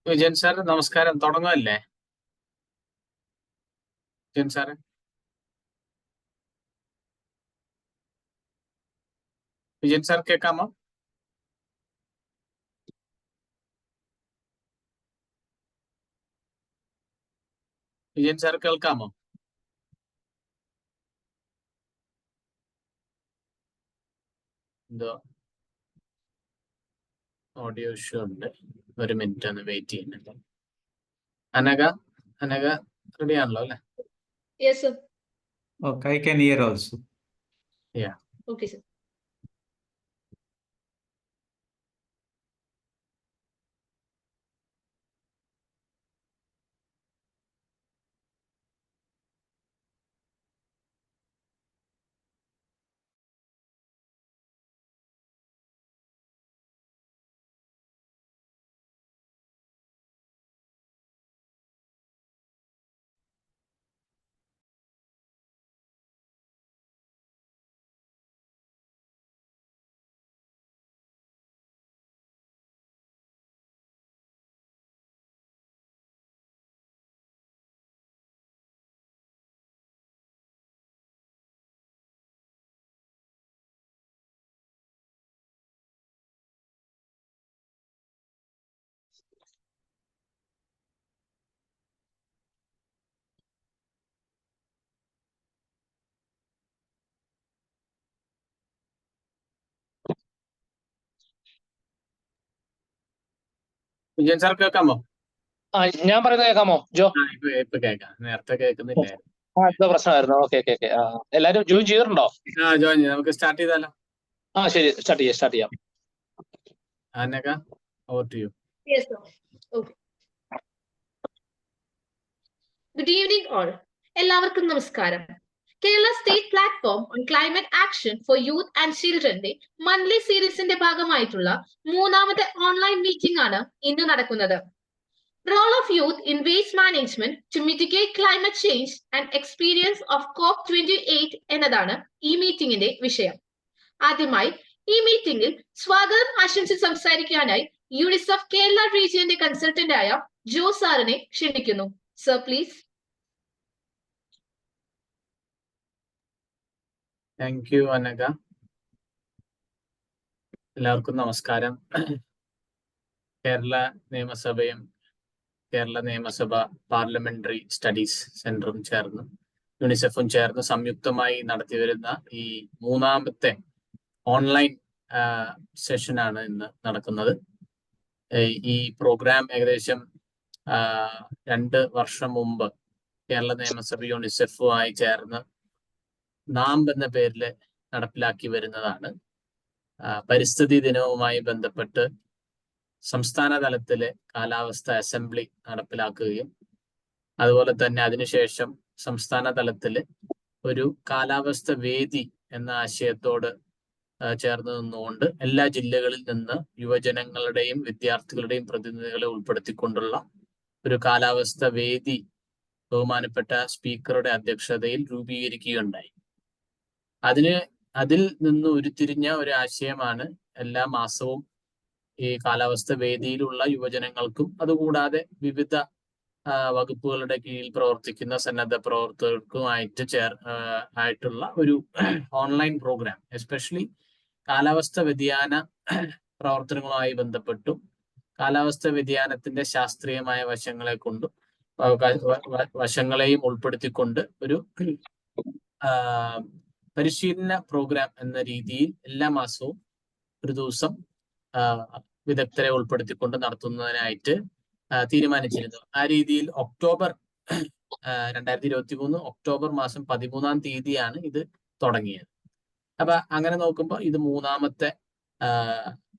Vijayan sir നമസ്കാരം. തുടങ്ങുമല്ലേ Vijayan sir? Vijayan sir കേൾക്കാമോ? Vijayan sir കേൾക്കാമോ? എന്തോ ഓഡിയോ ഇഷ്യൂ ഉണ്ട്. ഒരു മിനിറ്റ് ഒന്ന് വെയിറ്റ് ചെയ്യുന്നുണ്ട്. അനഘ റെഡി ആണല്ലോ അല്ലേ? Yes, sir. Okay, I can hear also. Yeah. Okay, sir. Vijayan sir കേൾക്കാമോ? ഞാൻ പറയുന്നത് കേൾക്കാമോ ജോ? ഇപ്പൊ കേൾക്കാം. നേരത്തെ കേൾക്കുന്നില്ലായിരുന്നു. എന്തോ പ്രശ്നമായിരുന്നു. ഓക്കെ. എല്ലാരും ജോയിൻ ചെയ്തിട്ടുണ്ടോ? ജോയിൻ ചെയ്യാം. നമുക്ക് സ്റ്റാർട്ട് ചെയ്താലോ? ശരി, സ്റ്റാർട്ട് ചെയ്യാം. Anagha, over to you. Yes, sir. Okay. Good evening all. എല്ലാവർക്കും നമസ്കാരം. Kerala state platform on climate action for youth and ചിൽഡ്രന്റെ മന്ത്ലി സീരീസിന്റെ ഭാഗമായിട്ടുള്ള മൂന്നാമത്തെ ഓൺലൈൻ മീറ്റിംഗ് ആണ് ഇന്ന് നടക്കുന്നത്. Role of youth in waste management to mitigate climate change and experience of COP28 എന്നതാണ് ഈ മീറ്റിംഗിന്റെ വിഷയം. ആദ്യമായി ഈ മീറ്റിംഗിൽ സ്വാഗതം ആശംസിച്ച് സംസാരിക്കാനായി യൂണിസെഫ് കേരള റീജിയന്റെ കൺസൾട്ടന്റ് ആയ ജോ സാറിനെ ക്ഷണിക്കുന്നു. Sir please. Thank you Anagha. എല്ലാവർക്കും നമസ്കാരം. കേരള നിയമസഭയും കേരള നിയമസഭ പാർലമെന്ററി സ്റ്റഡീസ് സെന്ററും ചേർന്ന് യൂണിസെഫും ചേർന്ന് സംയുക്തമായി നടത്തിവരുന്ന ഈ മൂന്നാമത്തെ ഓൺലൈൻ സെഷനാണ് ഇന്ന് നടക്കുന്നത്. ഈ പ്രോഗ്രാം ഏകദേശം 2 വർഷം മുമ്പ് കേരള നിയമസഭ യൂണിസെഫുമായി ചേർന്ന് നാംബ് എന്ന പേരിൽ നടപ്പിലാക്കി വരുന്നതാണ്. പരിസ്ഥിതി ദിനവുമായി ബന്ധപ്പെട്ട് സംസ്ഥാന തലത്തിലെ കാലാവസ്ഥ അസംബ്ലി നടപ്പിലാക്കുകയും അതുപോലെ തന്നെ അതിനുശേഷം സംസ്ഥാന തലത്തില് ഒരു കാലാവസ്ഥ വേദി എന്ന ആശയത്തോട് ചേർന്ന് നിന്നുകൊണ്ട് എല്ലാ ജില്ലകളിൽ നിന്ന് യുവജനങ്ങളുടെയും വിദ്യാർത്ഥികളുടെയും പ്രതിനിധികളെ ഉൾപ്പെടുത്തിക്കൊണ്ടുള്ള ഒരു കാലാവസ്ഥ വേദി ബഹുമാനപ്പെട്ട സ്പീക്കറുടെ അധ്യക്ഷതയിൽ രൂപീകരിക്കുകയുണ്ടായി. അതിൽ നിന്ന് ഉരുത്തിരിഞ്ഞ ഒരു ആശയമാണ് എല്ലാ മാസവും ഈ കാലാവസ്ഥ വേദിയിലുള്ള യുവജനങ്ങൾക്കും അതുകൂടാതെ വിവിധ വകുപ്പുകളുടെ കീഴിൽ പ്രവർത്തിക്കുന്ന സന്നദ്ധ പ്രവർത്തകർക്കുമായിട്ടുള്ള ഒരു ഓൺലൈൻ പ്രോഗ്രാം, എസ്പെഷ്യലി കാലാവസ്ഥ വ്യതിയാന പ്രവർത്തനങ്ങളുമായി ബന്ധപ്പെട്ടും കാലാവസ്ഥ വ്യതിയാനത്തിന്റെ ശാസ്ത്രീയമായ വശങ്ങളെയും ഉൾപ്പെടുത്തിക്കൊണ്ട് ഒരു പരിശീലന പ്രോഗ്രാം എന്ന രീതിയിൽ എല്ലാ മാസവും ഒരു ദിവസം വിദഗ്ധരെ ഉൾപ്പെടുത്തിക്കൊണ്ട് നടത്തുന്നതിനായിട്ട് തീരുമാനിച്ചിരുന്നു. ആ രീതിയിൽ 2023 ഒക്ടോബർ മാസം 13-ാം തീയതിയാണ് ഇത് തുടങ്ങിയത്. അപ്പൊ അങ്ങനെ നോക്കുമ്പോൾ ഇത് മൂന്നാമത്തെ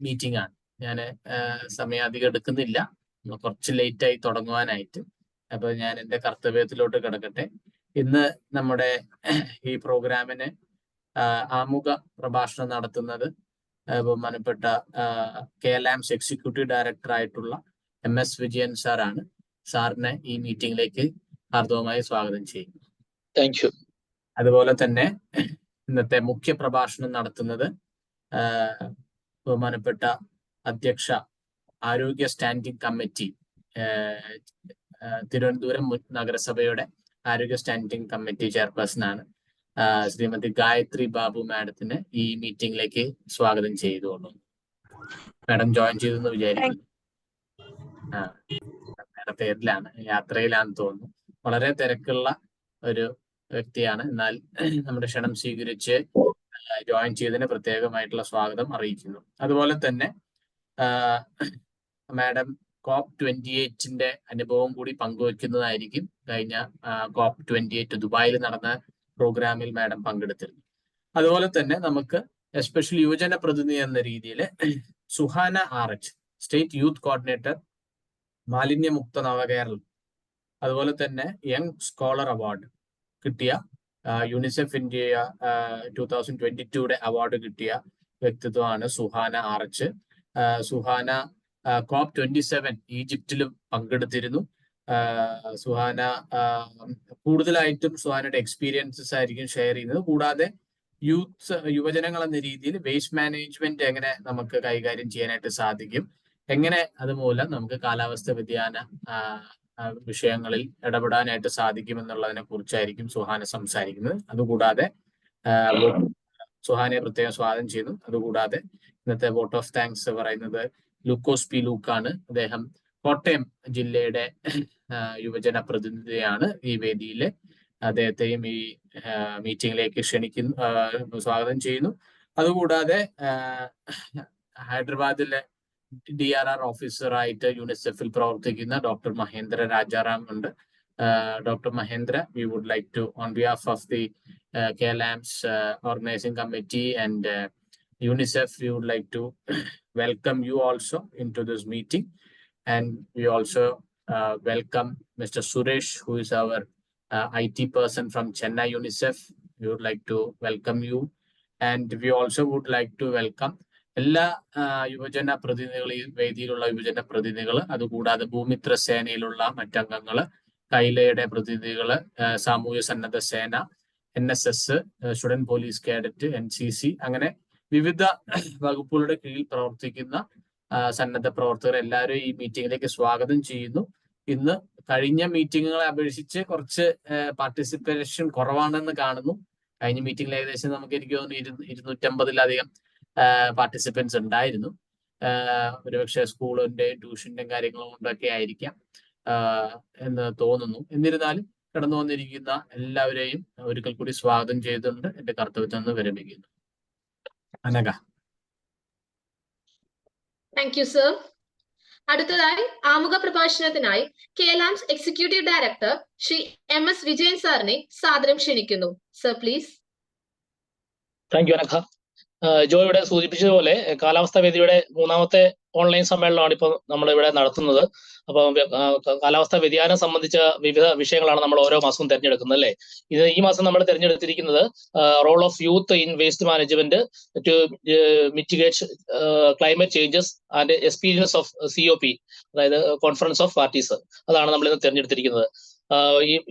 മീറ്റിംഗ് ആണ്. ഞാൻ സമയം അധികം എടുക്കുന്നില്ല, കുറച്ച് ലേറ്റായി തുടങ്ങുവാനായിട്ട്. അപ്പൊ ഞാൻ എൻ്റെ കർത്തവ്യത്തിലോട്ട് കിടക്കട്ടെ. ഇന്ന് നമ്മുടെ ഈ പ്രോഗ്രാമിന് ആമുഖ പ്രഭാഷണം നടത്തുന്നത് ബഹുമാനപ്പെട്ട KLAMS എക്സിക്യൂട്ടീവ് ഡയറക്ടർ ആയിട്ടുള്ള MS വിജയൻ സാറാണ്. സാറിനെ ഈ മീറ്റിംഗിലേക്ക് ഹാർദവമായി സ്വാഗതം ചെയ്യുന്നു. Thank you. അതുപോലെ തന്നെ ഇന്നത്തെ മുഖ്യ പ്രഭാഷണം നടത്തുന്നത് ബഹുമാനപ്പെട്ട അധ്യക്ഷ ആരോഗ്യ സ്റ്റാൻഡിംഗ് കമ്മിറ്റി, തിരുവനന്തപുരം നഗരസഭയുടെ ആരോഗ്യ സ്റ്റാൻഡിംഗ് കമ്മിറ്റി ചെയർപേഴ്സൺ ആണ് ശ്രീമതി ഗായത്രി ബാബു മാഡത്തിന് ഈ മീറ്റിംഗിലേക്ക് സ്വാഗതം ചെയ്തുകൊള്ളു. മാഡം ജോയിൻ ചെയ്തെന്ന് വിചാരിക്കുന്നു. മാഡം പേരിലാണ്, യാത്രയിലാണെന്ന് തോന്നുന്നു. വളരെ തിരക്കുള്ള ഒരു വ്യക്തിയാണ്. എന്നാൽ നമ്മുടെ ക്ഷണം സ്വീകരിച്ച് ജോയിൻ ചെയ്തതിന് പ്രത്യേകമായിട്ടുള്ള സ്വാഗതം അറിയിക്കുന്നു. അതുപോലെ തന്നെ മാഡം COP28 അനുഭവം കൂടി പങ്കുവെക്കുന്നതായിരിക്കും. കഴിഞ്ഞ COP28 ദുബായിൽ നടന്ന പ്രോഗ്രാമിൽ മാഡം പങ്കെടുത്തിരുന്നു. അതുപോലെ തന്നെ നമുക്ക് എസ്പെഷ്യലി യുവജന പ്രതിനിധി എന്ന രീതിയിൽ സുഹാന RH, സ്റ്റേറ്റ് യൂത്ത് കോർഡിനേറ്റർ, മാലിന്യമുക്ത നവകേരളം, അതുപോലെ തന്നെ യങ് സ്കോളർ അവാർഡ് കിട്ടിയ യൂണിസെഫ് ഇന്ത്യ 2022 അവാർഡ് കിട്ടിയ വ്യക്തിത്വമാണ് സുഹാന RH. സുഹാന COP27 ഈജിപ്തിലും പങ്കെടുത്തിരുന്നു. സുഹാന കൂടുതലായിട്ടും സുഹാനയുടെ എക്സ്പീരിയൻസസ് ആയിരിക്കും ഷെയർ ചെയ്യുന്നത്. കൂടാതെ യുവജനങ്ങൾ എന്ന രീതിയിൽ വേസ്റ്റ് മാനേജ്മെന്റ് എങ്ങനെ നമുക്ക് കൈകാര്യം ചെയ്യാനായിട്ട് സാധിക്കും, എങ്ങനെ അതുമൂലം നമുക്ക് കാലാവസ്ഥ വ്യതിയാന വിഷയങ്ങളിൽ ഇടപെടാനായിട്ട് സാധിക്കും എന്നുള്ളതിനെ കുറിച്ചായിരിക്കും സുഹാന സംസാരിക്കുന്നത്. അതുകൂടാതെ സുഹാനയെ പ്രത്യേകം സ്വാഗതം ചെയ്യുന്നു. അതുകൂടാതെ ഇന്നത്തെ വോട്ട് ഓഫ് താങ്ക്സ് പറയുന്നത് ലൂക്കോസ് P. ലൂക്കാണ്. അദ്ദേഹം കോട്ടയം ജില്ലയുടെ യുവജന പ്രതിനിധിയാണ്. ഈ വേദിയിൽ അദ്ദേഹത്തെയും ഈ മീറ്റിംഗിലേക്ക് സ്വാഗതം ചെയ്യുന്നു. അതുകൂടാതെ ഹൈദരാബാദിലെ DRR ഓഫീസറായിട്ട് യൂണിസെഫിൽ പ്രവർത്തിക്കുന്ന ഡോക്ടർ മഹേന്ദ്ര രാജാറാം ഉണ്ട്. Dr. Mahendra, we would like to, on behalf of the KLAMS organizing committee and UNICEF, we would like to welcome you also into this meeting. And we also welcome Mr. Suresh, who is our IT person from Chennai UNICEF. We would like to welcome you, and we also would like to welcome എല്ലാ യുവജന പ്രതിനിധികൾ, ഈ വേദിയിലുള്ള യുവജന പ്രതിനിധികൾ, അതുകൂടാതെ ഭൂമിത്ര സേനയിലുള്ള മറ്റംഗങ്ങൾ, കൈലയുടെ പ്രതിനിധികൾ, സാമൂഹ്യ സന്നദ്ധ സേന, NSS, student police cadet, NCC, അങ്ങനെ വിവിധ വകുപ്പുകളുടെ കീഴിൽ പ്രവർത്തിക്കുന്ന സന്നദ്ധ പ്രവർത്തകർ എല്ലാവരും ഈ മീറ്റിംഗിലേക്ക് സ്വാഗതം ചെയ്യുന്നു. ഇന്ന് കഴിഞ്ഞ മീറ്റിങ്ങുകളെ അപേക്ഷിച്ച് കുറച്ച് പാർട്ടിസിപ്പേഷൻ കുറവാണെന്ന് കാണുന്നു. കഴിഞ്ഞ മീറ്റിംഗിൽ ഏകദേശം നമുക്ക് എനിക്ക് തോന്നുന്നു 250-ലധികം പാർട്ടിസിപ്പൻസ് ഉണ്ടായിരുന്നു. ഒരുപക്ഷെ സ്കൂളിന്റെ ട്യൂഷന്റെയും കാര്യങ്ങളും കൊണ്ടൊക്കെ ആയിരിക്കാം എന്ന് തോന്നുന്നു. എന്നിരുന്നാലും കടന്നു വന്നിരിക്കുന്ന എല്ലാവരെയും ഒരിക്കൽ കൂടി സ്വാഗതം ചെയ്തുകൊണ്ട് എന്റെ കർത്തവ്യത്തിൽ നിന്ന് വിരമിക്കുന്നു. അനഘ. Thank you sir. അടുത്തതായി ആമുഖ പ്രഭാഷണത്തിനായി KLAMS executive director Shri MS Vijayan സാറിനെ സാദരം ക്ഷണിക്കുന്നു. Sir please. Thank you Anagha. Jo ഇവിടെ സൂചിപ്പിച്ചതുപോലെ കാലാവസ്ഥാ വേദിയുടെ 3ാമത്തെ ഓൺലൈൻ സമ്മേളനമാണ് ഇപ്പോൾ നമ്മൾ ഇവിടെ നടത്തുന്നത്. അപ്പൊ കാലാവസ്ഥാ വ്യതിയാനം സംബന്ധിച്ച വിവിധ വിഷയങ്ങളാണ് നമ്മൾ ഓരോ മാസവും തിരഞ്ഞെടുക്കുന്നത് അല്ലേ. ഈ മാസം നമ്മൾ തിരഞ്ഞെടുത്തിരിക്കുന്നത് role of youth in waste management to mitigate climate changes and experience of COP, അതായത് കോൺഫറൻസ് ഓഫ് പാർട്ടീസ്. അതാണ് നമ്മൾ ഇന്ന് തിരഞ്ഞെടുത്തിരിക്കുന്നത്.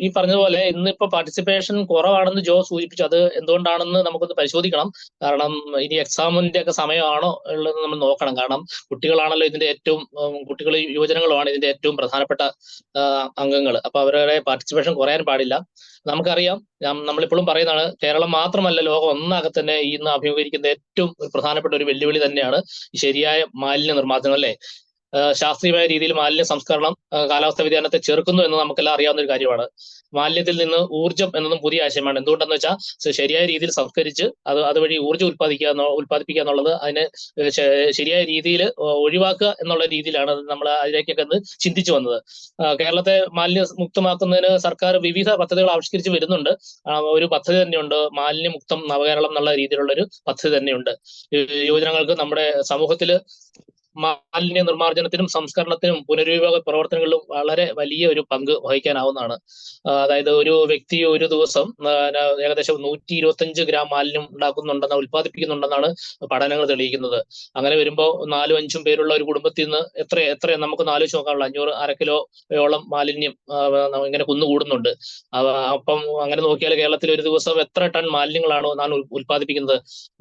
ഈ പറഞ്ഞതുപോലെ ഇന്നിപ്പോ പാർട്ടിസിപ്പേഷൻ കുറവാണെന്ന് ജോ സൂചിപ്പിച്ചു. അത് എന്തുകൊണ്ടാണെന്ന് നമുക്കൊന്ന് പരിശോധിക്കണം. കാരണം ഇനി എക്സാമിന്റെ ഒക്കെ സമയമാണോ ഉള്ളത് നമ്മൾ നോക്കണം. കാരണം കുട്ടികളാണല്ലോ ഇതിന്റെ ഏറ്റവും, യുവജനങ്ങളുമാണ് ഇതിന്റെ ഏറ്റവും പ്രധാനപ്പെട്ട അംഗങ്ങൾ. അപ്പൊ അവരുടെ പാർട്ടിസിപ്പേഷൻ കുറയാൻ പാടില്ല. നമുക്കറിയാം, നമ്മളിപ്പോഴും പറയുന്നതാണ്, കേരളം മാത്രമല്ല ലോകം ഒന്നാകെ തന്നെ ഇന്ന് അഭിമുഖീകരിക്കുന്ന ഏറ്റവും പ്രധാനപ്പെട്ട ഒരു വെല്ലുവിളി തന്നെയാണ് ഈ ശരിയായ മാലിന്യ നിർമ്മാർജ്ജനം അല്ലേ. ശാസ്ത്രീയമായ രീതിയിൽ മാലിന്യ സംസ്കരണം കാലാവസ്ഥാ വ്യതിയാനത്തെ ചെറുക്കുന്നു എന്ന് നമുക്കെല്ലാം അറിയാവുന്ന ഒരു കാര്യമാണ്. മാലിന്യത്തിൽ നിന്ന് ഊർജ്ജം എന്നതും പുതിയ ആശയമാണ്. എന്തുകൊണ്ടെന്ന് വെച്ചാൽ ശരിയായ രീതിയിൽ സംസ്കരിച്ച് അതുവഴി ഊർജ്ജം ഉൽപ്പാദിപ്പിക്കുക എന്നുള്ളത് അതിനെ ശരിയായ രീതിയിൽ ഒഴിവാക്കുക എന്നുള്ള രീതിയിലാണ് നമ്മൾ അതിലേക്കൊക്കെ ഒന്ന് ചിന്തിച്ചു വന്നത്. കേരളത്തെ മാലിന്യ മുക്തമാക്കുന്നതിന് സർക്കാർ വിവിധ പദ്ധതികൾ ആവിഷ്കരിച്ച് വരുന്നുണ്ട്. ഒരു പദ്ധതി തന്നെയുണ്ട്, മാലിന്യമുക്തം നവകേരളം എന്നുള്ള രീതിയിലുള്ള ഒരു പദ്ധതി തന്നെയുണ്ട്. യുവജനങ്ങൾക്ക് നമ്മുടെ സമൂഹത്തിൽ മാലിന്യ നിർമ്മാർജ്ജനത്തിനും സംസ്കരണത്തിനും പുനരുപയോഗ പ്രവർത്തനങ്ങളിലും വളരെ വലിയ ഒരു പങ്ക് വഹിക്കാനാവുന്നതാണ്. അതായത് ഒരു വ്യക്തി ഒരു ദിവസം ഏകദേശം 125 ഗ്രാം മാലിന്യം ഉൽപ്പാദിപ്പിക്കുന്നുണ്ടെന്നാണ് പഠനങ്ങൾ തെളിയിക്കുന്നത്. അങ്ങനെ വരുമ്പോൾ 4-5 പേരുള്ള ഒരു കുടുംബത്തിൽ നിന്ന് എത്ര നമുക്ക് ആലോചിച്ച് നോക്കാനുള്ള 500 കിലോയോളം മാലിന്യം ഇങ്ങനെ കുന്നുകൂടുന്നുണ്ട്. അപ്പം അങ്ങനെ നോക്കിയാൽ കേരളത്തിൽ ഒരു ദിവസം എത്ര ടൺ മാലിന്യങ്ങളാണോ നാം ഉൽപ്പാദിപ്പിക്കുന്നത്.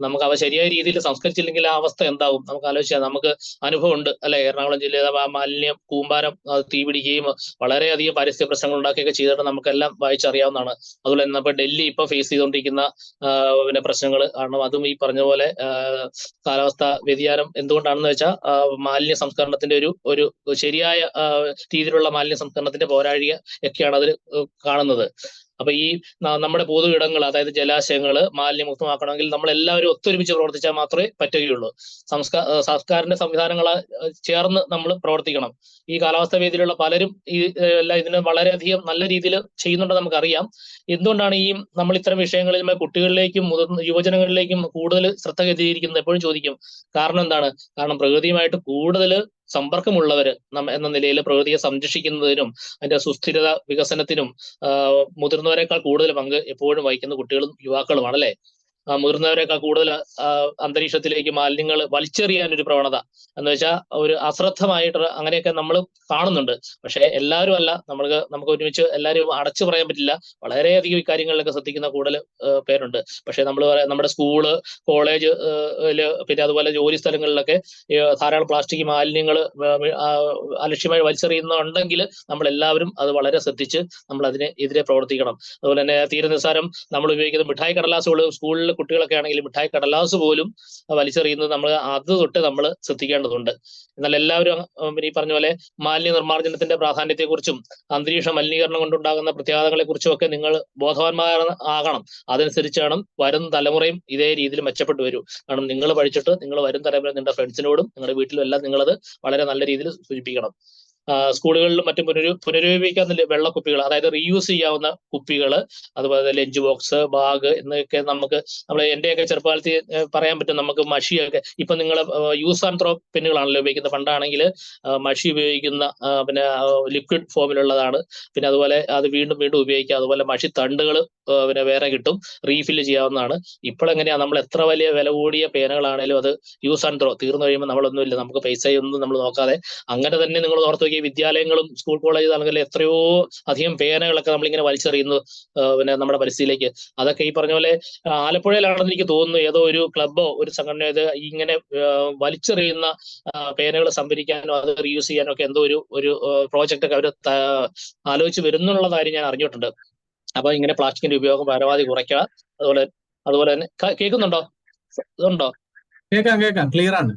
നമുക്ക് അവ ശരിയായ രീതിയിൽ സംസ്കരിച്ചില്ലെങ്കിൽ ആ അവസ്ഥ എന്താവും നമുക്ക് ആലോചിച്ചാൽ നമുക്ക് അനുഭവം ഉണ്ട് അല്ലെ. എറണാകുളം ജില്ലയിലെ മാലിന്യം കൂമ്പാരം തീപിടിക്കുകയും വളരെയധികം പാരിസ്ഥിതിക പ്രശ്നങ്ങൾ ഉണ്ടാക്കുകയൊക്കെ ചെയ്തിട്ട് നമുക്കെല്ലാം വായിച്ചറിയാവുന്നതാണ്. അതുപോലെ തന്നെ ഇപ്പൊ ഡൽഹി ഇപ്പൊ ഫേസ് ചെയ്തുകൊണ്ടിരിക്കുന്ന പ്രശ്നങ്ങൾ കാരണം അതും ഈ പറഞ്ഞ പോലെ കാലാവസ്ഥാ വ്യതിയാനം എന്തുകൊണ്ടാണെന്ന് വെച്ചാൽ മാലിന്യ സംസ്കരണത്തിന്റെ ഒരു ശരിയായ രീതിയിലുള്ള മാലിന്യ സംസ്കരണത്തിന്റെ പോരാഴിക ഒക്കെയാണ് അതിൽ കാണുന്നത്. അപ്പൊ ഈ നമ്മുടെ പൊതു ഇടങ്ങൾ, അതായത് ജലാശയങ്ങൾ മാലിന്യമുക്തമാക്കണമെങ്കിൽ നമ്മൾ എല്ലാവരും ഒത്തൊരുമിച്ച് പ്രവർത്തിച്ചാൽ മാത്രമേ പറ്റുകയുള്ളൂ. സർക്കാരിന്റെ സംവിധാനങ്ങളെ ചേർന്ന് നമ്മൾ പ്രവർത്തിക്കണം. ഈ കാലാവസ്ഥാ വേദിയിലുള്ള പലരും ഇതിന് വളരെയധികം നല്ല രീതിയിൽ ചെയ്യുന്നുണ്ടെന്ന് നമുക്കറിയാം. എന്തുകൊണ്ടാണ് നമ്മൾ ഇത്തരം വിഷയങ്ങളിൽ കുട്ടികളിലേക്കും യുവജനങ്ങളിലേക്കും കൂടുതൽ ശ്രദ്ധ കേന്ദ്രീകരിക്കുന്നത് എപ്പോഴും ചോദിക്കും. കാരണം എന്താണ്? കാരണം പ്രകൃതിയുമായിട്ട് കൂടുതൽ സമ്പർക്കമുള്ളവര് എന്ന നിലയിൽ പ്രകൃതിയെ സംരക്ഷിക്കുന്നതിനും അതിന്റെ സുസ്ഥിരത വികസനത്തിനും മുതിർന്നവരെക്കാൾ കൂടുതൽ പങ്ക് എപ്പോഴും വഹിക്കുന്ന കുട്ടികളും യുവാക്കളുമാണ് അല്ലെ. മുതിർന്നവരെക്കാൾ കൂടുതൽ അന്തരീക്ഷത്തിലേക്ക് മാലിന്യങ്ങൾ വലിച്ചെറിയാൻ ഒരു പ്രവണത എന്ന് വെച്ചാൽ ഒരു അശ്രദ്ധമായിട്ട് അങ്ങനെയൊക്കെ നമ്മൾ കാണുന്നുണ്ട്. പക്ഷെ എല്ലാവരും അല്ല, നമുക്ക് ഒരുമിച്ച് എല്ലാവരും അടച്ചു പറയാൻ പറ്റില്ല. വളരെയധികം ഇക്കാര്യങ്ങളിലൊക്കെ ശ്രദ്ധിക്കുന്ന കൂടുതൽ പേരുണ്ട്. പക്ഷെ നമ്മുടെ സ്കൂള്, കോളേജ്, പിന്നെ അതുപോലെ ജോലി സ്ഥലങ്ങളിലൊക്കെ ധാരാളം പ്ലാസ്റ്റിക് മാലിന്യങ്ങൾ അലക്ഷ്യമായി വലിച്ചെറിയുന്നുണ്ടെങ്കിൽ നമ്മളെല്ലാവരും അത് വളരെ ശ്രദ്ധിച്ച് നമ്മൾ അതിനെതിരെ പ്രവർത്തിക്കണം. അതുപോലെ തന്നെ തീരെ നിസ്സാരം നമ്മൾ ഉപയോഗിക്കുന്ന മിഠായി കടലാസുകൾ, സ്കൂളിൽ കുട്ടികളൊക്കെ ആണെങ്കിൽ മിഠായി കടലാസ് പോലും വലിച്ചെറിയുന്നത് അത് തൊട്ട് നമ്മൾ ശ്രദ്ധിക്കേണ്ടതുണ്ട്. എന്നാൽ എല്ലാവരും ഈ പറഞ്ഞ പോലെ മാലിന്യ നിർമ്മാർജ്ജനത്തിന്റെ പ്രാധാന്യത്തെക്കുറിച്ചും അന്തരീക്ഷ മലിനീകരണം കൊണ്ടുണ്ടാകുന്ന പ്രത്യാഘാതങ്ങളെ കുറിച്ചും ഒക്കെ നിങ്ങൾ ബോധവാന്മാരാകണം. അതനുസരിച്ചാണ് വരും തലമുറയും ഇതേ രീതിയിൽ മെച്ചപ്പെട്ടു വരൂ. കാരണം നിങ്ങൾ പഠിച്ചിട്ട് നിങ്ങൾ വരും തലമുറ നിങ്ങളുടെ ഫ്രണ്ട്സിനോടും നിങ്ങളുടെ വീട്ടിലും എല്ലാം നിങ്ങളത് വളരെ നല്ല രീതിയിൽ സൂചിപ്പിക്കണം. സ്കൂളുകളിലും മറ്റും പുനരുപയോഗിക്കാവുന്ന വെള്ളക്കുപ്പികൾ, അതായത് റീയൂസ് ചെയ്യാവുന്ന കുപ്പികൾ, അതുപോലെ ലഞ്ച് ബോക്സ്, ബാഗ് എന്നൊക്കെ നമ്മൾ എന്റെയൊക്കെ ചെറുപ്പകാലത്ത് പറയാൻ പറ്റും. നമുക്ക് മഷിയൊക്കെ ഇപ്പൊ നിങ്ങൾ യൂസ് ആൻഡ് ത്രോ പെന്നുകളാണല്ലോ ഉപയോഗിക്കുന്നത്. പണ്ടാണെങ്കിൽ മഷി ഉപയോഗിക്കുന്ന പിന്നെ ലിക്വിഡ് ഫോമിലുള്ളതാണ്. പിന്നെ അതുപോലെ അത് വീണ്ടും വീണ്ടും ഉപയോഗിക്കുക. അതുപോലെ മഷി തണ്ടുകൾ പിന്നെ വേറെ കിട്ടും, റീഫില്ല് ചെയ്യാവുന്നതാണ്. ഇപ്പോഴെങ്ങനെയാ, നമ്മൾ എത്ര വലിയ വില കൂടിയ പേനകളാണേലും അത് യൂസ് ആൻഡ് ത്രോ തീർന്നു കഴിയുമ്പോൾ നമ്മളൊന്നുമില്ല, നമുക്ക് പൈസയൊന്നും നമ്മൾ നോക്കാതെ അങ്ങനെ തന്നെ നിങ്ങൾ ഓർത്ത് നോക്കിയ വിദ്യാലയങ്ങളും സ്കൂൾ കോളേജ് തലങ്ങളിൽ എത്രയോ അധികം പേനകളൊക്കെ നമ്മളിങ്ങനെ വലിച്ചെറിയുന്നു പിന്നെ നമ്മുടെ പരിസ്ഥിതിയിലേക്ക്. അതൊക്കെ ഈ പറഞ്ഞ പോലെ ആലപ്പുഴയിലാണെന്ന് എനിക്ക് തോന്നുന്നു, ഏതോ ഒരു ക്ലബ്ബോ ഒരു സംഘടന ഇത് ഇങ്ങനെ വലിച്ചെറിയുന്ന പേനകൾ സംഭരിക്കാനോ അത് റീയൂസ് ചെയ്യാനോ ഒക്കെ എന്തോ ഒരു പ്രോജക്റ്റ് ഒക്കെ അവർ ആലോചിച്ച് വരുന്നുള്ള കാര്യം ഞാൻ അറിഞ്ഞിട്ടുണ്ട്. അപ്പൊ ഇങ്ങനെ പ്ലാസ്റ്റിക്കിന്റെ ഉപയോഗം പരമാവധി കുറയ്ക്കുക. അതുപോലെ തന്നെ കേൾക്കുന്നുണ്ടോ? ഇതുണ്ടോ? കേൾക്കാം, ക്ലിയർ ആണ്.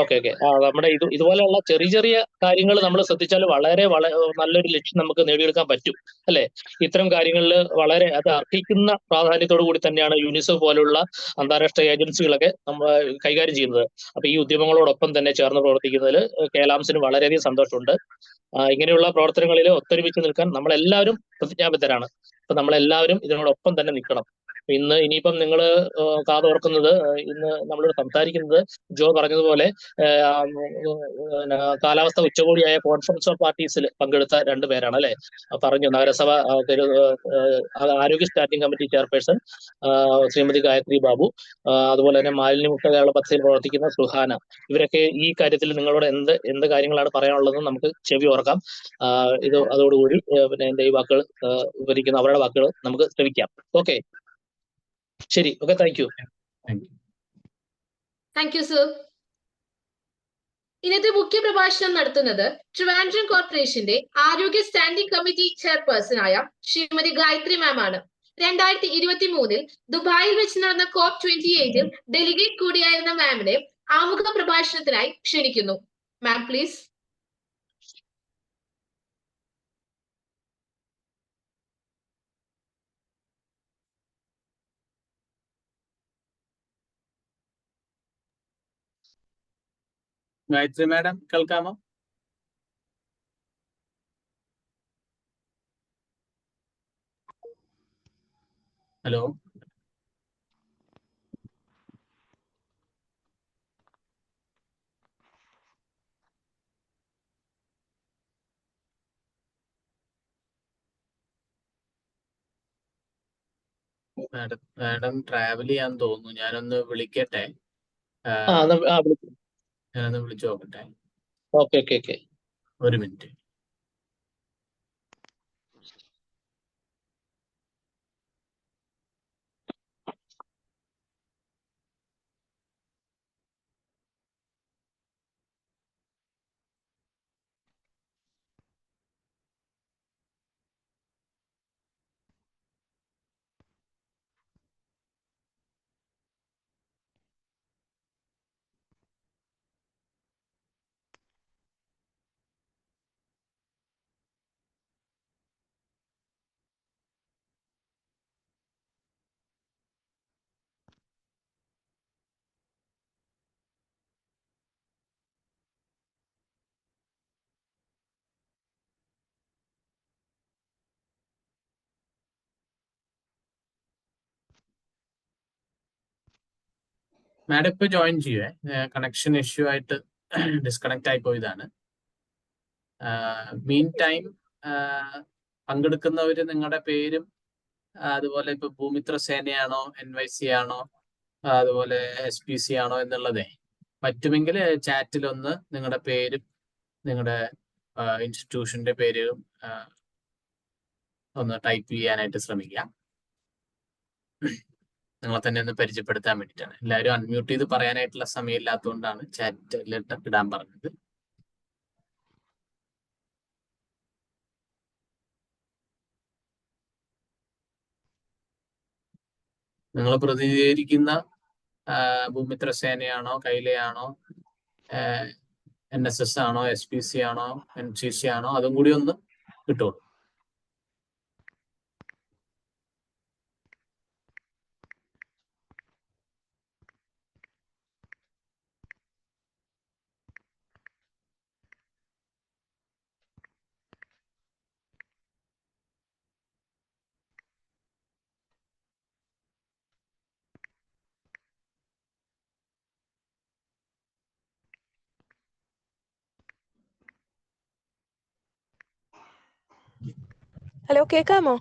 ഓക്കെ. നമ്മുടെ ഇതുപോലെയുള്ള ചെറിയ ചെറിയ കാര്യങ്ങൾ നമ്മൾ ശ്രദ്ധിച്ചാൽ വളരെ നല്ലൊരു ലക്ഷ്യം നമുക്ക് നേടിയെടുക്കാൻ പറ്റും, അല്ലെ? ഇത്തരം കാര്യങ്ങളിൽ വളരെ അത് അർഹിക്കുന്ന പ്രാധാന്യത്തോടു കൂടി തന്നെയാണ് യുനിസെഫ് പോലുള്ള അന്താരാഷ്ട്ര ഏജൻസികളൊക്കെ നമ്മൾ കൈകാര്യം ചെയ്യുന്നത്. അപ്പൊ ഈ ഉദ്യമങ്ങളോടൊപ്പം തന്നെ ചേർന്ന് പ്രവർത്തിക്കുന്നതിൽ കേലാംസിന് വളരെയധികം സന്തോഷമുണ്ട്. ഇങ്ങനെയുള്ള പ്രവർത്തനങ്ങളിൽ ഒത്തൊരുമിച്ച് നിൽക്കാൻ നമ്മളെല്ലാവരും പ്രതിജ്ഞാബദ്ധരാണ്. അപ്പൊ നമ്മളെല്ലാവരും ഇതിനോടൊപ്പം തന്നെ നിൽക്കണം. ഇനിയിപ്പം നിങ്ങൾ കാതോർക്കുന്നത്, ഇന്ന് നമ്മളോട് സംസാരിക്കുന്നത് ജോ പറഞ്ഞതുപോലെ കാലാവസ്ഥ ഉച്ചകോടിയായ കോൺഫറൻസ് ഓഫ് പാർട്ടീസിൽ പങ്കെടുത്ത 2 പേരാണ്, അല്ലെ? പറഞ്ഞു, നഗരസഭ ആരോഗ്യ standing committee chairperson Shrimati Gayathri Babu, അതുപോലെ തന്നെ മാലിന്യമുക്ത കേരള പദ്ധതിയിൽ പ്രവർത്തിക്കുന്ന സുഹാന. ഇവരൊക്കെ ഈ കാര്യത്തിൽ നിങ്ങളോട് എന്ത് കാര്യങ്ങളാണ് പറയാനുള്ളതെന്ന് നമുക്ക് ചെവി ഓർക്കാം. അതോടുകൂടി പിന്നെ എന്റെ ഈ വാക്കുകൾ വിവരിക്കുന്ന അവരുടെ വാക്കുകൾ നമുക്ക് ശ്രമിക്കാം. ഓക്കെ, ശരി. Okay, thank you. Thank you sir. ഇന്നത്തെ മുഖ്യ പ്രഭാഷണം നടത്തുന്നത് ട്രിവാൻഡ്രം കോർപ്പറേഷന്റെ ആരോഗ്യ സ്റ്റാൻഡിംഗ് കമ്മിറ്റി ചെയർപേഴ്സൺ ആയ ശ്രീമതി ഗായത്രി മാം ആണ്. 2023 ദുബായിൽ വെച്ച് നടന്ന COP28 ഡെലിഗേറ്റ് കൂടിയായിരുന്ന മാമിനെ ആമുഖ പ്രഭാഷണത്തിനായി ക്ഷണിക്കുന്നു. Ma'am please. ഗായത്രി മാഡം കേൾക്കാമോ? ഹലോ. മാഡം ട്രാവൽ ചെയ്യാൻ തോന്നുന്നു. ഞാനൊന്ന് വിളിക്കട്ടെ. ഞാനൊന്ന് വിളിച്ചു നോക്കട്ടെ. ഓക്കെ. ഒരു മിനിറ്റ്. മാഡം ഇപ്പൊ ജോയിൻ ചെയ്യുവേ. കണക്ഷൻ ഇഷ്യൂ ആയിട്ട് ഡിസ്കണക്ട് ആയി പോയതാണ്. മീൻ ടൈം പങ്കെടുക്കുന്നവര് നിങ്ങളുടെ പേരും അതുപോലെ ഇപ്പൊ ഭൂമിത്ര സേനയാണോ, NYC ആണോ, അതുപോലെ SPC ആണോ എന്നുള്ളതേ പറ്റുമെങ്കിൽ ചാറ്റിലൊന്ന് നിങ്ങളുടെ പേരും നിങ്ങളുടെ ഇൻസ്റ്റിറ്റ്യൂഷന്റെ പേരും ഒന്ന് ടൈപ്പ് ചെയ്യാനായിട്ട് ശ്രമിക്കാം. നിങ്ങളെ തന്നെ ഒന്ന് പരിചയപ്പെടുത്താൻ വേണ്ടിയിട്ടാണ്. എല്ലാവരും അൺമ്യൂട്ട് ചെയ്ത് പറയാനായിട്ടുള്ള സമയം ഇല്ലാത്തതുകൊണ്ടാണ് ചാറ്റിലിട്ട് ഇടാൻ പറഞ്ഞത്. നിങ്ങൾ പ്രതിനിധീകരിക്കുന്ന ഭൂമിത്ര സേനയാണോ, കൈലയാണോ, NSS ആണോ, SPC ആണോ, NCC ആണോ, അതും കൂടി ഒന്ന് കിട്ടുള്ളൂ. ഹലോ, കേൾക്കാമോ?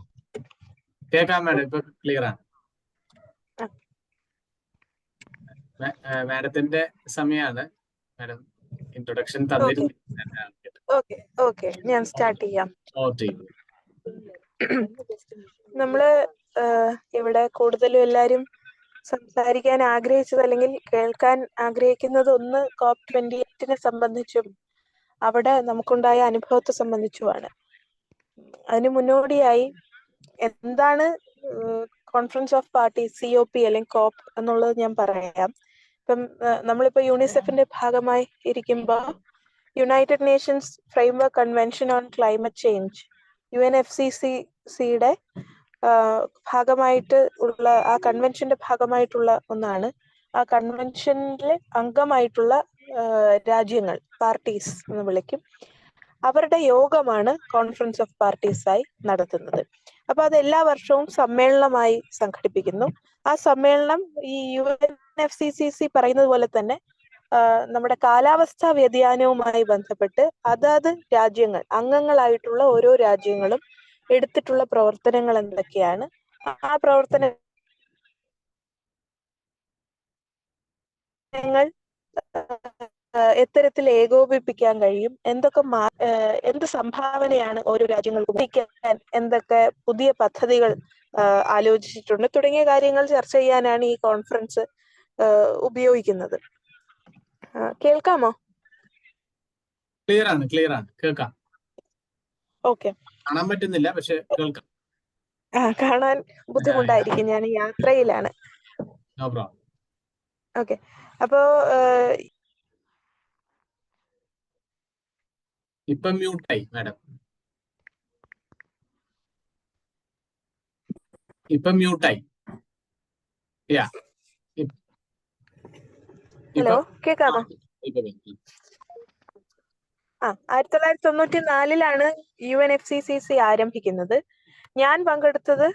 കേൾക്കാം മാഡം, ഇപ്പൊ ക്ലിയർ ആണ്. മാഡത്തിന്റെ സമയമാണ്. മാഡം ഇൻട്രൊഡക്ഷൻ തന്നിരുന്നു. ഓക്കെ ഞാൻ സ്റ്റാർട്ട് ചെയ്യാം. ചെയ്തു. നമ്മള് ഇവിടെ കൂടുതലും എല്ലാരും സംസാരിക്കാൻ ആഗ്രഹിച്ചത് അല്ലെങ്കിൽ കേൾക്കാൻ ആഗ്രഹിക്കുന്നത് ഒന്ന് COP28 സംബന്ധിച്ചും അവിടെ നമുക്കുണ്ടായ അനുഭവത്തെ സംബന്ധിച്ചുമാണ്. അതിന് മുന്നോടിയായി എന്താണ് കോൺഫറൻസ് ഓഫ് പാർട്ടീസ് COP അല്ലെങ്കിൽ COP എന്നുള്ളത് ഞാൻ പറയാം. ഇപ്പം നമ്മളിപ്പോ യൂണിസെഫിന്റെ ഭാഗമായി ഇരിക്കുമ്പോൾ united nations framework convention on climate change UNFCCCയുടെ ഭാഗമായിട്ട് ഉള്ള ആ കൺവെൻഷന്റെ ഭാഗമായിട്ടുള്ള ഒന്നാണ്. ആ കൺവെൻഷനിലെ അംഗമായിട്ടുള്ള രാജ്യങ്ങൾ പാർട്ടീസ് എന്ന് വിളിക്കും. അവരുടെ യോഗമാണ് കോൺഫറൻസ് ഓഫ് പാർട്ടീസായി നടത്തുന്നത്. അപ്പൊ അത് എല്ലാ വർഷവും സമ്മേളനമായി സംഘടിപ്പിക്കുന്നു. ആ സമ്മേളനം ഈ UNFCCC പറയുന്നത് പോലെ തന്നെ നമ്മുടെ കാലാവസ്ഥാ വ്യതിയാനവുമായി ബന്ധപ്പെട്ട് അതാത് രാജ്യങ്ങൾ അംഗങ്ങളായിട്ടുള്ള ഓരോ രാജ്യങ്ങളും എടുത്തിട്ടുള്ള പ്രവർത്തനങ്ങൾ എന്തൊക്കെയാണ്, ആ പ്രവർത്തനങ്ങൾ എത്തരത്തിൽ ഏകോപിപ്പിക്കാൻ കഴിയും, എന്ത് സംഭാവനയാണ് ഓരോ രാജ്യങ്ങൾക്കും എത്തിക്കാൻ, എന്തൊക്കെ പുതിയ പദ്ധതികൾ ആലോചിച്ചിട്ടുണ്ട് തുടങ്ങിയ കാര്യങ്ങൾ ചർച്ച ചെയ്യാനാണ് ഈ കോൺഫറൻസ് ഉപയോഗിക്കുന്നത്. കേൾക്കാമോ? ക്ലിയർ ആണ് കേൾക്കാം. ഓക്കെ. കാണാൻ പറ്റുന്നില്ല, പക്ഷെ കേൾക്കാം. കാണാൻ ബുദ്ധിമുട്ടായിരിക്കും, ഞാൻ യാത്രയിലാണ്. No problem. ഓക്കെ. അപ്പോ ഇപ്പൊ മ്യൂട്ടായി മാഡം. ഹലോ, കേൾക്കാമോ? 1994 UNFCCC ആരംഭിക്കുന്നത്. ഞാൻ പങ്കെടുത്തത്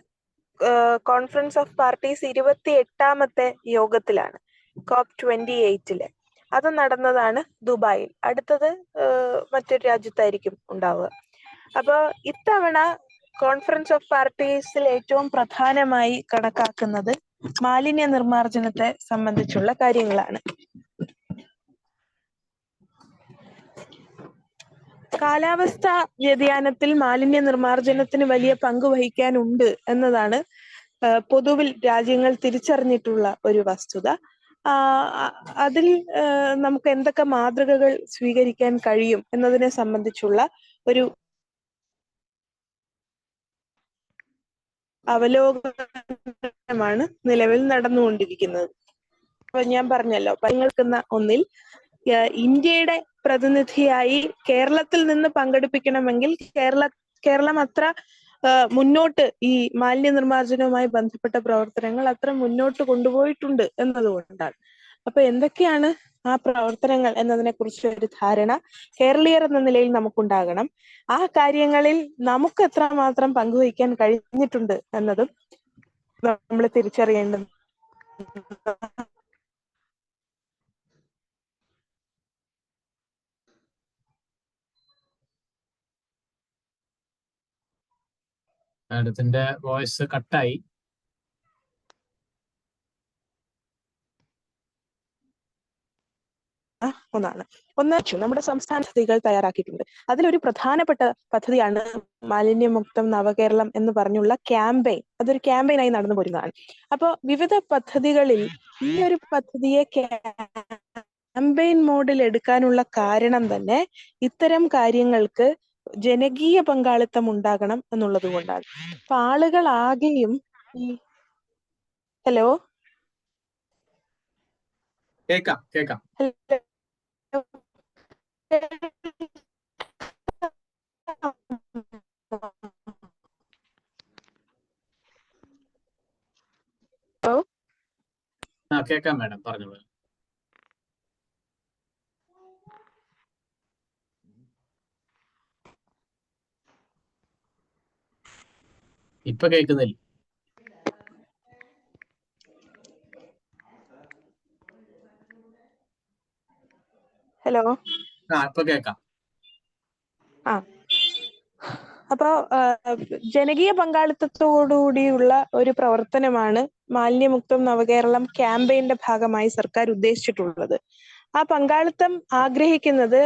കോൺഫറൻസ് ഓഫ് പാർട്ടീസ് 28ാമത്തെ യോഗത്തിലാണ്, COP28. അത് നടന്നതാണ് ദുബായിൽ. അടുത്തത് മറ്റൊരു രാജ്യത്തായിരിക്കും ഉണ്ടാവുക. അപ്പോൾ ഇത്തവണ കോൺഫറൻസ് ഓഫ് പാർട്ടീസിൽ ഏറ്റവും പ്രധാനമായി കണക്കാക്കുന്നത് മാലിന്യ നിർമ്മാർജ്ജനത്തെ സംബന്ധിച്ചുള്ള കാര്യങ്ങളാണ്. കാലാവസ്ഥാ വ്യതിയാനത്തിൽ മാലിന്യ നിർമ്മാർജ്ജനത്തിന് വലിയ പങ്ക് വഹിക്കാനുണ്ട് എന്നതാണ് പൊതുവിൽ രാജ്യങ്ങൾ തിരിച്ചറിഞ്ഞിട്ടുള്ള ഒരു വസ്തുത. അതിൽ നമുക്ക് എന്തൊക്കെ മാതൃകകൾ സ്വീകരിക്കാൻ കഴിയും എന്നതിനെ സംബന്ധിച്ചുള്ള ഒരു അവലോകനമാണ് നിലവിൽ നടന്നുകൊണ്ടിരിക്കുന്നത്. അപ്പൊ ഞാൻ പറഞ്ഞല്ലോ, പങ്കെടുക്കുന്ന ഒന്നിൽ ഇന്ത്യയുടെ പ്രതിനിധിയായി കേരളത്തിൽ നിന്ന് പങ്കെടുപ്പിക്കണമെങ്കിൽ കേരളം അത്ര മുന്നോട്ട് ഈ മാലിന്യ നിർമ്മാർജ്ജനവുമായി ബന്ധപ്പെട്ട പ്രവർത്തനങ്ങൾ അത്ര മുന്നോട്ട് കൊണ്ടുപോയിട്ടുണ്ട് എന്നതുകൊണ്ടാണ്. അപ്പൊ എന്തൊക്കെയാണ് ആ പ്രവർത്തനങ്ങൾ എന്നതിനെ കുറിച്ച് ഒരു ധാരണ കേരളീയർ എന്ന നിലയിൽ നമുക്കുണ്ടാകണം. ആ കാര്യങ്ങളിൽ നമുക്ക് എത്രമാത്രം പങ്കുവയ്ക്കാൻ കഴിഞ്ഞിട്ടുണ്ട് എന്നതും നമ്മൾ തിരിച്ചറിയേണ്ടത്. മാഡത്തിന്റെ വോയിസ് കട്ടായി. ഒന്ന് നമ്മുടെ സംസ്ഥാന പദ്ധതികൾ തയ്യാറാക്കിയിട്ടുണ്ട്. അതിലൊരു പ്രധാനപ്പെട്ട പദ്ധതിയാണ് മാലിന്യമുക്തം നവകേരളം എന്ന് പറഞ്ഞുള്ള ക്യാമ്പയിൻ. അതൊരു ക്യാമ്പയിനായി നടന്നു പോരുന്നതാണ്. അപ്പോൾ വിവിധ പദ്ധതികളിൽ ഈ ഒരു പദ്ധതിയെ ക്യാമ്പയിൻ മോഡിൽ എടുക്കാനുള്ള കാരണം തന്നെ ഇത്തരം കാര്യങ്ങൾക്ക് ജനകീയ പങ്കാളിത്തം ഉണ്ടാകണം എന്നുള്ളത് കൊണ്ടാണ്. അപ്പൊ ആളുകൾ ആകെയും ഹലോ കേൾക്കാം. കേൾക്കാം മാഡം, പറഞ്ഞോളൂ. ഇപ്പൊ കേൾക്കുന്നില്ല. ഹലോ. ഇപ്പൊ കേൾക്കാം. അപ്പോ ജനകീയ പങ്കാളിത്തത്തോടുകൂടിയുള്ള ഒരു പ്രവർത്തനമാണ് മാലിന്യമുക്തം നവകേരളം ക്യാമ്പയിന്റെ ഭാഗമായി സർക്കാർ ഉദ്ദേശിച്ചിട്ടുള്ളത്. ആ പങ്കാളിത്തം ആഗ്രഹിക്കുന്നത്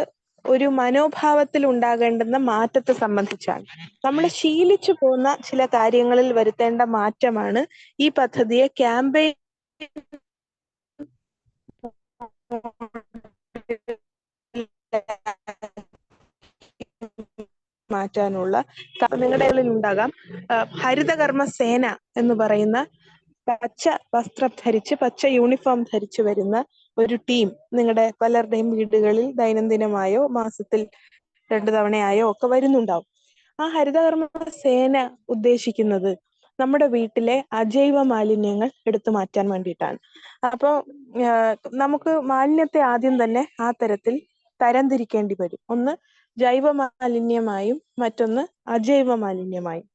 ഒരു മനോഭാവത്തിൽ ഉണ്ടാകേണ്ടുന്ന മാറ്റത്തെ സംബന്ധിച്ചാണ്. നമ്മൾ ശീലിച്ചു പോകുന്ന ചില കാര്യങ്ങളിൽ വരുത്തേണ്ട മാറ്റമാണ് ഈ പദ്ധതിയെ ക്യാമ്പയിൻ മാറ്റാനുള്ള. നിങ്ങളുടെ ഉള്ളിൽ ഉണ്ടാകാം ഹരിതകർമ്മ സേന എന്ന് പറയുന്ന പച്ച വസ്ത്രം ധരിച്ച്, പച്ച യൂണിഫോം ധരിച്ചു വരുന്ന ഒരു ടീം നിങ്ങളുടെ പലരുടെയും വീടുകളിൽ ദൈനംദിനമായോ മാസത്തിൽ 2 തവണയായോ ഒക്കെ വരുന്നുണ്ടാവും. ആ ഹരിതകർമ്മ സേന ഉദ്ദേശിക്കുന്നത് നമ്മുടെ വീട്ടിലെ അജൈവ മാലിന്യങ്ങൾ എടുത്തു മാറ്റാൻ വേണ്ടിയിട്ടാണ്. അപ്പോൾ നമുക്ക് മാലിന്യത്തെ ആദ്യം തന്നെ ആ തരത്തിൽ തരംതിരിക്കേണ്ടി വരും. ഒന്ന് ജൈവ മാലിന്യമായും മറ്റൊന്ന് അജൈവ മാലിന്യമായും.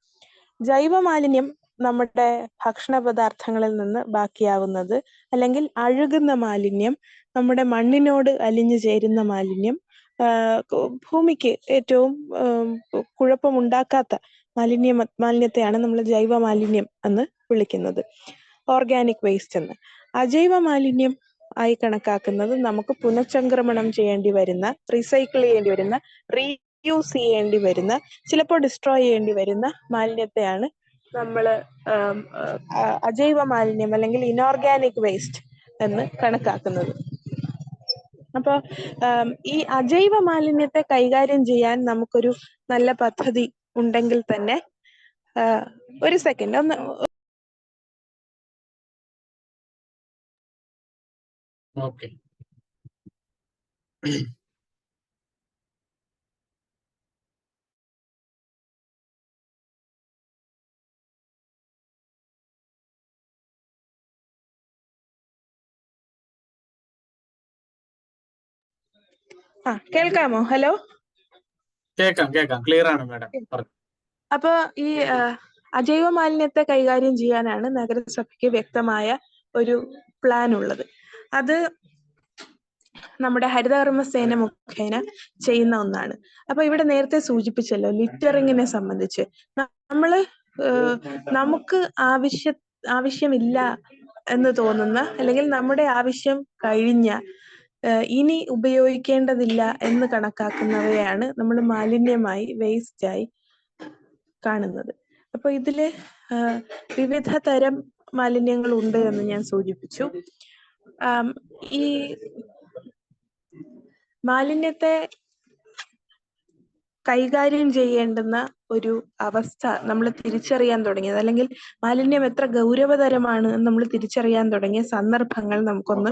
ജൈവ മാലിന്യം നമ്മുടെ ഭക്ഷണ പദാർത്ഥങ്ങളിൽ നിന്ന് ബാക്കിയാവുന്നത്, അല്ലെങ്കിൽ അഴുകുന്ന മാലിന്യം, നമ്മുടെ മണ്ണിനോട് അലിഞ്ഞു ചേരുന്ന മാലിന്യം, ഭൂമിക്ക് ഏറ്റവും കുഴപ്പമുണ്ടാക്കാത്ത മാലിന്യത്തെയാണ് നമ്മൾ ജൈവ മാലിന്യം എന്ന് വിളിക്കുന്നത്, ഓർഗാനിക് വേസ്റ്റ് എന്ന്. അജൈവ മാലിന്യം ആയി കണക്കാക്കുന്നത് നമുക്ക് പുനഃചംക്രമണം ചെയ്യേണ്ടി വരുന്ന, റീസൈക്കിൾ ചെയ്യേണ്ടി വരുന്ന, റീയൂസ് ചെയ്യേണ്ടി വരുന്ന, ചിലപ്പോൾ ഡിസ്ട്രോയ് ചെയ്യേണ്ടി വരുന്ന മാലിന്യത്തെയാണ് നമ്മൾ അജൈവ മാലിന്യം അല്ലെങ്കിൽ ഇനോർഗാനിക് വേസ്റ്റ് എന്ന് കണക്കാക്കുന്നത്. അപ്പൊ ഈ അജൈവ മാലിന്യത്തെ കൈകാര്യം ചെയ്യാൻ നമുക്കൊരു നല്ല പദ്ധതി ഉണ്ടെങ്കിൽ തന്നെ, ഒരു സെക്കൻഡ് ഒന്ന്. ഓക്കെ, കേൾക്കാമോ? ഹലോ, കേൾക്കാം ക്ലിയർ ആണ് മാഡം. അപ്പൊ ഈ അജൈവ മാലിന്യത്തെ കൈകാര്യം ചെയ്യാനാണ് നഗരസഭയ്ക്ക് വ്യക്തമായ ഒരു പ്ലാൻ ഉള്ളത്. അത് നമ്മുടെ ഹരിതകർമ്മ സേന മുഖേന ചെയ്യുന്ന ഒന്നാണ്. അപ്പൊ ഇവിടെ നേരത്തെ സൂചിപ്പിച്ചല്ലോ ലിറ്ററിങ്ങിനെ സംബന്ധിച്ച്. നമുക്ക് ആവശ്യമില്ല എന്ന് തോന്നുന്ന, അല്ലെങ്കിൽ നമ്മുടെ ആവശ്യം കഴിഞ്ഞ, ഇനി ഉപയോഗിക്കേണ്ടതില്ല എന്ന് കണക്കാക്കുന്നവയാണ് നമ്മൾ മാലിന്യമായി, വേസ്റ്റായി കാണുന്നത്. അപ്പൊ ഇതില് വിവിധ തരം മാലിന്യങ്ങൾ ഉണ്ട് എന്ന് ഞാൻ സൂചിപ്പിച്ചു. ഈ മാലിന്യത്തെ കൈകാര്യം ചെയ്യേണ്ടുന്ന ഒരു അവസ്ഥ നമ്മൾ തിരിച്ചറിയാൻ തുടങ്ങിയത്, അല്ലെങ്കിൽ മാലിന്യം എത്ര ഗൗരവതരമാണ് എന്ന് നമ്മൾ തിരിച്ചറിയാൻ തുടങ്ങിയ സന്ദർഭങ്ങൾ നമുക്കൊന്ന്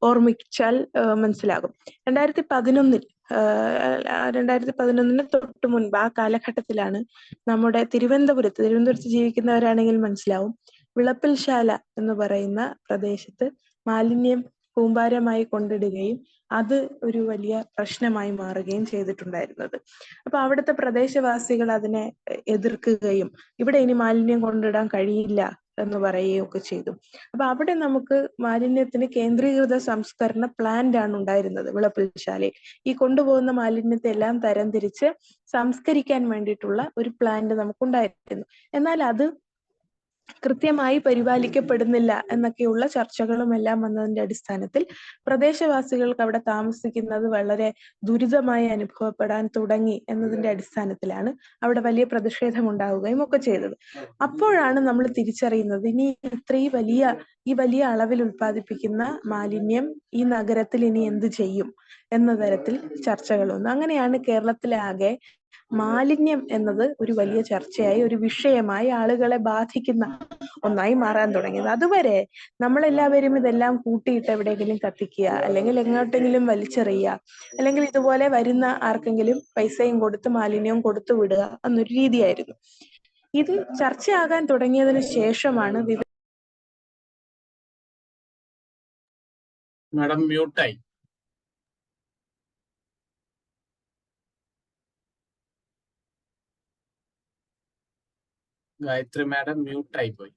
ഓർമ്മിച്ചാൽ മനസ്സിലാകും. 2011 തൊട്ട് മുൻപ്, ആ കാലഘട്ടത്തിലാണ് നമ്മുടെ തിരുവനന്തപുരത്ത് ജീവിക്കുന്നവരാണെങ്കിൽ മനസ്സിലാവും, വിളപ്പിൽശാല എന്ന് പറയുന്ന പ്രദേശത്ത് മാലിന്യം കൂമ്പാരമായി കൊണ്ടിടുകയും അത് ഒരു വലിയ പ്രശ്നമായി മാറുകയും ചെയ്തിട്ടുണ്ടായിരുന്നത്. അപ്പൊ അവിടുത്തെ പ്രദേശവാസികൾ അതിനെ എതിർക്കുകയും ഇവിടെ ഇനി മാലിന്യം കൊണ്ടിടാൻ കഴിയില്ല എന്ന് പറയുകയും ഒക്കെ ചെയ്തു. അപ്പൊ അവിടെ നമുക്ക് മാലിന്യത്തിന് കേന്ദ്രീകൃത സംസ്കരണ പ്ലാന്റ് ആണ് ഉണ്ടായിരുന്നത് വിളപ്പിൽശാലയിൽ. ഈ കൊണ്ടുപോകുന്ന മാലിന്യത്തെ എല്ലാം തരംതിരിച്ച് സംസ്കരിക്കാൻ വേണ്ടിയിട്ടുള്ള ഒരു പ്ലാന്റ് നമുക്കുണ്ടായിരുന്നു. എന്നാൽ അത് കൃത്യമായി പരിപാലിക്കപ്പെടുന്നില്ല എന്നൊക്കെയുള്ള ചർച്ചകളും എല്ലാം വന്നതിന്റെ അടിസ്ഥാനത്തിൽ പ്രദേശവാസികൾക്ക് അവിടെ താമസിക്കുന്നത് വളരെ ദുരിതമായി അനുഭവപ്പെടാൻ തുടങ്ങി എന്നതിന്റെ അടിസ്ഥാനത്തിലാണ് അവിടെ വലിയ പ്രതിഷേധം ഉണ്ടാവുകയും ഒക്കെ ചെയ്തത്. അപ്പോഴാണ് നമ്മൾ തിരിച്ചറിയുന്നത്, ഇനി ഈ വലിയ അളവിൽ ഉൽപ്പാദിപ്പിക്കുന്ന മാലിന്യം ഈ നഗരത്തിൽ ഇനി എന്ത് ചെയ്യും എന്ന തരത്തിൽ ചർച്ചകൾ വന്നു. അങ്ങനെയാണ് കേരളത്തിലാകെ മാലിന്യം എന്നത് ഒരു വലിയ ചർച്ചയായി, ഒരു വിഷയമായി, ആളുകളെ ബാധിക്കുന്ന ഒന്നായി മാറാൻ തുടങ്ങിയത്. അതുവരെ നമ്മളെല്ലാവരും ഇതെല്ലാം കൂട്ടിയിട്ട് എവിടെയെങ്കിലും കത്തിക്കുക, അല്ലെങ്കിൽ എങ്ങോട്ടെങ്കിലും വലിച്ചെറിയുക, അല്ലെങ്കിൽ ഇതുപോലെ വരുന്ന ആർക്കെങ്കിലും പൈസയും കൊടുത്ത് മാലിന്യവും കൊടുത്തു വിടുക എന്നൊരു രീതിയായിരുന്നു. ഇത് ചർച്ചയാകാൻ തുടങ്ങിയതിനു ശേഷമാണ് മാഡം മ്യൂട്ടായി. ഗായത്രി മാഡം മ്യൂട്ടായി പോയി.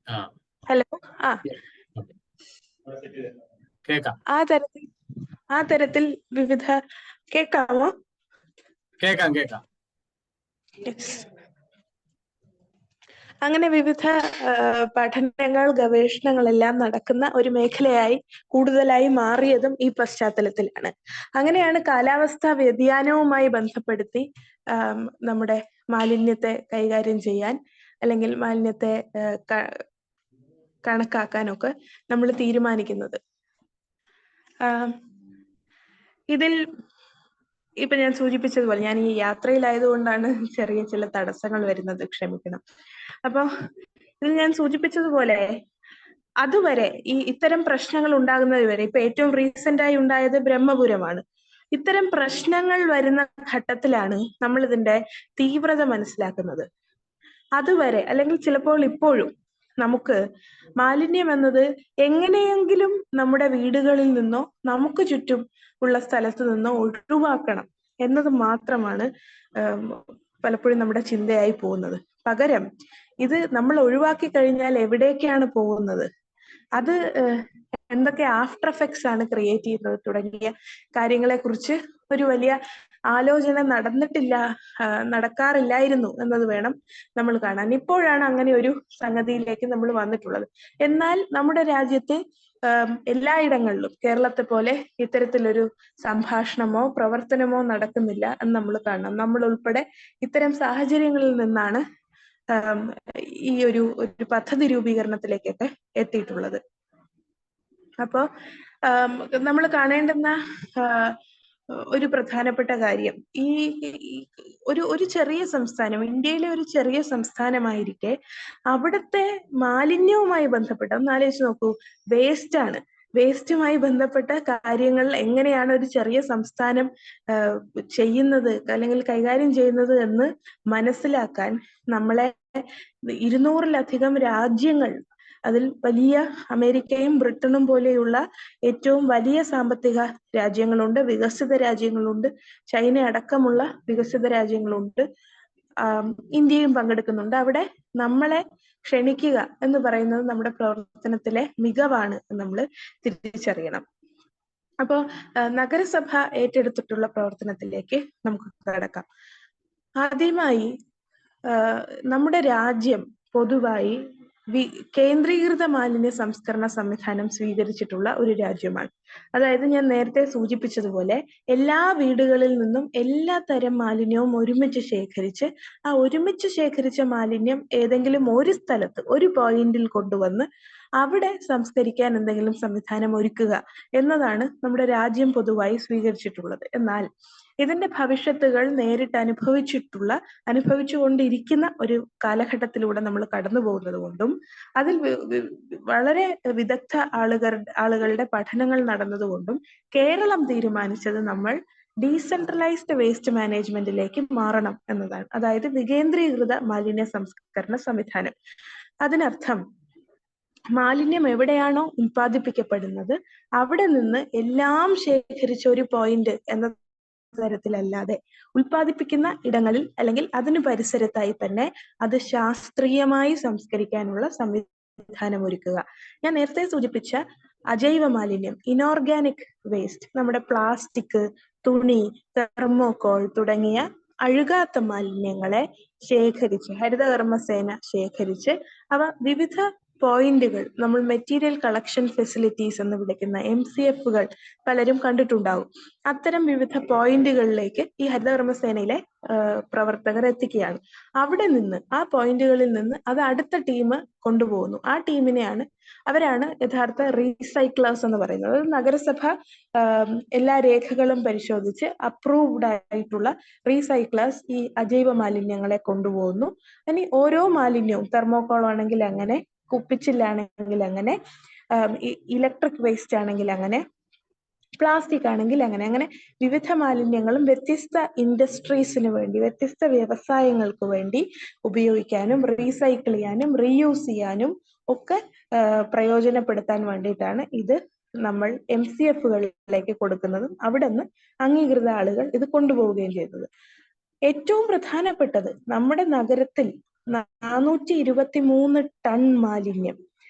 ഹലോ, കേക്കാം. ആ തരത്തിൽ കേൾക്കാമോ? കേക്കാം. അങ്ങനെ വിവിധ പഠനങ്ങൾ, ഗവേഷണങ്ങളെല്ലാം നടക്കുന്ന ഒരു മേഖലയായി കൂടുതലായി മാറിയതും ഈ പശ്ചാത്തലത്തിലാണ്. അങ്ങനെയാണ് കാലാവസ്ഥാ വ്യതിയാനവുമായി ബന്ധപ്പെടുത്തി നമ്മുടെ മാലിന്യത്തെ കൈകാര്യം ചെയ്യാൻ അല്ലെങ്കിൽ മാലിന്യത്തെ കണക്കാക്കാനൊക്കെ നമ്മൾ തീരുമാനിക്കുന്നത്. ഇതിൽ ഇപ്പൊ ഞാൻ സൂചിപ്പിച്ചതുപോലെ, ഞാൻ ഈ യാത്രയിലായതുകൊണ്ടാണ് ചെറിയ ചില തടസ്സങ്ങൾ വരുന്നത്, ക്ഷമിക്കണം. അപ്പൊ ഇതിൽ ഞാൻ സൂചിപ്പിച്ചതുപോലെ അതുവരെ ഇത്തരം പ്രശ്നങ്ങൾ ഉണ്ടാകുന്നത് വരെ, ഇപ്പൊ ഏറ്റവും റീസെന്റ് ആയി ഉണ്ടായത് ബ്രഹ്മപുരമാണ്. ഇത്തരം പ്രശ്നങ്ങൾ വരുന്ന ഘട്ടത്തിലാണ് നമ്മൾ ഇതിന്റെ തീവ്രത മനസ്സിലാക്കുന്നത്. അതുവരെ, അല്ലെങ്കിൽ ചിലപ്പോൾ ഇപ്പോഴും നമുക്ക് മാലിന്യം എന്നത് എങ്ങനെയെങ്കിലും നമ്മുടെ വീടുകളിൽ നിന്നോ നമുക്ക് ചുറ്റും ഉള്ള സ്ഥലത്ത് നിന്നോ ഒഴിവാക്കണം എന്നത് മാത്രമാണ് പലപ്പോഴും നമ്മുടെ ചിന്തയായി പോകുന്നത്. പകരം ഇത് നമ്മൾ ഒഴിവാക്കി കഴിഞ്ഞാൽ എവിടേക്കാണ് പോകുന്നത്, അത് എന്തൊക്കെ ആഫ്റ്റർ എഫക്ട്സ് ആണ് ക്രിയേറ്റ് ചെയ്യുന്നത് തുടങ്ങിയ കാര്യങ്ങളെ കുറിച്ച് ഒരു വലിയ ആലോചന നടക്കാറില്ലായിരുന്നു എന്നത് വേണം നമ്മൾ കാണാൻ. ഇപ്പോഴാണ് അങ്ങനെ ഒരു സംഗതിയിലേക്ക് നമ്മൾ വന്നിട്ടുള്ളത്. എന്നാൽ നമ്മുടെ രാജ്യത്ത് എല്ലായിടങ്ങളിലും കേരളത്തെ പോലെ ഇത്തരത്തിലൊരു സംഭാഷണമോ പ്രവർത്തനമോ നടക്കുന്നില്ല എന്ന് നമ്മൾ കാണണം. നമ്മൾ ഉൾപ്പെടെ ഇത്തരം സാഹചര്യങ്ങളിൽ നിന്നാണ് ഈ ഒരു പദ്ധതി രൂപീകരണത്തിലേക്കൊക്കെ എത്തിയിട്ടുള്ളത്. അപ്പോ നമ്മൾ കാണേണ്ടുന്ന ഒരു പ്രധാനപ്പെട്ട കാര്യം, ഒരു ചെറിയ സംസ്ഥാനം, ഇന്ത്യയിലെ ഒരു ചെറിയ സംസ്ഥാനമായിരിക്കെ അവിടുത്തെ മാലിന്യവുമായി ബന്ധപ്പെട്ട, ഒന്ന് ആലോചിച്ച് നോക്കൂ, വേസ്റ്റുമായി ബന്ധപ്പെട്ട കാര്യങ്ങൾ എങ്ങനെയാണ് ഒരു ചെറിയ സംസ്ഥാനം ചെയ്യുന്നത് അല്ലെങ്കിൽ കൈകാര്യം ചെയ്യുന്നത് എന്ന് മനസ്സിലാക്കാൻ നമ്മളെ 200-ലധികം രാജ്യങ്ങൾ, അതിൽ വലിയ അമേരിക്കയും ബ്രിട്ടനും പോലെയുള്ള ഏറ്റവും വലിയ സാമ്പത്തിക രാജ്യങ്ങളുണ്ട്, വികസിത രാജ്യങ്ങളുണ്ട്, ചൈന അടക്കമുള്ള വികസിത രാജ്യങ്ങളുണ്ട്, ഇന്ത്യയും പങ്കെടുക്കുന്നുണ്ട്. അവിടെ നമ്മളെ ക്ഷണിക്കുക എന്ന് പറയുന്നത് നമ്മുടെ പ്രവർത്തനത്തിലെ മികവാണ് നമ്മൾ തിരിച്ചറിയണം. അപ്പോ നഗരസഭ ഏറ്റെടുത്തിട്ടുള്ള പ്രവർത്തനത്തിലേക്ക് നമുക്ക് കടക്കാം. ആദ്യമായി നമ്മുടെ രാജ്യം പൊതുവായി കേന്ദ്രീകൃത മാലിന്യ സംസ്കരണ സംവിധാനം സ്വീകരിച്ചിട്ടുള്ള ഒരു രാജ്യമാണ്. അതായത് ഞാൻ നേരത്തെ സൂചിപ്പിച്ചതുപോലെ എല്ലാ വീടുകളിൽ നിന്നും എല്ലാ തരം മാലിന്യവും ഒരുമിച്ച് ശേഖരിച്ച് ആ ഒരുമിച്ച് ശേഖരിച്ച മാലിന്യം ഏതെങ്കിലും ഒരു സ്ഥലത്ത് ഒരു പോയിന്റിൽ കൊണ്ടുവന്ന് അവിടെ സംസ്കരിക്കാൻ എന്തെങ്കിലും സംവിധാനം ഒരുക്കുക എന്നതാണ് നമ്മുടെ രാജ്യം പൊതുവായി സ്വീകരിച്ചിട്ടുള്ളത്. എന്നാൽ ഇതിന്റെ ഭവിഷ്യത്തുകൾ നേരിട്ട് അനുഭവിച്ചുകൊണ്ടിരിക്കുന്ന ഒരു കാലഘട്ടത്തിലൂടെ നമ്മൾ കടന്നു പോകുന്നത് കൊണ്ടും അതിൽ വളരെ വിദഗ്ധ ആളുകളുടെ പഠനങ്ങൾ നടന്നതുകൊണ്ടും കേരളം തീരുമാനിച്ചത് നമ്മൾ ഡീസെൻട്രലൈസ്ഡ് വേസ്റ്റ് മാനേജ്മെന്റിലേക്ക് മാറണം എന്നതാണ്. അതായത് വികേന്ദ്രീകൃത മാലിന്യ സംസ്കരണ സംവിധാനം. അതിനർത്ഥം മാലിന്യം എവിടെയാണോ ഉൽപ്പാദിപ്പിക്കപ്പെടുന്നത് അവിടെ നിന്ന് എല്ലാം ശേഖരിച്ച ഒരു പോയിന്റ് എന്ന തരത്തിലല്ലാതെ ഉൽപ്പാദിപ്പിക്കുന്ന ഇടങ്ങളിൽ അല്ലെങ്കിൽ അതിന് പരിസരത്തായി തന്നെ അത് ശാസ്ത്രീയമായി സംസ്കരിക്കാനുള്ള സംവിധാനം ഒരുക്കുക. ഞാൻ നേരത്തെ സൂചിപ്പിച്ച അജൈവ മാലിന്യം, ഇനോർഗാനിക് വേസ്റ്റ്, നമ്മുടെ പ്ലാസ്റ്റിക്, തുണി, തെർമോകോൾ തുടങ്ങിയ അഴുകാത്ത മാലിന്യങ്ങളെ ശേഖരിച്ച് ഹരിതകർമ്മസേന ശേഖരിച്ച് അവ വിവിധ പോയിന്റുകൾ, നമ്മൾ മെറ്റീരിയൽ കളക്ഷൻ ഫെസിലിറ്റീസ് എന്ന് വിളിക്കുന്ന MCFകൾ പലരും കണ്ടിട്ടുണ്ടാവും. അത്തരം വിവിധ പോയിന്റുകളിലേക്ക് ഈ ഹരിതകർമ്മസേനയിലെ പ്രവർത്തകർ എത്തിക്കുകയാണ്. അവിടെ നിന്ന് ആ പോയിന്റുകളിൽ നിന്ന് അത് അടുത്ത ടീം കൊണ്ടുപോകുന്നു. ആ ടീമിനെയാണ് അവരാണ് യഥാർത്ഥ റീസൈക്ലേഴ്സ് എന്ന് പറയുന്നത്. നഗരസഭ എല്ലാ രേഖകളും പരിശോധിച്ച് അപ്രൂവ്ഡ് ആയിട്ടുള്ള റീസൈക്ലേഴ്സ് ഈ അജൈവ മാലിന്യങ്ങളെ കൊണ്ടുപോകുന്നു. ഇനി ഓരോ മാലിന്യവും, തെർമോകോൾ ആണെങ്കിൽ അങ്ങനെ, കുപ്പിച്ചില്ലാണെങ്കിൽ അങ്ങനെ, ഇലക്ട്രിക് വേസ്റ്റ് ആണെങ്കിൽ അങ്ങനെ, പ്ലാസ്റ്റിക് ആണെങ്കിൽ അങ്ങനെ വിവിധ മാലിന്യങ്ങളും വ്യത്യസ്ത ഇൻഡസ്ട്രീസിന് വേണ്ടി, വ്യത്യസ്ത വ്യവസായങ്ങൾക്ക് വേണ്ടി ഉപയോഗിക്കാനും റീസൈക്കിൾ ചെയ്യാനും റീയൂസ് ചെയ്യാനും ഒക്കെ പ്രയോജനപ്പെടുത്താൻ വേണ്ടിയിട്ടാണ് ഇത് നമ്മൾ MCFകളിലേക്ക് കൊടുക്കുന്നതും അവിടെ നിന്ന് അംഗീകൃത ആളുകൾ ഇത് കൊണ്ടുപോവുകയും ചെയ്തത്. ഏറ്റവും പ്രധാനപ്പെട്ടത്, നമ്മുടെ നഗരത്തിൽ 423 ടൺ മാലിന്യം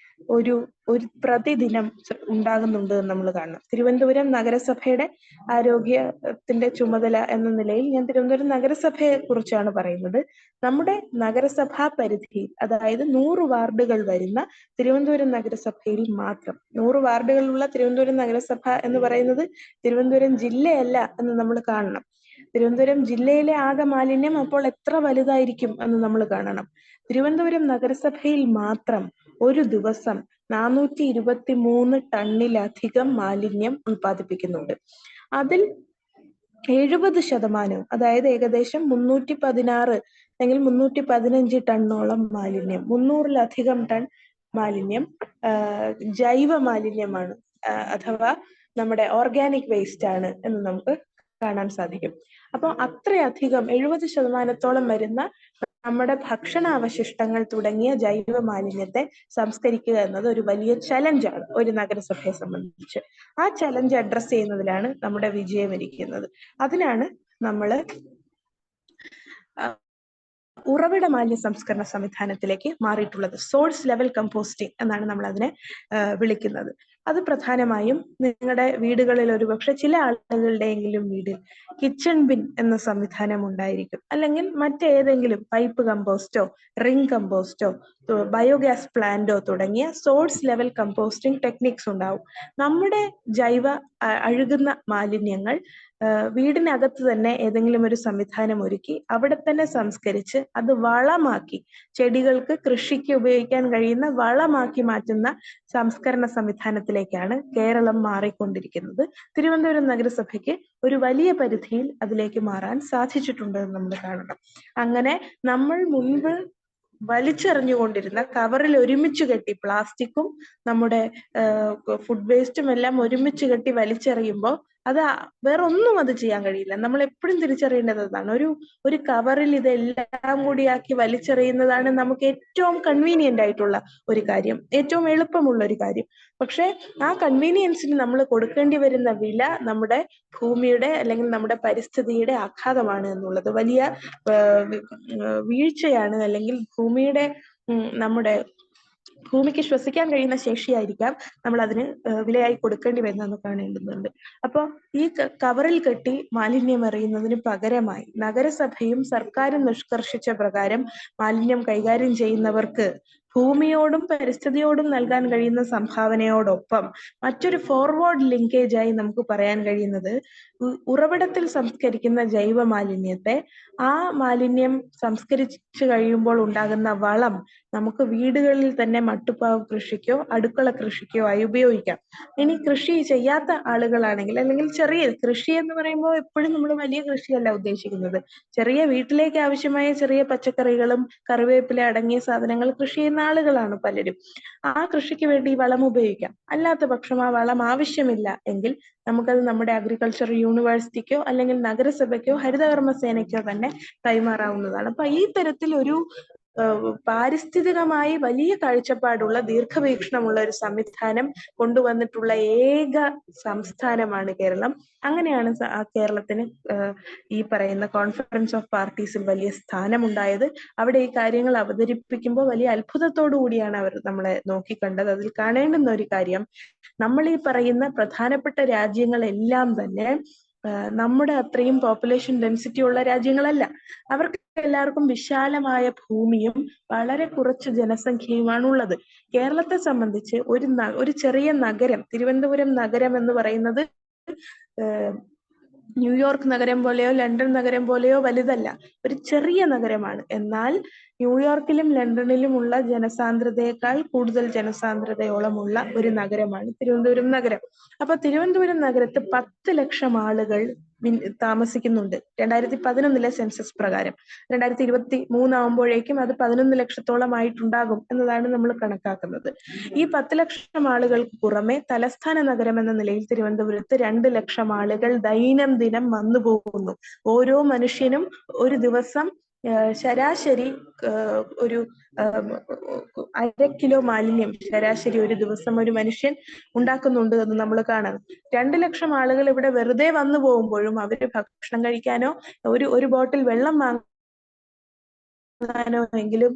ഒരു പ്രതിദിനം ഉണ്ടാകുന്നുണ്ട് എന്ന് നമ്മൾ കാണണം. തിരുവനന്തപുരം നഗരസഭയുടെ ആരോഗ്യത്തിന്റെ ചുമതല എന്ന നിലയിൽ ഞാൻ തിരുവനന്തപുരം നഗരസഭയെ കുറിച്ചാണ് പറയുന്നത്. നമ്മുടെ നഗരസഭാ പരിധി, അതായത് 100 വാർഡുകൾ വരുന്ന തിരുവനന്തപുരം നഗരസഭയിൽ മാത്രം, 100 വാർഡുകളുള്ള തിരുവനന്തപുരം നഗരസഭ എന്ന് പറയുന്നത് തിരുവനന്തപുരം ജില്ലയല്ല എന്ന് നമ്മൾ കാണണം. തിരുവനന്തപുരം ജില്ലയിലെ ആകെ മാലിന്യം അപ്പോൾ എത്ര വലുതായിരിക്കും എന്ന് നമ്മൾ കാണണം. തിരുവനന്തപുരം നഗരസഭയിൽ മാത്രം ഒരു ദിവസം 423 ടണ്ണിലധികം മാലിന്യം ഉൽപ്പാദിപ്പിക്കുന്നുണ്ട്. അതിൽ 70%, അതായത് ഏകദേശം 316 അല്ലെങ്കിൽ 315 ടണ്ണോളം മാലിന്യം, 300-ലധികം ടൺ മാലിന്യം ജൈവ മാലിന്യമാണ്, അഥവാ നമ്മുടെ ഓർഗാനിക് വേസ്റ്റ് ആണ് എന്ന് നമുക്ക് കാണാൻ സാധിക്കും. അപ്പോൾ അത്രയധികം 70%-ഓളം വരുന്ന നമ്മുടെ ഭക്ഷണാവശിഷ്ടങ്ങൾ തുടങ്ങിയ ജൈവ മാലിന്യത്തെ സംസ്കരിക്കുക എന്നത് ഒരു വലിയ ചലഞ്ചാണ് ഒരു നഗരസഭയെ സംബന്ധിച്ച്. ആ ചലഞ്ച് അഡ്രസ് ചെയ്യുന്നതിലാണ് നമ്മുടെ വിജയം ഇരിക്കുന്നത്. അതിനാണ് നമ്മൾ ഉറവിട മാലിന്യ സംസ്കരണ സംവിധാനത്തിലേക്ക് മാറിയിട്ടുള്ളത്. സോഴ്സ് ലെവൽ കമ്പോസ്റ്റിംഗ് എന്നാണ് നമ്മൾ അതിനെ വിളിക്കുന്നത്. അത് പ്രധാനമായും നിങ്ങളുടെ വീടുകളിൽ ഒരുപക്ഷെ ചില ആളുകളുടെയെങ്കിലും വീട്ടിൽ കിച്ചൺ ബിൻ എന്ന സംവിധാനം ഉണ്ടായിരിക്കും, അല്ലെങ്കിൽ മറ്റേതെങ്കിലും പൈപ്പ് കമ്പോസ്റ്റോ റിംഗ് കമ്പോസ്റ്റോ ബയോഗ്യാസ് പ്ലാന്റോ തുടങ്ങിയ സോഴ്സ് ലെവൽ കമ്പോസ്റ്റിംഗ് ടെക്നിക്സ് ഉണ്ടാവും. നമ്മുടെ ജൈവ അഴുകുന്ന മാലിന്യങ്ങൾ വീടിനകത്ത് തന്നെ ഏതെങ്കിലും ഒരു സംവിധാനം ഒരുക്കി അവിടെ തന്നെ സംസ്കരിച്ച് അത് വളമാക്കി, ചെടികൾക്ക് കൃഷിക്ക് ഉപയോഗിക്കാൻ കഴിയുന്ന വളമാക്കി മാറ്റുന്ന സംസ്കരണ സംവിധാനത്തിലേക്കാണ് കേരളം മാറിക്കൊണ്ടിരിക്കുന്നത്. തിരുവനന്തപുരം നഗരസഭയ്ക്ക് ഒരു വലിയ പരിധിയിൽ അതിലേക്ക് മാറാൻ സാധിച്ചിട്ടുണ്ട് എന്ന് നമ്മൾ കാണണം. അങ്ങനെ നമ്മൾ മുൻപ് വലിച്ചെറിഞ്ഞുകൊണ്ടിരുന്ന കവറിൽ ഒരുമിച്ച് കെട്ടി പ്ലാസ്റ്റിക്കും നമ്മുടെ ഫുഡ് വേസ്റ്റും എല്ലാം ഒരുമിച്ച് കെട്ടി വലിച്ചെറിയുമ്പോൾ അത് വേറെ ഒന്നും അത് ചെയ്യാൻ കഴിയില്ല. നമ്മൾ എപ്പോഴും തിരിച്ചറിയേണ്ടതാണ്, ഒരു കവറിൽ ഇതെല്ലാം കൂടിയാക്കി വലിച്ചെറിയുന്നതാണ് നമുക്ക് ഏറ്റവും കൺവീനിയന്റ് ആയിട്ടുള്ള ഒരു കാര്യം, ഏറ്റവും എളുപ്പമുള്ള ഒരു കാര്യം. പക്ഷെ ആ കൺവീനിയൻസിന് നമ്മൾ കൊടുക്കേണ്ടി വരുന്ന വില നമ്മുടെ ഭൂമിയുടെ അല്ലെങ്കിൽ നമ്മുടെ പരിസ്ഥിതിയുടെ ആഘാതമാണ് എന്നുള്ളത് വലിയ വീഴ്ചയാണ്. അല്ലെങ്കിൽ നമ്മുടെ ഭൂമിക്ക് ശ്വസിക്കാൻ കഴിയുന്ന ശേഷിയായിരിക്കാം നമ്മൾ അതിന് വിലയായി കൊടുക്കേണ്ടി വരുന്നതെന്ന് കാണേണ്ടതുണ്ട്. അപ്പോൾ ഈ കവറിൽ കെട്ടി മാലിന്യം എറിയുന്നതിന് പകരമായി നഗരസഭയും സർക്കാരും നിഷ്കർഷിച്ച പ്രകാരം മാലിന്യം കൈകാര്യം ചെയ്യുന്നവർക്ക് ഭൂമിയോടും പരിസ്ഥിതിയോടും നൽകാൻ കഴിയുന്ന സംഭാവനയോടൊപ്പം മറ്റൊരു ഫോർവേഡ് ലിങ്കേജ് ആയി നമുക്ക് പറയാൻ കഴിയുന്നത്, ഉറവിടത്തിൽ സംസ്കരിക്കുന്ന ജൈവ മാലിന്യത്തെ, ആ മാലിന്യം സംസ്കരിച്ചു കഴിയുമ്പോൾ ഉണ്ടാകുന്ന വളം നമുക്ക് വീടുകളിൽ തന്നെ മട്ടുപ്പാവ് കൃഷിക്കോ അടുക്കള കൃഷിക്കോ ആയി ഉപയോഗിക്കാം. ഇനി കൃഷി ചെയ്യാത്ത ആളുകളാണെങ്കിൽ, അല്ലെങ്കിൽ ചെറിയ കൃഷി എന്ന് പറയുമ്പോൾ എപ്പോഴും നമ്മൾ വലിയ കൃഷിയല്ല ഉദ്ദേശിക്കുന്നത്, ചെറിയ വീട്ടിലേക്ക് ആവശ്യമായ ചെറിയ പച്ചക്കറികളും കറിവേപ്പില അടങ്ങിയ സാധനങ്ങൾ കൃഷി ചെയ്യുന്ന ആളുകളാണ് പലരും. ആ കൃഷിക്ക് വേണ്ടി വളം ഉപയോഗിക്കാം. അല്ലാത്ത പക്ഷം ആ വളം ആവശ്യമില്ല എങ്കിൽ നമുക്കത് നമ്മുടെ അഗ്രികൾച്ചർ യൂണിവേഴ്സിറ്റിക്കോ അല്ലെങ്കിൽ നഗരസഭയ്ക്കോ ഹരിതകർമ്മസേനയ്ക്കോ തന്നെ കൈമാറാവുന്നതാണ്. അപ്പൊ ഈ തരത്തിൽ ഒരു പാരിസ്ഥിതികമായി വലിയ കാഴ്ചപ്പാടുള്ള ദീർഘവീക്ഷണമുള്ള ഒരു സംവിധാനം കൊണ്ടുവന്നിട്ടുള്ള ഏക സംസ്ഥാനമാണ് കേരളം. അങ്ങനെയാണ് കേരളത്തിന് ഈ പറയുന്ന കോൺഫറൻസ് ഓഫ് പാർട്ടീസിൽ വലിയ സ്ഥാനമുണ്ടായത്. അവിടെ ഈ കാര്യങ്ങൾ അവതരിപ്പിക്കുമ്പോൾ വലിയ അത്ഭുതത്തോടു കൂടിയാണ് അവർ നമ്മളെ നോക്കിക്കണ്ടത്. അതിൽ കാണേണ്ടുന്ന ഒരു കാര്യം, നമ്മൾ ഈ പറയുന്ന പ്രധാനപ്പെട്ട രാജ്യങ്ങളെല്ലാം തന്നെ നമ്മുടെ അത്രയും പോപ്പുലേഷൻ ഡെൻസിറ്റി ഉള്ള രാജ്യങ്ങളല്ല. അവർക്ക് എല്ലാവർക്കും വിശാലമായ ഭൂമിയും വളരെ കുറച്ച് ജനസംഖ്യയുമാണ് ഉള്ളത്. കേരളത്തെ സംബന്ധിച്ച് ഒരു ചെറിയ നഗരം, തിരുവനന്തപുരം നഗരം എന്ന് പറയുന്നത് ന്യൂയോർക്ക് നഗരം പോലെയോ ലണ്ടൻ നഗരം പോലെയോ വലുതല്ല, ഒരു ചെറിയ നഗരമാണ്. എന്നാൽ ന്യൂയോർക്കിലും ലണ്ടനിലും ഉള്ള ജനസാന്ദ്രതയേക്കാൾ കൂടുതൽ ജനസാന്ദ്രതയോളമുള്ള ഒരു നഗരമാണ് തിരുവനന്തപുരം നഗരം. അപ്പൊ തിരുവനന്തപുരം നഗരത്ത് 10 ലക്ഷം ആളുകൾ താമസിക്കുന്നുണ്ട് 2011 സെൻസസ് പ്രകാരം. 2023 ആകുമ്പോഴേക്കും അത് 11 ലക്ഷത്തോളം ആയിട്ടുണ്ടാകും എന്നതാണ് നമ്മൾ കണക്കാക്കുന്നത്. ഈ 10 ലക്ഷം ആളുകൾക്ക് പുറമെ തലസ്ഥാന നഗരം എന്ന നിലയിൽ തിരുവനന്തപുരത്ത് 2 ലക്ഷം ആളുകൾ ദൈനംദിനം വന്നു പോകുന്നു. ഓരോ മനുഷ്യനും ഒരു ദിവസം ശരാശരി ഒരു 1/2 കിലോ മാലിന്യം ശരാശരി ഒരു ദിവസം ഒരു മനുഷ്യൻ ഉണ്ടാക്കുന്നുണ്ട് എന്ന് നമ്മൾ കാണാം. 2 ലക്ഷം ആളുകൾ ഇവിടെ വെറുതെ വന്നു പോകുമ്പോഴും അവര് ഭക്ഷണം കഴിക്കാനോ ഒരു ബോട്ടിൽ വെള്ളം വാങ്ങാനോ എങ്കിലും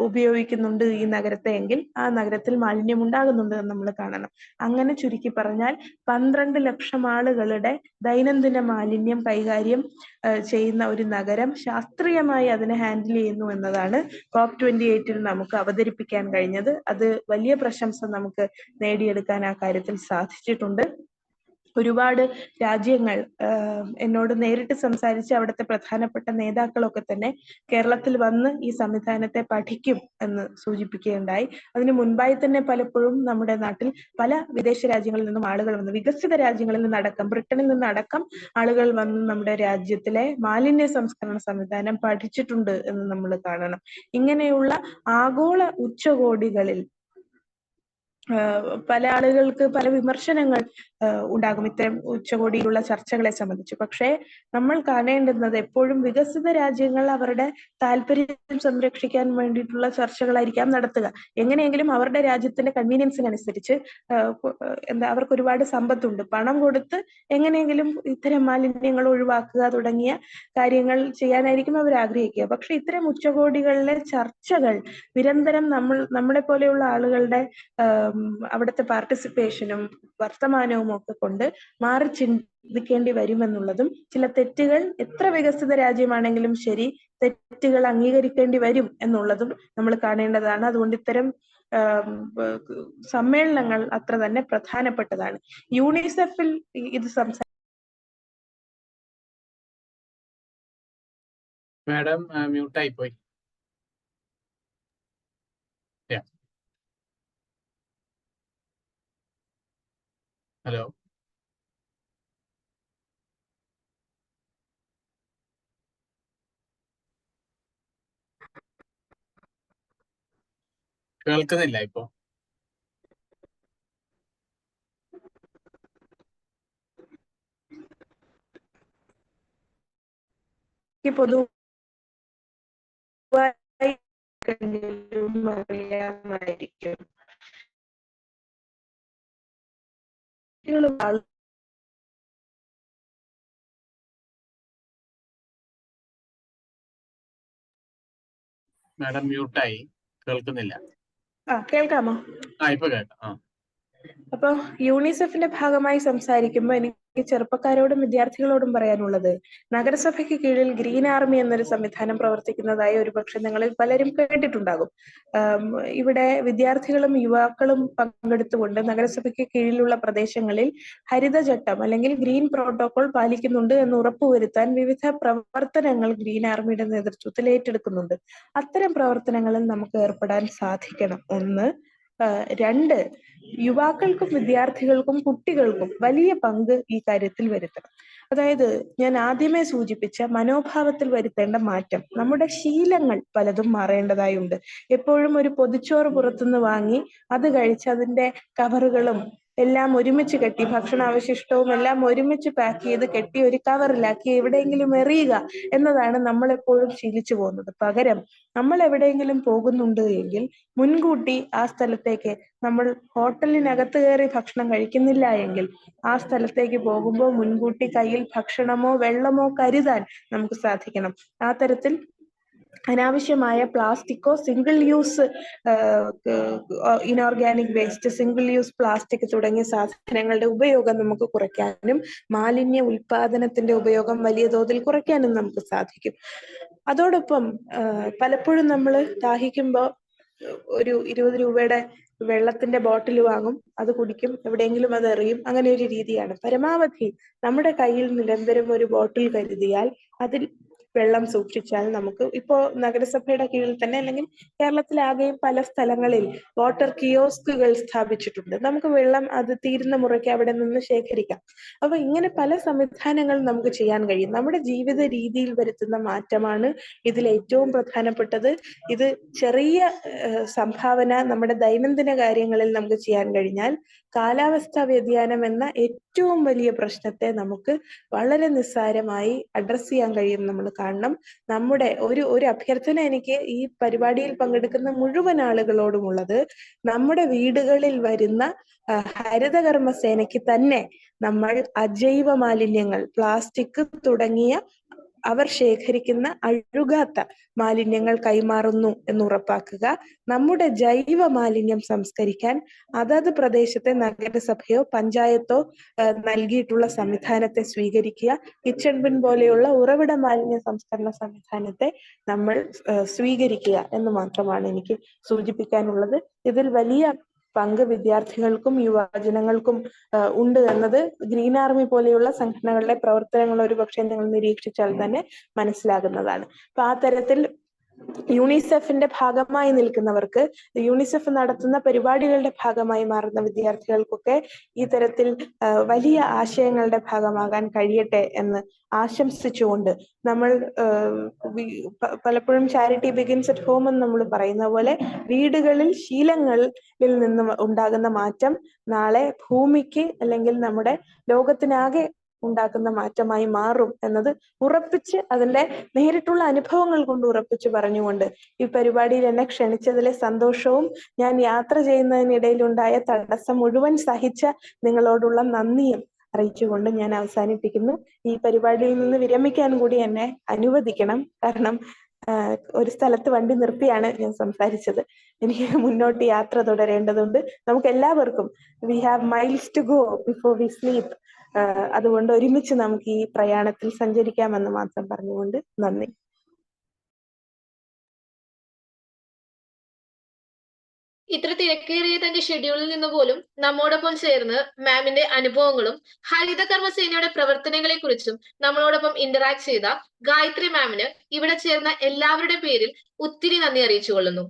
ഉപയോഗിക്കുന്നുണ്ട് ഈ നഗരത്തെ എങ്കിൽ ആ നഗരത്തിൽ മാലിന്യം ഉണ്ടാകുന്നുണ്ട് എന്ന് നമ്മൾ കാണണം. അങ്ങനെ ചുരുക്കി പറഞ്ഞാൽ 12 ലക്ഷം ആളുകളുടെ ദൈനംദിന മാലിന്യം കൈകാര്യം ചെയ്യുന്ന ഒരു നഗരം ശാസ്ത്രീയമായി അതിനെ ഹാൻഡിൽ ചെയ്യുന്നു എന്നതാണ് COP28 നമുക്ക് അവതരിപ്പിക്കാൻ കഴിഞ്ഞത്. അത് വലിയ പ്രശംസ നമുക്ക് നേടിയെടുക്കാൻ ആ കാര്യത്തിൽ സാധിച്ചിട്ടുണ്ട്. ഒരുപാട് രാജ്യങ്ങൾ എന്നോട് നേരിട്ട് സംസാരിച്ച് അവിടുത്തെ പ്രധാനപ്പെട്ട നേതാക്കളൊക്കെ തന്നെ കേരളത്തിൽ വന്ന് ഈ സംവിധാനത്തെ പഠിക്കും എന്ന് സൂചിപ്പിക്കുകയുണ്ടായി. അതിന് മുൻപായി തന്നെ പലപ്പോഴും നമ്മുടെ നാട്ടിൽ പല വിദേശ രാജ്യങ്ങളിൽ നിന്നും ആളുകൾ വന്ന്, വികസിത രാജ്യങ്ങളിൽ നിന്നടക്കം, ബ്രിട്ടനിൽ നിന്നടക്കം ആളുകൾ വന്ന് നമ്മുടെ രാജ്യത്തിലെ മാലിന്യ സംസ്കരണ സംവിധാനം പഠിച്ചിട്ടുണ്ട് എന്ന് നമ്മൾ കാണണം. ഇങ്ങനെയുള്ള ആഗോള ഉച്ചകോടികളിൽ പല ആളുകൾക്ക് പല വിമർശനങ്ങൾ ഉണ്ടാകും ഇത്തരം ഉച്ചകോടിയിലുള്ള ചർച്ചകളെ സംബന്ധിച്ച്. പക്ഷേ നമ്മൾ കാണേണ്ടുന്നത് എപ്പോഴും വികസിത രാജ്യങ്ങൾ അവരുടെ താല്പര്യം സംരക്ഷിക്കാൻ വേണ്ടിയിട്ടുള്ള ചർച്ചകളായിരിക്കാം നടത്തുക. എങ്ങനെയെങ്കിലും അവരുടെ രാജ്യത്തിന്റെ കൺവീനിയൻസിനനുസരിച്ച് അവർക്ക് ഒരുപാട് സമ്പത്തുണ്ട്, പണം കൊടുത്ത് എങ്ങനെയെങ്കിലും ഇത്തരം മാലിന്യങ്ങൾ ഒഴിവാക്കുക തുടങ്ങിയ കാര്യങ്ങൾ ചെയ്യാനായിരിക്കും അവർ ആഗ്രഹിക്കുക. പക്ഷെ ഇത്തരം ഉച്ചകോടികളിലെ ചർച്ചകൾ നിരന്തരം നമ്മളെ പോലെയുള്ള ആളുകളുടെ അവിടുത്തെ പാർട്ടിസിപ്പേഷനും വർത്തമാനവും ഒക്കെ കൊണ്ട് മാറി ചിന്തിക്കേണ്ടി വരുമെന്നുള്ളതും, ചില തെറ്റുകൾ എത്ര വികസിത രാജ്യമാണെങ്കിലും ശരി തെറ്റുകൾ അംഗീകരിക്കേണ്ടി വരും എന്നുള്ളതും നമ്മൾ കാണേണ്ടതാണ്. അതുകൊണ്ട് ഇത്തരം സമ്മേളനങ്ങൾ അത്ര തന്നെ പ്രധാനപ്പെട്ടതാണ്. യൂണിസെഫിൽ ഇത് മാഡം മ്യൂട്ടായി പോയി. ഹലോ, കേൾക്കുന്നില്ല ഇപ്പോ? പൊതുവായി അറിയാമായിരിക്കും. മാഡം മ്യൂട്ടായി, കേൾക്കുന്നില്ല. കേൾക്കാമോ? ഇപ്പൊ കേൾക്കാം. അപ്പൊ യൂണിസെഫിന്റെ ഭാഗമായി സംസാരിക്കുമ്പോൾ എനിക്ക് ചെറുപ്പക്കാരോടും വിദ്യാർത്ഥികളോടും പറയാനുള്ളത്, നഗരസഭയ്ക്ക് കീഴിൽ ഗ്രീൻ ആർമി എന്നൊരു സംവിധാനം പ്രവർത്തിക്കുന്നതായി ഒരുപക്ഷെ നിങ്ങളിൽ പലരും കേട്ടിട്ടുണ്ടാകും. ഇവിടെ വിദ്യാർത്ഥികളും യുവാക്കളും പങ്കെടുത്തുകൊണ്ട് നഗരസഭയ്ക്ക് കീഴിലുള്ള പ്രദേശങ്ങളിൽ ഹരിതചട്ടം അല്ലെങ്കിൽ ഗ്രീൻ പ്രോട്ടോകോൾ പാലിക്കുന്നുണ്ട് എന്ന് ഉറപ്പുവരുത്താൻ വിവിധ പ്രവർത്തനങ്ങൾ ഗ്രീൻ ആർമിയുടെ നേതൃത്വത്തിൽ ഏറ്റെടുക്കുന്നുണ്ട്. അത്തരം പ്രവർത്തനങ്ങളിൽ നമുക്ക് ഏർപ്പെടാൻ സാധിക്കണം. ഒന്ന്. രണ്ട്, യുവാക്കൾക്കും വിദ്യാർത്ഥികൾക്കും കുട്ടികൾക്കും വലിയ പങ്ക് ഈ കാര്യത്തിൽ വരുത്തണം. അതായത് ഞാൻ ആദ്യമേ സൂചിപ്പിച്ച മനോഭാവത്തിൽ വരുത്തേണ്ട മാറ്റം, നമ്മുടെ ശീലങ്ങൾ പലതും മാറേണ്ടതായുണ്ട്. എപ്പോഴും ഒരു പൊതിച്ചോറ് പുറത്തുനിന്ന് വാങ്ങി അത് കഴിച്ച് അതിന്റെ കവറുകളും എല്ലാം ഒരുമിച്ച് കെട്ടി, ഭക്ഷണാവശിഷ്ടവും എല്ലാം ഒരുമിച്ച് പാക്ക് ചെയ്ത് കെട്ടി ഒരു കവറിലാക്കി എവിടെയെങ്കിലും എറിയുക എന്നതാണ് നമ്മൾ എപ്പോഴും ശീലിച്ചു പോകുന്നത്. പകരം നമ്മൾ എവിടെയെങ്കിലും പോകുന്നുണ്ട് എങ്കിൽ മുൻകൂട്ടി ആ സ്ഥലത്തേക്ക്, നമ്മൾ ഹോട്ടലിനകത്ത് കയറി ഭക്ഷണം കഴിക്കുന്നില്ല എങ്കിൽ ആ സ്ഥലത്തേക്ക് പോകുമ്പോൾ മുൻകൂട്ടി കയ്യിൽ ഭക്ഷണമോ വെള്ളമോ കരുതാൻ നമുക്ക് സാധിക്കണം. ആ തരത്തിൽ അനാവശ്യമായ പ്ലാസ്റ്റിക്കോ, single use inorganic waste, single use plastic തുടങ്ങിയ സാധനങ്ങളുടെ ഉപയോഗം നമുക്ക് കുറയ്ക്കാനും മാലിന്യ ഉൽപാദനത്തിന്റെ ഉപയോഗം വലിയ തോതിൽ കുറയ്ക്കാനും നമുക്ക് സാധിക്കും. അതോടൊപ്പം പലപ്പോഴും നമ്മൾ ദാഹിക്കുമ്പോൾ ഒരു 20 രൂപയുടെ വെള്ളത്തിന്റെ ബോട്ടിൽ വാങ്ങും, അത് കുടിക്കും, എവിടെയെങ്കിലും അത് എറിയും. അങ്ങനെ ഒരു രീതിയാണ്. പരമാവധി നമ്മുടെ കയ്യിൽ നിരന്തരം ഒരു ബോട്ടിൽ കരുതിയാൽ അതിൽ വെള്ളം സൂക്ഷിച്ചാൽ നമുക്ക് ഇപ്പോ നഗരസഭയുടെ കീഴിൽ തന്നെ അല്ലെങ്കിൽ കേരളത്തിലാകെയും പല സ്ഥലങ്ങളിൽ വാട്ടർ കിയോസ്കുകൾ സ്ഥാപിച്ചിട്ടുണ്ട്. നമുക്ക് വെള്ളം അത് തീരുന്ന മുറയ്ക്ക് അവിടെ നിന്ന് ശേഖരിക്കാം. അപ്പൊ ഇങ്ങനെ പല സംവിധാനങ്ങൾ നമുക്ക് ചെയ്യാൻ കഴിയും. നമ്മുടെ ജീവിത രീതിയിൽ വരുത്തുന്ന മാറ്റമാണ് ഇതിൽ ഏറ്റവും പ്രധാനപ്പെട്ടത്. ഇത് ചെറിയ സംഭാവന നമ്മുടെ ദൈനംദിന കാര്യങ്ങളിൽ നമുക്ക് ചെയ്യാൻ കഴിഞ്ഞാൽ കാലാവസ്ഥാ വ്യതിയാനം എന്ന ഏറ്റവും വലിയ പ്രശ്നത്തെ നമുക്ക് വളരെ നിസ്സാരമായി അഡ്രസ് ചെയ്യാൻ കഴിയും. നമ്മൾ കാണണം. നമ്മുടെ ഒരു അഭ്യർത്ഥന എനിക്ക് ഈ പരിപാടിയിൽ പങ്കെടുക്കുന്ന മുഴുവൻ ആളുകളോടുമുള്ളത്, നമ്മുടെ വീടുകളിൽ വരുന്ന ഹരിതകർമ്മസേനയ്ക്ക് തന്നെ നമ്മൾ അജൈവ മാലിന്യങ്ങൾ, പ്ലാസ്റ്റിക് തുടങ്ങിയ അവർ ശേഖരിക്കുന്ന അഴുകാത്ത മാലിന്യങ്ങൾ കൈമാറുന്നു എന്ന് ഉറപ്പാക്കുക. നമ്മുടെ ജൈവ മാലിന്യം സംസ്കരിക്കാൻ അതത് പ്രദേശത്തെ നഗരസഭയോ പഞ്ചായത്തോ നൽകിയിട്ടുള്ള സംവിധാനത്തെ സ്വീകരിക്കുക. കിച്ചൺ ബിൻ പോലെയുള്ള ഉറവിട മാലിന്യ സംസ്കരണ സംവിധാനത്തെ നമ്മൾ സ്വീകരിക്കുക എന്ന് മാത്രമാണ് എനിക്ക് സൂചിപ്പിക്കാനുള്ളത്. ഇതിൽ വലിയ പങ്ക് വിദ്യാർത്ഥികൾക്കും യുവജനങ്ങൾക്കും ഉണ്ട് എന്നത് ഗ്രീൻ ആർമി പോലെയുള്ള സംഘടനകളുടെ പ്രവർത്തനങ്ങൾ ഒരുപക്ഷെ നിങ്ങൾ നിരീക്ഷിച്ചാൽ തന്നെ മനസ്സിലാകുന്നതാണ്. അപ്പൊ ആ തരത്തിൽ യൂണിസെഫിന്റെ ഭാഗമായി നിൽക്കുന്നവർക്ക്, യൂണിസെഫ് നടത്തുന്ന പരിപാടികളുടെ ഭാഗമായി മാറുന്ന വിദ്യാർത്ഥികൾക്കൊക്കെ ഈ തരത്തിൽ വലിയ ആശയങ്ങളുടെ ഭാഗമാകാൻ കഴിയട്ടെ എന്ന് ആശംസിച്ചുകൊണ്ട് നമ്മൾ പലപ്പോഴും ചാരിറ്റി ബിഗിൻസ് അറ്റ് ഹോം എന്ന് നമ്മൾ പറയുന്ന പോലെ വീടുകളിൽ ശീലങ്ങളിൽ നിന്ന് ഉണ്ടാകുന്ന മാറ്റം നാളെ ഭൂമിക്ക് അല്ലെങ്കിൽ നമ്മുടെ ലോകത്തിനാകെ ഉണ്ടാക്കുന്ന മാറ്റമായി മാറും എന്നത് ഉറപ്പിച്ച്, അതിന്റെ നേരിട്ടുള്ള അനുഭവങ്ങൾ കൊണ്ട് ഉറപ്പിച്ച് പറഞ്ഞുകൊണ്ട് ഈ പരിപാടിയിൽ എന്നെ ക്ഷണിച്ചതിലെ സന്തോഷവും ഞാൻ യാത്ര ചെയ്യുന്നതിനിടയിലുണ്ടായ തടസ്സം മുഴുവൻ സഹിച്ച നിങ്ങളോടുള്ള നന്ദിയും അറിയിച്ചുകൊണ്ട് ഞാൻ അവസാനിപ്പിക്കുന്നു. ഈ പരിപാടിയിൽ നിന്ന് വിരമിക്കാൻ കൂടി എന്നെ അനുവദിക്കണം. കാരണം ഒരു സ്ഥലത്ത് വണ്ടി നിർത്തിയാണ് ഞാൻ സംസാരിച്ചത്. എനിക്ക് മുന്നോട്ട് യാത്ര തുടരേണ്ടതുണ്ട്. നമുക്ക് എല്ലാവർക്കും we have miles to go before we sleep. അതുകൊണ്ട് ഒരുമിച്ച് നമുക്ക് ഈ പ്രയാണത്തിൽ സഞ്ചരിക്കാമെന്ന് മാത്രം പറഞ്ഞുകൊണ്ട് നന്ദി. ഇത്ര തിരക്കേറിയ തന്റെ ഷെഡ്യൂളിൽ നിന്ന് പോലും നമ്മോടൊപ്പം ചേർന്ന് മാമിന്റെ അനുഭവങ്ങളും ഹരിതകർമ്മസേനയുടെ പ്രവർത്തനങ്ങളെ കുറിച്ചും നമ്മളോടൊപ്പം ഇന്ററാക്ട് ചെയ്ത ഗായത്രി മാമിന് ഇവിടെ ചേർന്ന എല്ലാവരുടെ പേരിൽ ഒത്തിരി നന്ദി അറിയിച്ചു കൊള്ളുന്നു.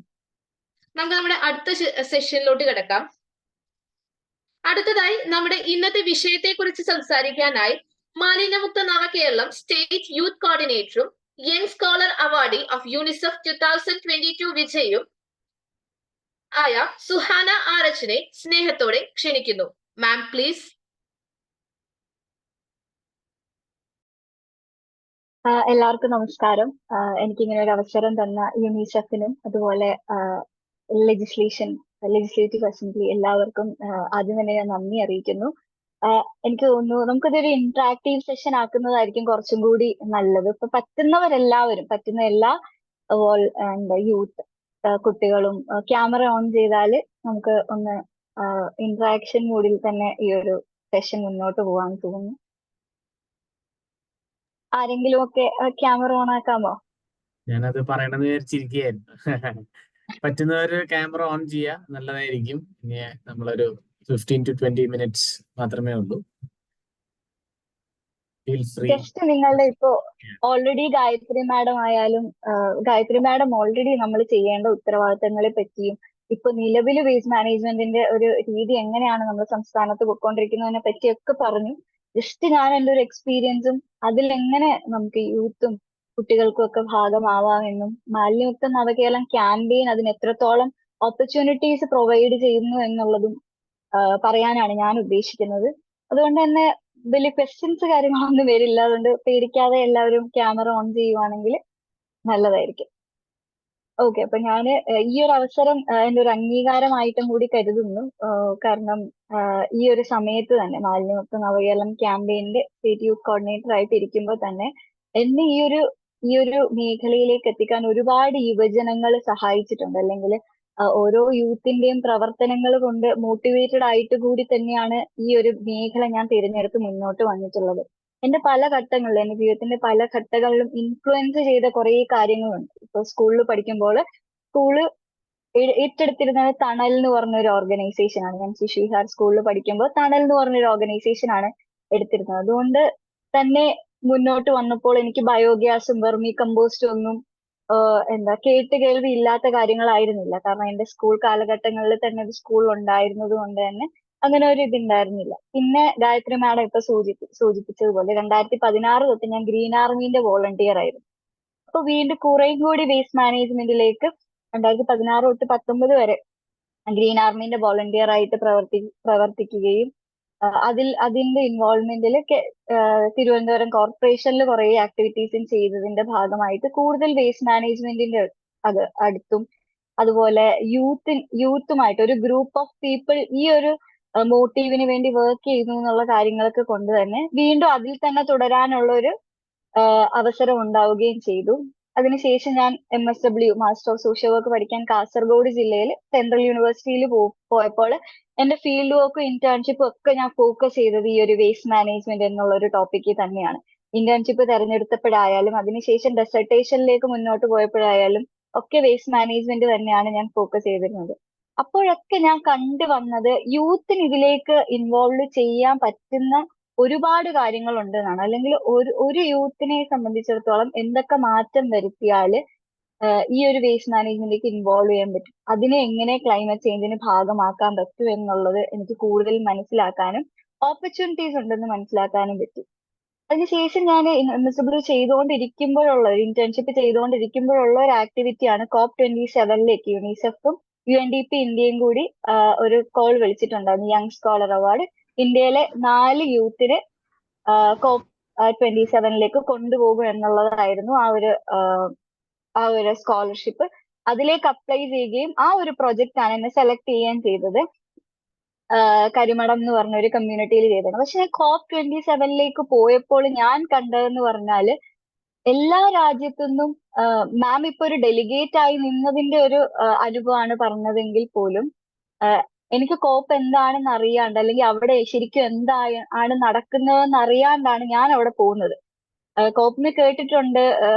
നമുക്ക് നമ്മുടെ അടുത്ത സെഷനിലോട്ട് കിടക്കാം. അടുത്തതായി നമ്മുടെ ഇന്നത്തെ വിഷയത്തെ കുറിച്ച് സംസാരിക്കാനായി മാലിന്യമുക്ത നവകേരളം സ്റ്റേറ്റ് യൂത്ത് കോർഡിനേറ്ററും young scholar awardee of UNICEF 2022 വിജയിയും ആയ സുഹാന ആർഎച്ചിനെ സ്നേഹത്തോടെ ക്ഷണിക്കുന്നു. Ma'am please. എല്ലാവർക്കും നമസ്കാരം. എനിക്കിങ്ങനെ ഒരു അവസരം തന്ന യൂണിസെഫിനും അതുപോലെ ലെജിസ്ലേറ്റീവ് അസംബ്ലി എല്ലാവർക്കും ആദ്യം തന്നെ ഞാൻ നന്ദി അറിയിക്കുന്നു. എനിക്ക് തോന്നുന്നു നമുക്കിതൊരു ഇന്ററാക്റ്റീവ് സെഷൻ ആക്കുന്നതായിരിക്കും കുറച്ചും കൂടി നല്ലത്. ഇപ്പൊ പറ്റുന്ന എല്ലാ യൂത്ത് കുട്ടികളും ക്യാമറ ഓൺ ചെയ്താൽ നമുക്ക് ഒന്ന് ഇന്ററാക്ഷൻ മോഡിൽ തന്നെ ഈ ഒരു സെഷൻ മുന്നോട്ട് പോകാൻ തോന്നുന്നു. ആരെങ്കിലും ഒക്കെ ക്യാമറ ഓൺ ആക്കാമോ? ഞാനത് പറയണമെന്ന് വിചാരിച്ചിരിക്കുകയായിരുന്നു. പറ്റുന്നവര് ക്യാമറ ഓൺ ചെയ്യുക, നല്ലതായിരിക്കും. ഇനി നമ്മളൊരു 15 to 20 minutes മാത്രമേ ഉള്ളൂ. ജസ്റ്റ് നിങ്ങളുടെ ഇപ്പോ ഓൾറെഡി ഗായത്രി മാഡം ആയാലും ഗായത്രി മാഡം ഓൾറെഡി നമ്മൾ ചെയ്യേണ്ട ഉത്തരവാദിത്തങ്ങളെ പറ്റിയും ഇപ്പൊ നിലവിൽ വേസ്റ്റ് മാനേജ്മെന്റിന്റെ ഒരു രീതി എങ്ങനെയാണ് നമ്മൾ സംസ്ഥാനത്ത് പോയിക്കൊണ്ടിരിക്കുന്നതിനെ പറ്റിയൊക്കെ പറഞ്ഞു. ജസ്റ്റ് ഞാൻ എൻ്റെ ഒരു എക്സ്പീരിയൻസും അതിലെങ്ങനെ നമുക്ക് യൂത്തും കുട്ടികൾക്കും ഒക്കെ ഭാഗമാവാമെന്നും മാലിന്യമുക്ത നവകേരളം ക്യാമ്പയിൻ അതിന് എത്രത്തോളം ഓപ്പർച്യൂണിറ്റീസ് പ്രൊവൈഡ് ചെയ്യുന്നു എന്നുള്ളതും പറയാനാണ് ഞാൻ ഉദ്ദേശിക്കുന്നത്. അതുകൊണ്ട് തന്നെ വലിയ ക്വസ്റ്റ്യൻസ് കാര്യങ്ങളൊന്നും വരില്ല. അതുകൊണ്ട് പേടിക്കാതെ എല്ലാവരും ക്യാമറ ഓൺ ചെയ്യുവാണെങ്കിൽ നല്ലതായിരിക്കും. ഓക്കെ, അപ്പൊ ഞാൻ ഈ ഒരു അവസരം എൻ്റെ ഒരു അംഗീകാരമായിട്ടും കൂടി കരുതുന്നു. കാരണം ഈ ഒരു സമയത്ത് തന്നെ മാലിന്യമുക്ത നവകേരളം ക്യാമ്പയിന്റെ സ്റ്റേറ്റ് യൂത്ത് കോർഡിനേറ്റർ ആയിട്ട് ഇരിക്കുമ്പോൾ തന്നെ എന്നെ ഈ ഒരു മേഖലയിലേക്ക് എത്തിക്കാൻ ഒരുപാട് യുവജനങ്ങൾ സഹായിച്ചിട്ടുണ്ട്. അല്ലെങ്കിൽ ഓരോ യൂത്തിന്റെയും പ്രവർത്തനങ്ങൾ കൊണ്ട് മോട്ടിവേറ്റഡ് ആയിട്ട് കൂടി തന്നെയാണ് ഈ ഒരു മേഖല ഞാൻ തിരഞ്ഞെടുത്ത് മുന്നോട്ട് വന്നിട്ടുള്ളത്. എന്റെ ജീവിതത്തിന്റെ പല ഘട്ടങ്ങളിലും ഇൻഫ്ലുവൻസ് ചെയ്ത കുറെ കാര്യങ്ങളുണ്ട്. ഇപ്പൊ സ്കൂളിൽ പഠിക്കുമ്പോൾ സ്കൂള് ഏറ്റെടുത്തിരുന്നത് തണൽ എന്ന് പറഞ്ഞ ഒരു ഓർഗനൈസേഷൻ ആണ്. ഞാൻ ശിശുവിഹാർ സ്കൂളിൽ പഠിക്കുമ്പോൾ തണൽ എന്ന് പറഞ്ഞൊരു ഓർഗനൈസേഷൻ ആണ് എടുത്തിരുന്നത്. അതുകൊണ്ട് തന്നെ മുന്നോട്ട് വന്നപ്പോൾ എനിക്ക് ബയോഗ്യാസും വെർമി കമ്പോസ്റ്റും ഒന്നും കേൾവി ഇല്ലാത്ത കാര്യങ്ങളായിരുന്നില്ല. കാരണം എന്റെ സ്കൂൾ കാലഘട്ടങ്ങളിൽ തന്നെ ഒരു സ്കൂൾ ഉണ്ടായിരുന്നത് കൊണ്ട് തന്നെ അങ്ങനെ ഒരു ഇതുണ്ടായിരുന്നില്ല. പിന്നെ ഗായത്രി മാഡം ഇപ്പൊ സൂചിപ്പിച്ചതുപോലെ 2016 തൊട്ട് ഞാൻ ഗ്രീൻ ആർമീന്റെ വോളണ്ടിയർ ആയിരുന്നു. അപ്പൊ വീണ്ടും കുറേയും കൂടി വേസ്റ്റ് മാനേജ്മെന്റിലേക്ക് 2016 തൊട്ട് 19 വരെ ഗ്രീൻ ആർമീന്റെ വോളണ്ടിയർ ആയിട്ട് പ്രവർത്തിക്കുകയും അതിന്റെ ഇൻവോൾവ്മെന്റിൽ തിരുവനന്തപുരം കോർപ്പറേഷനിൽ കുറെ ആക്ടിവിറ്റീസും ചെയ്തതിന്റെ ഭാഗമായിട്ട് കൂടുതൽ വേസ്റ്റ് മാനേജ്മെന്റിന്റെ അടുത്തും അതുപോലെ യൂത്തുമായിട്ട് ഒരു ഗ്രൂപ്പ് ഓഫ് പീപ്പിൾ ഈ ഒരു മോട്ടീവിന് വേണ്ടി വർക്ക് ചെയ്യുന്നു എന്നുള്ള കാര്യങ്ങളൊക്കെ കൊണ്ട് തന്നെ വീണ്ടും അതിൽ തന്നെ തുടരാനുള്ള ഒരു അവസരം ഉണ്ടാവുകയും ചെയ്തു. അതിനുശേഷം ഞാൻ MSW master of social work പഠിക്കാൻ കാസർഗോഡ് ജില്ലയിൽ സെൻട്രൽ യൂണിവേഴ്സിറ്റിയിൽ പോയപ്പോൾ എന്റെ ഫീൽഡ് വർക്കും ഇന്റേൺഷിപ്പും ഒക്കെ ഞാൻ ഫോക്കസ് ചെയ്തത് ഈ ഒരു വേസ്റ്റ് മാനേജ്മെന്റ് എന്നുള്ള ഒരു ടോപ്പിക്കിൽ തന്നെയാണ്. ഇന്റേൺഷിപ്പ് തെരഞ്ഞെടുത്തപ്പോഴായാലും അതിനുശേഷം ഡെസർട്ടേഷനിലേക്ക് മുന്നോട്ട് പോയപ്പോഴായാലും ഒക്കെ വേസ്റ്റ് മാനേജ്മെന്റ് തന്നെയാണ് ഞാൻ ഫോക്കസ് ചെയ്തിരുന്നത്. അപ്പോഴൊക്കെ ഞാൻ കണ്ടുവന്നത് യൂത്തിന് ഇതിലേക്ക് ഇൻവോൾവ് ചെയ്യാൻ പറ്റുന്ന ഒരുപാട് കാര്യങ്ങളുണ്ട് എന്നാണ്. അല്ലെങ്കിൽ ഒരു യൂത്തിനെ സംബന്ധിച്ചിടത്തോളം എന്തൊക്കെ മാറ്റം വരുത്തിയാല് ഈ ഒരു വേസ്റ്റ് മാനേജ്മെന്റിലേക്ക് ഇൻവോൾവ് ചെയ്യാൻ പറ്റും, അതിനെ എങ്ങനെ ക്ലൈമറ്റ് ചേഞ്ചിന് ഭാഗമാക്കാൻ പറ്റും എന്നുള്ളത് എനിക്ക് കൂടുതൽ മനസ്സിലാക്കാനും ഓപ്പർച്യൂണിറ്റീസ് ഉണ്ടെന്ന് മനസ്സിലാക്കാനും പറ്റി. അതിനുശേഷം ഞാൻ MSW ചെയ്തുകൊണ്ടിരിക്കുമ്പോഴുള്ള ഇന്റേൺഷിപ്പ് ചെയ്തുകൊണ്ടിരിക്കുമ്പോഴുള്ള ഒരു ആക്ടിവിറ്റിയാണ് COP27ലേക്ക് യുണിസെഫും UNDP ഇന്ത്യയും കൂടി ഒരു കോൾ വിളിച്ചിട്ടുണ്ടായിരുന്നു, യങ് സ്കോളർ അവാർഡ്. ഇന്ത്യയിലെ 4 യൂത്തിനെ COP27ലേക്ക് കൊണ്ടുപോകും എന്നുള്ളതായിരുന്നു ആ ഒരു സ്കോളർഷിപ്പ്. അതിലേക്ക് അപ്ലൈ ചെയ്യുകയും ആ ഒരു പ്രൊജക്റ്റ് ആണ് എന്നെ സെലക്ട് ചെയ്യാൻ ചെയ്തത്. കരിമടം എന്ന് പറഞ്ഞ ഒരു കമ്മ്യൂണിറ്റിയിൽ ചെയ്തത്. പക്ഷെ ഞാൻ COP27ലേക്ക് പോയപ്പോൾ ഞാൻ കണ്ടതെന്ന് പറഞ്ഞാല് എല്ലാ രാജ്യത്തുനിന്നും മാം ഇപ്പൊ ഒരു ഡെലിഗേറ്റ് ആയി നിന്നതിന്റെ ഒരു അനുഭവമാണ് പറഞ്ഞതെങ്കിൽ പോലും എനിക്ക് കോപ്പ് എന്താണെന്ന് അറിയാണ്ട്, അല്ലെങ്കിൽ അവിടെ ശരിക്കും എന്താണ് നടക്കുന്നതെന്ന് അറിയാണ്ടാണ് ഞാൻ അവിടെ പോകുന്നത്. കോപ്പിന് കേട്ടിട്ടുണ്ട്,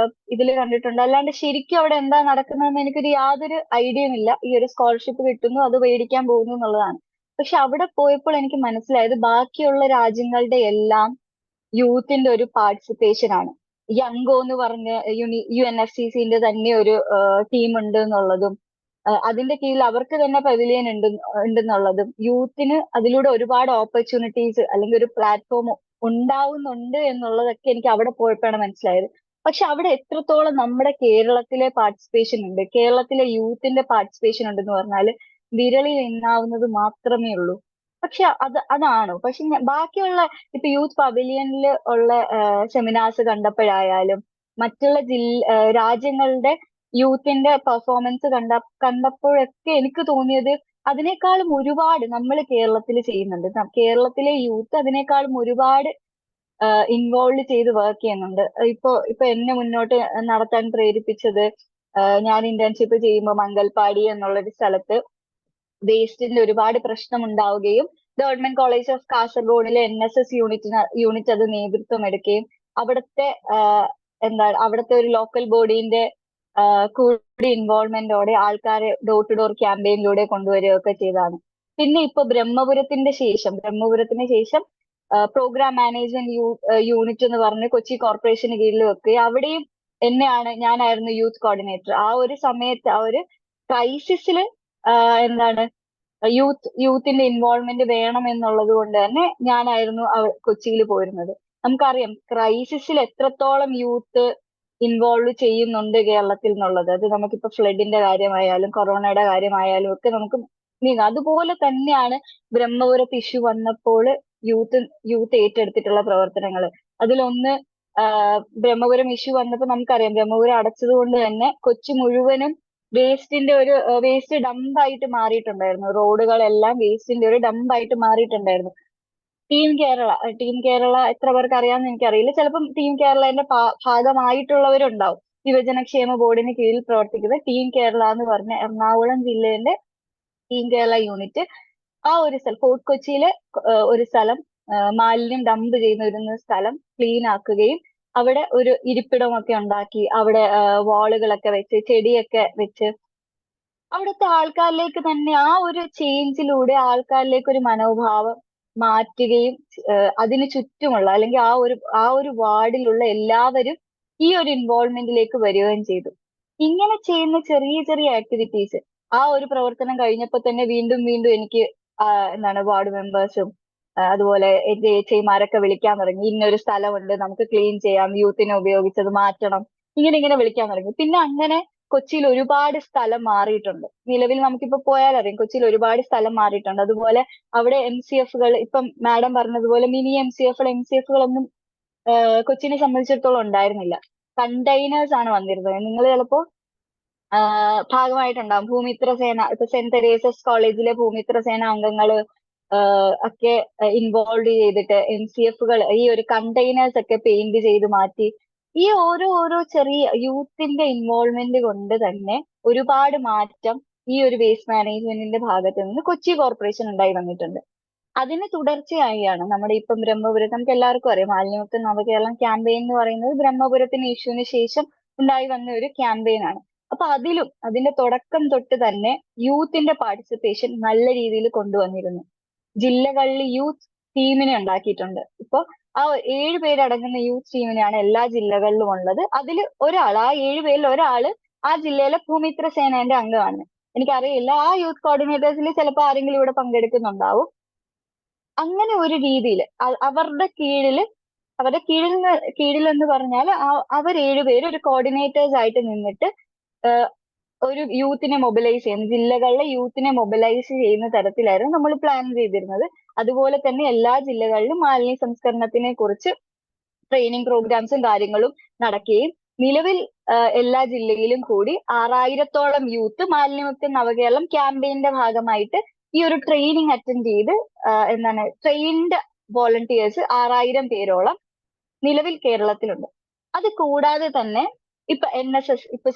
ഇതിൽ കണ്ടിട്ടുണ്ട്, അല്ലാണ്ട് ശരിക്കും അവിടെ എന്താ നടക്കുന്നതെന്ന് എനിക്കൊരു യാതൊരു ഐഡിയയും ഇല്ല. ഈ ഒരു സ്കോളർഷിപ്പ് കിട്ടുന്നു, അത് മേടിക്കാൻ പോകുന്നു എന്നുള്ളതാണ്. പക്ഷെ അവിടെ പോയപ്പോൾ എനിക്ക് മനസ്സിലായത് ബാക്കിയുള്ള രാജ്യങ്ങളുടെ എല്ലാം യൂത്തിന്റെ ഒരു പാർട്ടിസിപ്പേഷൻ ആണ്. യങ്കോ എന്ന് പറഞ്ഞ UNFCCന്റെ തന്നെ ഒരു ടീം ഉണ്ട് എന്നുള്ളതും അതിന്റെ കീഴിൽ അവർക്ക് തന്നെ പവിലിയൻ ഉണ്ടെന്നുള്ളതും യൂത്തിന് അതിലൂടെ ഒരുപാട് ഓപ്പർച്യൂണിറ്റീസ് അല്ലെങ്കിൽ ഒരു പ്ലാറ്റ്ഫോം ഉണ്ടാവുന്നുണ്ട് എന്നുള്ളതൊക്കെ എനിക്ക് അവിടെ പോയപ്പോഴാണ് മനസ്സിലായത്. പക്ഷെ അവിടെ എത്രത്തോളം നമ്മുടെ കേരളത്തിലെ പാർട്ടിസിപ്പേഷൻ ഉണ്ട്, കേരളത്തിലെ യൂത്തിന്റെ പാർട്ടിസിപ്പേഷൻ ഉണ്ടെന്ന് പറഞ്ഞാൽ വിരളിൽ എണ്ണാവുന്നത് മാത്രമേ ഉള്ളൂ. പക്ഷെ അതാണോ? പക്ഷെ ബാക്കിയുള്ള ഇപ്പൊ യൂത്ത് പവിലിയനിൽ ഉള്ള സെമിനാർസ് കണ്ടപ്പോഴായാലും മറ്റുള്ള രാജ്യങ്ങളുടെ യൂത്തിന്റെ പെർഫോമൻസ് കണ്ടപ്പോഴൊക്കെ എനിക്ക് തോന്നിയത് അതിനേക്കാളും ഒരുപാട് നമ്മൾ കേരളത്തിൽ ചെയ്യുന്നുണ്ട്. കേരളത്തിലെ യൂത്ത് അതിനേക്കാളും ഒരുപാട് ഇൻവോൾവ് ചെയ്ത് വർക്ക് ചെയ്യുന്നുണ്ട്. ഇപ്പൊ എന്നെ മുന്നോട്ട് നടത്താൻ പ്രേരിപ്പിച്ചത് ഞാൻ ഇന്റേൺഷിപ്പ് ചെയ്യുമ്പോൾ മംഗൽപാടി എന്നുള്ളൊരു സ്ഥലത്ത് വേസ്റ്റിന്റെ ഒരുപാട് പ്രശ്നം ഉണ്ടാവുകയും ഗവൺമെന്റ് കോളേജ് ഓഫ് കാസർഗോഡിലെ NSS യൂണിറ്റ് അത് നേതൃത്വം എടുക്കുകയും അവിടുത്തെ അവിടുത്തെ ഒരു ലോക്കൽ ബോഡീന്റെ കൂടി ഇൻവോൾവ്മെന്റോടെ ആൾക്കാരെ ഡോർ ടു ഡോർ ക്യാമ്പയിനിലൂടെ കൊണ്ടുവരികയൊക്കെ ചെയ്തതാണ്. പിന്നെ ഇപ്പൊ ബ്രഹ്മപുരത്തിന് ശേഷം പ്രോഗ്രാം മാനേജ്മെന്റ് യൂണിറ്റ് എന്ന് പറഞ്ഞ് കൊച്ചി കോർപ്പറേഷന് കീഴിൽ വെക്കുകയും അവിടെയും ഞാനായിരുന്നു യൂത്ത് കോർഡിനേറ്റർ. ആ ഒരു സമയത്ത് ആ ഒരു ക്രൈസിസില് യൂത്തിന്റെ ഇൻവോൾവ്മെന്റ് വേണം എന്നുള്ളത് കൊണ്ട് തന്നെ ഞാനായിരുന്നു കൊച്ചിയിൽ പോയിരുന്നത്. നമുക്കറിയാം ക്രൈസിസിൽ എത്രത്തോളം യൂത്ത് ഇൻവോൾവ് ചെയ്യുന്നുണ്ട് കേരളത്തിൽ എന്നുള്ളത്. അത് നമുക്കിപ്പോ ഫ്ലഡിന്റെ കാര്യമായാലും കൊറോണയുടെ കാര്യമായാലും ഒക്കെ നമുക്ക് നീങ്ങാം. അതുപോലെ തന്നെയാണ് ബ്രഹ്മപുരത്ത് ഇഷ്യൂ വന്നപ്പോൾ യൂത്ത് ഏറ്റെടുത്തിട്ടുള്ള പ്രവർത്തനങ്ങൾ. അതിലൊന്ന് ബ്രഹ്മപുരം ഇഷ്യൂ വന്നപ്പോൾ നമുക്കറിയാം ബ്രഹ്മപുരം അടച്ചത് കൊണ്ട് തന്നെ കൊച്ചി മുഴുവനും വേസ്റ്റ് ഡംപായിട്ട് മാറിയിട്ടുണ്ടായിരുന്നു. റോഡുകളെല്ലാം വേസ്റ്റിന്റെ ഒരു ഡംപായിട്ട് മാറിയിട്ടുണ്ടായിരുന്നു. ടീം കേരള എത്ര പേർക്ക് അറിയാമെന്ന് എനിക്കറിയില്ല. ചിലപ്പം ടീം കേരളന്റെ ഭാഗമായിട്ടുള്ളവരുണ്ടാവും. യുവജനക്ഷേമ ബോർഡിന് കീഴിൽ പ്രവർത്തിക്കുന്ന ടീം കേരള എന്ന് പറഞ്ഞ എറണാകുളം ജില്ലേന്റെ ടീം കേരള യൂണിറ്റ് ആ ഒരു സ്ഥലം ഫോർട്ട് കൊച്ചിയിലെ ഒരു സ്ഥലം മാലിന്യം ഡംപ് ചെയ്യുന്ന സ്ഥലം ക്ലീൻ ആക്കുകയും അവിടെ ഒരു ഇരിപ്പിടമൊക്കെ ഉണ്ടാക്കി അവിടെ വാളുകളൊക്കെ വെച്ച് ചെടിയൊക്കെ വെച്ച് അവിടുത്തെ ആൾക്കാരിലേക്ക് തന്നെ ആ ഒരു ചേഞ്ചിലൂടെ ആൾക്കാരിലേക്ക് ഒരു മനോഭാവം മാറ്റുകയും അതിന് ചുറ്റുമുള്ള അല്ലെങ്കിൽ ആ ഒരു വാർഡിലുള്ള എല്ലാവരും ഈ ഒരു ഇൻവോൾവ്മെന്റിലേക്ക് വരികയും ചെയ്തു. ഇങ്ങനെ ചെയ്യുന്ന ചെറിയ ചെറിയ ആക്ടിവിറ്റീസ് ആ ഒരു പ്രവർത്തനം കഴിഞ്ഞപ്പോൾ തന്നെ വീണ്ടും എനിക്ക് വാർഡ് മെമ്പേഴ്സും അതുപോലെ എന്റെ ചേച്ചിമാരൊക്കെ വിളിക്കാൻ തുടങ്ങി. ഇന്നൊരു സ്ഥലമുണ്ട്, നമുക്ക് ക്ലീൻ ചെയ്യാം, യൂത്തിനെ ഉപയോഗിച്ചത് മാറ്റണം, ഇങ്ങനെ വിളിക്കാൻ തുടങ്ങി. പിന്നെ അങ്ങനെ കൊച്ചിയിൽ ഒരുപാട് സ്ഥലം മാറിയിട്ടുണ്ട്. നിലവിൽ നമുക്കിപ്പോ പോയാൽ അറിയാം കൊച്ചിയിൽ ഒരുപാട് സ്ഥലം മാറിയിട്ടുണ്ട്. അതുപോലെ അവിടെ MCFകൾ ഇപ്പം മാഡം പറഞ്ഞതുപോലെ മിനി MCFകളൊന്നും കൊച്ചിനെ സംബന്ധിച്ചിടത്തോളം ഉണ്ടായിരുന്നില്ല. കണ്ടെയ്നേഴ്സ് ആണ് വന്നിരുന്നത്. നിങ്ങൾ ചിലപ്പോ ഭാഗമായിട്ടുണ്ടാവും. ഭൂമിത്ര സേന ഇപ്പൊ സെന്റ് തെരേസസ് കോളേജിലെ ഭൂമിത്ര സേന അംഗങ്ങള് ഒക്കെ ഇൻവോൾവ് ചെയ്തിട്ട് MCFകൾ ഈ ഒരു കണ്ടെയ്നേഴ്സ് ഒക്കെ പെയിന്റ് ചെയ്ത് മാറ്റി ഈ ഓരോ ചെറിയ യൂത്തിന്റെ ഇൻവോൾവ്മെന്റ് കൊണ്ട് തന്നെ ഒരുപാട് മാറ്റം ഈ ഒരു വേസ്റ്റ് മാനേജ്മെന്റിന്റെ ഭാഗത്ത് നിന്ന് കൊച്ചി കോർപ്പറേഷൻ ഉണ്ടായി വന്നിട്ടുണ്ട്. അതിന് തുടർച്ചയായാണ് നമ്മുടെ ഇപ്പം ബ്രഹ്മപുരത്ത് നമുക്ക് എല്ലാവർക്കും അറിയാം, മാലിന്യമുക്ത നവകേരളം ക്യാമ്പയിൻ എന്ന് പറയുന്നത് ബ്രഹ്മപുരത്തിന് ഇഷ്യൂവിന് ശേഷം ഉണ്ടായി വന്ന ഒരു ക്യാമ്പയിൻ ആണ്. അപ്പൊ അതിന്റെ തുടക്കം തൊട്ട് തന്നെ യൂത്തിന്റെ പാർട്ടിസിപ്പേഷൻ നല്ല രീതിയിൽ കൊണ്ടുവന്നിരുന്നു. ജില്ലകളിൽ യൂത്ത് ടീമിനെ ഉണ്ടാക്കിയിട്ടുണ്ട്. ഇപ്പൊ ആ 7 പേരടങ്ങുന്ന യൂത്ത് ടീമിനെയാണ് എല്ലാ ജില്ലകളിലും ഉള്ളത്. അതിൽ ഒരാൾ, ആ 7 പേരിൽ ഒരാള് ആ ജില്ലയിലെ ഭൂമിത്ര സേനയുടെ അംഗമാണ്. എനിക്കറിയില്ല, ആ യൂത്ത് കോർഡിനേറ്റേഴ്സിൽ ചിലപ്പോൾ ആരെങ്കിലും ഇവിടെ പങ്കെടുക്കുന്നുണ്ടാവും. അങ്ങനെ ഒരു രീതിയിൽ അവരുടെ കീഴിൽ എന്ന് പറഞ്ഞാൽ അവർ 7 പേര് ഒരു കോർഡിനേറ്റേഴ്സ് ആയിട്ട് നിന്നിട്ട് ഒരു യൂത്തിനെ മൊബിലൈസ് ചെയ്യുന്ന, ജില്ലകളിലെ യൂത്തിനെ മൊബിലൈസ് ചെയ്യുന്ന തരത്തിലായിരുന്നു നമ്മൾ പ്ലാൻ ചെയ്തിരുന്നത്. അതുപോലെ തന്നെ എല്ലാ ജില്ലകളിലും മാലിന്യ സംസ്കരണത്തിനെ കുറിച്ച് ട്രെയിനിങ് പ്രോഗ്രാംസും കാര്യങ്ങളും നടക്കുകയും നിലവിൽ എല്ലാ ജില്ലയിലും കൂടി 6000-ഓളം യൂത്ത് മാലിന്യമുക്ത നവകേരളം ക്യാമ്പയിന്റെ ഭാഗമായിട്ട് ഈ ഒരു ട്രെയിനിങ് അറ്റൻഡ് ചെയ്ത് ട്രെയിൻഡ് വോളണ്ടിയേഴ്സ് 6000 പേരോളം നിലവിൽ കേരളത്തിലുണ്ട്. അത് കൂടാതെ തന്നെ ഇപ്പൊ NSS, ഇപ്പൊ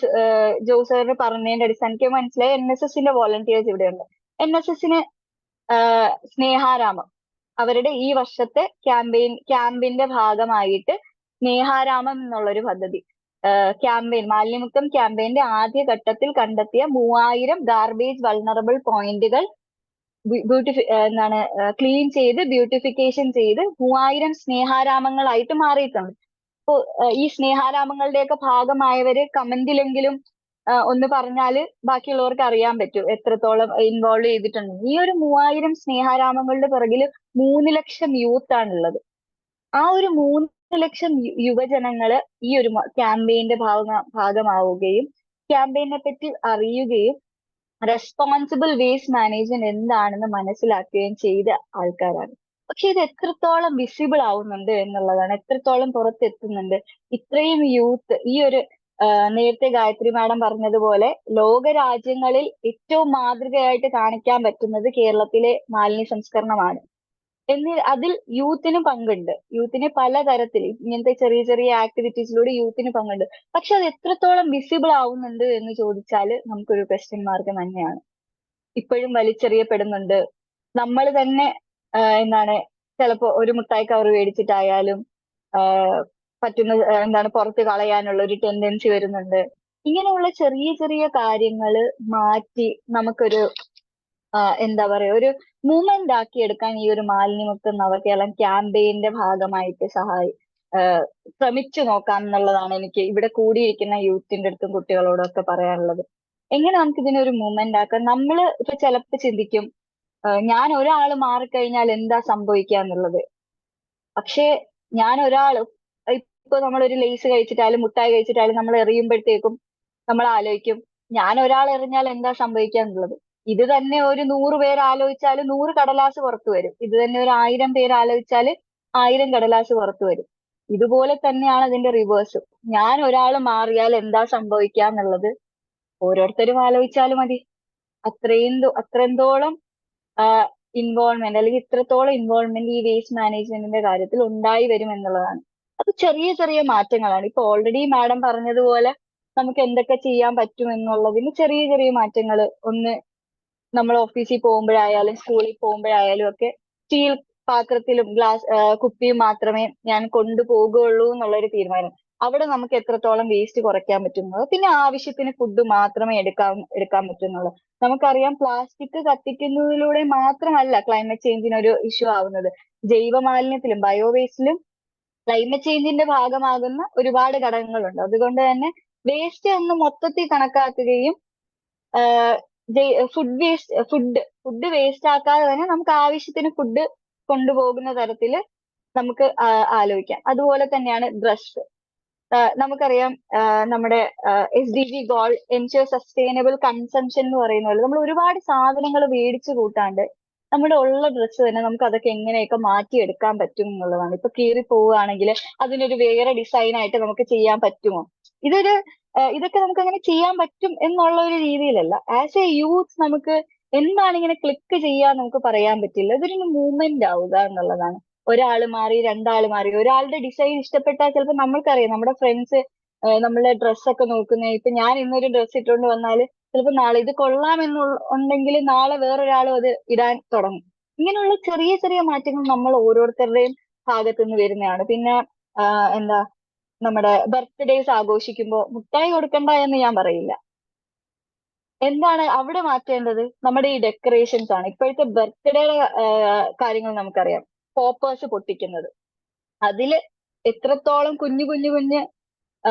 ജോസാറിന് പറഞ്ഞതിന്റെ അടിസ്ഥാനത്തിൽ മനസ്സിലായി NSSന്റെ വോളണ്ടിയേഴ്സ് ഇവിടെയുണ്ട്. NSSന് സ്നേഹാരാമം, അവരുടെ ഈ വർഷത്തെ ക്യാമ്പിന്റെ ഭാഗമായിട്ട് സ്നേഹാരാമം എന്നുള്ളൊരു പദ്ധതി, മാലിന്യമുക്തം ക്യാമ്പയിന്റെ ആദ്യ ഘട്ടത്തിൽ കണ്ടെത്തിയ 3000 ഗാർബേജ് വൾണറബിൾ പോയിന്റുകൾ ക്ലീൻ ചെയ്ത് ബ്യൂട്ടിഫിക്കേഷൻ ചെയ്ത് 3000 സ്നേഹാരാമങ്ങളായിട്ട് മാറിയിട്ടുണ്ട്. അപ്പോ ഈ സ്നേഹാരാമങ്ങളുടെയൊക്കെ ഭാഗമായവര് കമന്റിലെങ്കിലും ഒന്ന് പറഞ്ഞാല് ബാക്കിയുള്ളവർക്ക് അറിയാൻ പറ്റും എത്രത്തോളം ഇൻവോൾവ് ചെയ്തിട്ടുണ്ട്. ഈ ഒരു 3000 സ്നേഹാരാമങ്ങളുടെ പിറകിൽ 3 ലക്ഷം യൂത്ത് ആണുള്ളത്. ആ ഒരു 3 ലക്ഷം യുവജനങ്ങള് ഈ ഒരു ക്യാമ്പയിന്റെ ഭാഗമാവുകയും ക്യാമ്പയിനെ പറ്റി അറിയുകയും റെസ്പോൺസിബിൾ വേസ്റ്റ് മാനേജ്മെന്റ് എന്താണെന്ന് മനസ്സിലാക്കുകയും ചെയ്ത ആൾക്കാരാണ്. പക്ഷെ ഇത് എത്രത്തോളം വിസിബിൾ ആവുന്നുണ്ട് എന്നുള്ളതാണ്, എത്രത്തോളം പുറത്തെത്തുന്നുണ്ട്. ഇത്രയും യൂത്ത് ഈ ഒരു നേരത്തെ ഗായത്രി മാഡം പറഞ്ഞതുപോലെ ലോകരാജ്യങ്ങളിൽ ഏറ്റവും മാതൃകയായിട്ട് കാണിക്കാൻ പറ്റുന്നത് കേരളത്തിലെ മാലിന്യ സംസ്കരണമാണ്. അതിൽ യൂത്തിന് പങ്കുണ്ട്. യൂത്തിന് പലതരത്തിൽ ഇങ്ങനത്തെ ചെറിയ ചെറിയ ആക്ടിവിറ്റീസിലൂടെ യൂത്തിന് പങ്കുണ്ട്. പക്ഷെ അത് എത്രത്തോളം വിസിബിൾ ആവുന്നുണ്ട് എന്ന് ചോദിച്ചാൽ നമുക്കൊരു ക്വസ്റ്റ്യൻ മാർക്ക് തന്നെയാണ്. ഇപ്പോഴും വലിച്ചെറിയപ്പെടുന്നുണ്ട്. നമ്മൾ തന്നെ ചിലപ്പോ ഒരു മുട്ടായി കവർ മേടിച്ചിട്ടായാലും പുറത്ത് കളയാനുള്ള ഒരു ടെൻഡൻസി വരുന്നുണ്ട്. ഇങ്ങനെയുള്ള ചെറിയ ചെറിയ കാര്യങ്ങള് മാറ്റി നമുക്കൊരു ഒരു മൂവ്മെന്റ് ആക്കി എടുക്കാൻ ഈ ഒരു മാലിന്യമുക്ത നവകേരളം ക്യാമ്പയിന്റെ ഭാഗമായിട്ട് ശ്രമിച്ചു നോക്കാം എന്നുള്ളതാണ് എനിക്ക് ഇവിടെ കൂടിയിരിക്കുന്ന യൂത്തിന്റെ അടുത്തും കുട്ടികളോടും ഒക്കെ പറയാനുള്ളത്. എങ്ങനെ നമുക്ക് ഇതിനൊരു മൂവ്മെന്റ് ആക്കാം? നമ്മള് ഇപ്പൊ ചിലപ്പോ ചിന്തിക്കും ഞാൻ ഒരാള് മാറിക്കഴിഞ്ഞാൽ എന്താ സംഭവിക്കുക എന്നുള്ളത്. പക്ഷെ ഇപ്പൊ നമ്മളൊരു ലേസ് കഴിച്ചിട്ടാലും മുട്ടായി കഴിച്ചിട്ടാലും നമ്മൾ എറിയുമ്പോഴത്തേക്കും നമ്മൾ ആലോചിക്കും ഞാൻ ഒരാൾ എറിഞ്ഞാൽ എന്താ സംഭവിക്കുക എന്നുള്ളത്. ഇത് തന്നെ ഒരു 100 പേര് ആലോചിച്ചാൽ 100 കടലാസ് പുറത്തു വരും. ഇത് തന്നെ ഒരു 1000 പേര് ആലോചിച്ചാൽ 1000 കടലാസ് പുറത്തു വരും. ഇതുപോലെ തന്നെയാണ് അതിന്റെ റിവേഴ്സും. ഞാൻ ഒരാൾ മാറിയാൽ എന്താ സംഭവിക്കുക എന്നുള്ളത് ഓരോരുത്തരും ആലോചിച്ചാലും മതി. അത്രത്തോളം ഇൻവോൾവ്മെന്റ് അല്ലെങ്കിൽ ഇത്രത്തോളം ഇൻവോൾവ്മെന്റ് ഈ വേസ്റ്റ് മാനേജ്മെന്റിന്റെ കാര്യത്തിൽ ഉണ്ടായി വരും എന്നുള്ളതാണ്. അത് ചെറിയ ചെറിയ മാറ്റങ്ങളാണ്. ഇപ്പൊ ഓൾറെഡി മാഡം പറഞ്ഞതുപോലെ നമുക്ക് എന്തൊക്കെ ചെയ്യാൻ പറ്റും എന്നുള്ളതിന് ചെറിയ ചെറിയ മാറ്റങ്ങൾ. ഒന്ന്, നമ്മൾ ഓഫീസിൽ പോകുമ്പോഴായാലും സ്കൂളിൽ പോകുമ്പോഴായാലും ഒക്കെ സ്റ്റീൽ പാത്രത്തിലും കുപ്പിയും മാത്രമേ ഞാൻ കൊണ്ടുപോകുള്ളൂ എന്നുള്ളൊരു തീരുമാനം. അവിടെ നമുക്ക് എത്രത്തോളം വേസ്റ്റ് കുറയ്ക്കാൻ പറ്റുന്നത്. പിന്നെ ആവശ്യത്തിന് ഫുഡ് മാത്രമേ എടുക്കാൻ പറ്റുന്നുള്ളൂ. നമുക്കറിയാം പ്ലാസ്റ്റിക് കത്തിക്കുന്നതിലൂടെ മാത്രമല്ല ക്ലൈമറ്റ് ചേഞ്ചിന് ഒരു ഇഷ്യൂ ആവുന്നത്. ജൈവ മാലിന്യത്തിലും ബയോവേസ്റ്റിലും ക്ലൈമറ്റ് ചേഞ്ചിന്റെ ഭാഗമാകുന്ന ഒരുപാട് ഘടകങ്ങളുണ്ട്. അതുകൊണ്ട് തന്നെ വേസ്റ്റ് ഒന്ന് മൊത്തത്തിൽ കണക്കാക്കുകയും ഫുഡ് വേസ്റ്റ് ആക്കാതെ തന്നെ നമുക്ക് ആവശ്യത്തിന് ഫുഡ് കൊണ്ടുപോകുന്ന തരത്തില് നമുക്ക് ആലോചിക്കാം. അതുപോലെ തന്നെയാണ് ബ്രഷ്. നമുക്കറിയാം നമ്മുടെ SDG goal ensure sustainable consumption എന്ന് പറയുന്ന പോലെ നമ്മൾ ഒരുപാട് സാധനങ്ങൾ മേടിച്ചു കൂട്ടാണ്ട് നമ്മുടെ ഉള്ള ഡ്രസ്സ് തന്നെ നമുക്ക് അതൊക്കെ എങ്ങനെയൊക്കെ മാറ്റിയെടുക്കാൻ പറ്റും എന്നുള്ളതാണ്. ഇപ്പൊ കീറി പോവുകയാണെങ്കിൽ അതിനൊരു വേറെ ഡിസൈൻ ആയിട്ട് നമുക്ക് ചെയ്യാൻ പറ്റുമോ? ഇതൊക്കെ നമുക്ക് അങ്ങനെ ചെയ്യാൻ പറ്റും എന്നുള്ള ഒരു രീതിയിലല്ല. ആസ് എ യൂത്ത് നമുക്ക് എന്താണ് ഇങ്ങനെ ക്ലിക്ക് ചെയ്യാൻ നമുക്ക് പറയാൻ പറ്റില്ല. ഇതൊരു മൂവ്മെന്റ് ആവുക എന്നുള്ളതാണ്. ഒരാൾ മാറി, രണ്ടാൾ മാറി. ഒരാളുടെ ഡിസൈൻ ഇഷ്ടപ്പെട്ടാൽ ചിലപ്പോൾ നമ്മൾക്കറിയാം നമ്മുടെ ഫ്രണ്ട്സ് നമ്മളുടെ ഡ്രസ്സൊക്കെ നോക്കുന്നത്. ഇപ്പൊ ഞാൻ ഇന്നൊരു ഡ്രസ്സ് ഇട്ടുകൊണ്ട് വന്നാൽ ചിലപ്പോൾ നാളെ ഇത് ഉണ്ടെങ്കിൽ നാളെ വേറൊരാളും അത് ഇടാൻ തുടങ്ങും. ഇങ്ങനെയുള്ള ചെറിയ ചെറിയ മാറ്റങ്ങൾ നമ്മൾ ഓരോരുത്തരുടെയും ഭാഗത്തു നിന്ന് വരുന്നതാണ്. പിന്നെ എന്താ നമ്മുടെ ബർത്ത്ഡേസ് ആഘോഷിക്കുമ്പോൾ മുട്ടായി കൊടുക്കണ്ട എന്ന് ഞാൻ പറയില്ല. എന്താണ് അവിടെ മാറ്റേണ്ടത്? നമ്മുടെ ഈ ഡെക്കറേഷൻസ് ആണ്. ഇപ്പോഴത്തെ ബർത്ത്ഡേയുടെ കാര്യങ്ങൾ നമുക്കറിയാം. പോപ്പേഴ്സ് പൊട്ടിക്കുന്നത്, അതില് എത്രത്തോളം കുഞ്ഞു കുഞ്ഞു കുഞ്ഞ്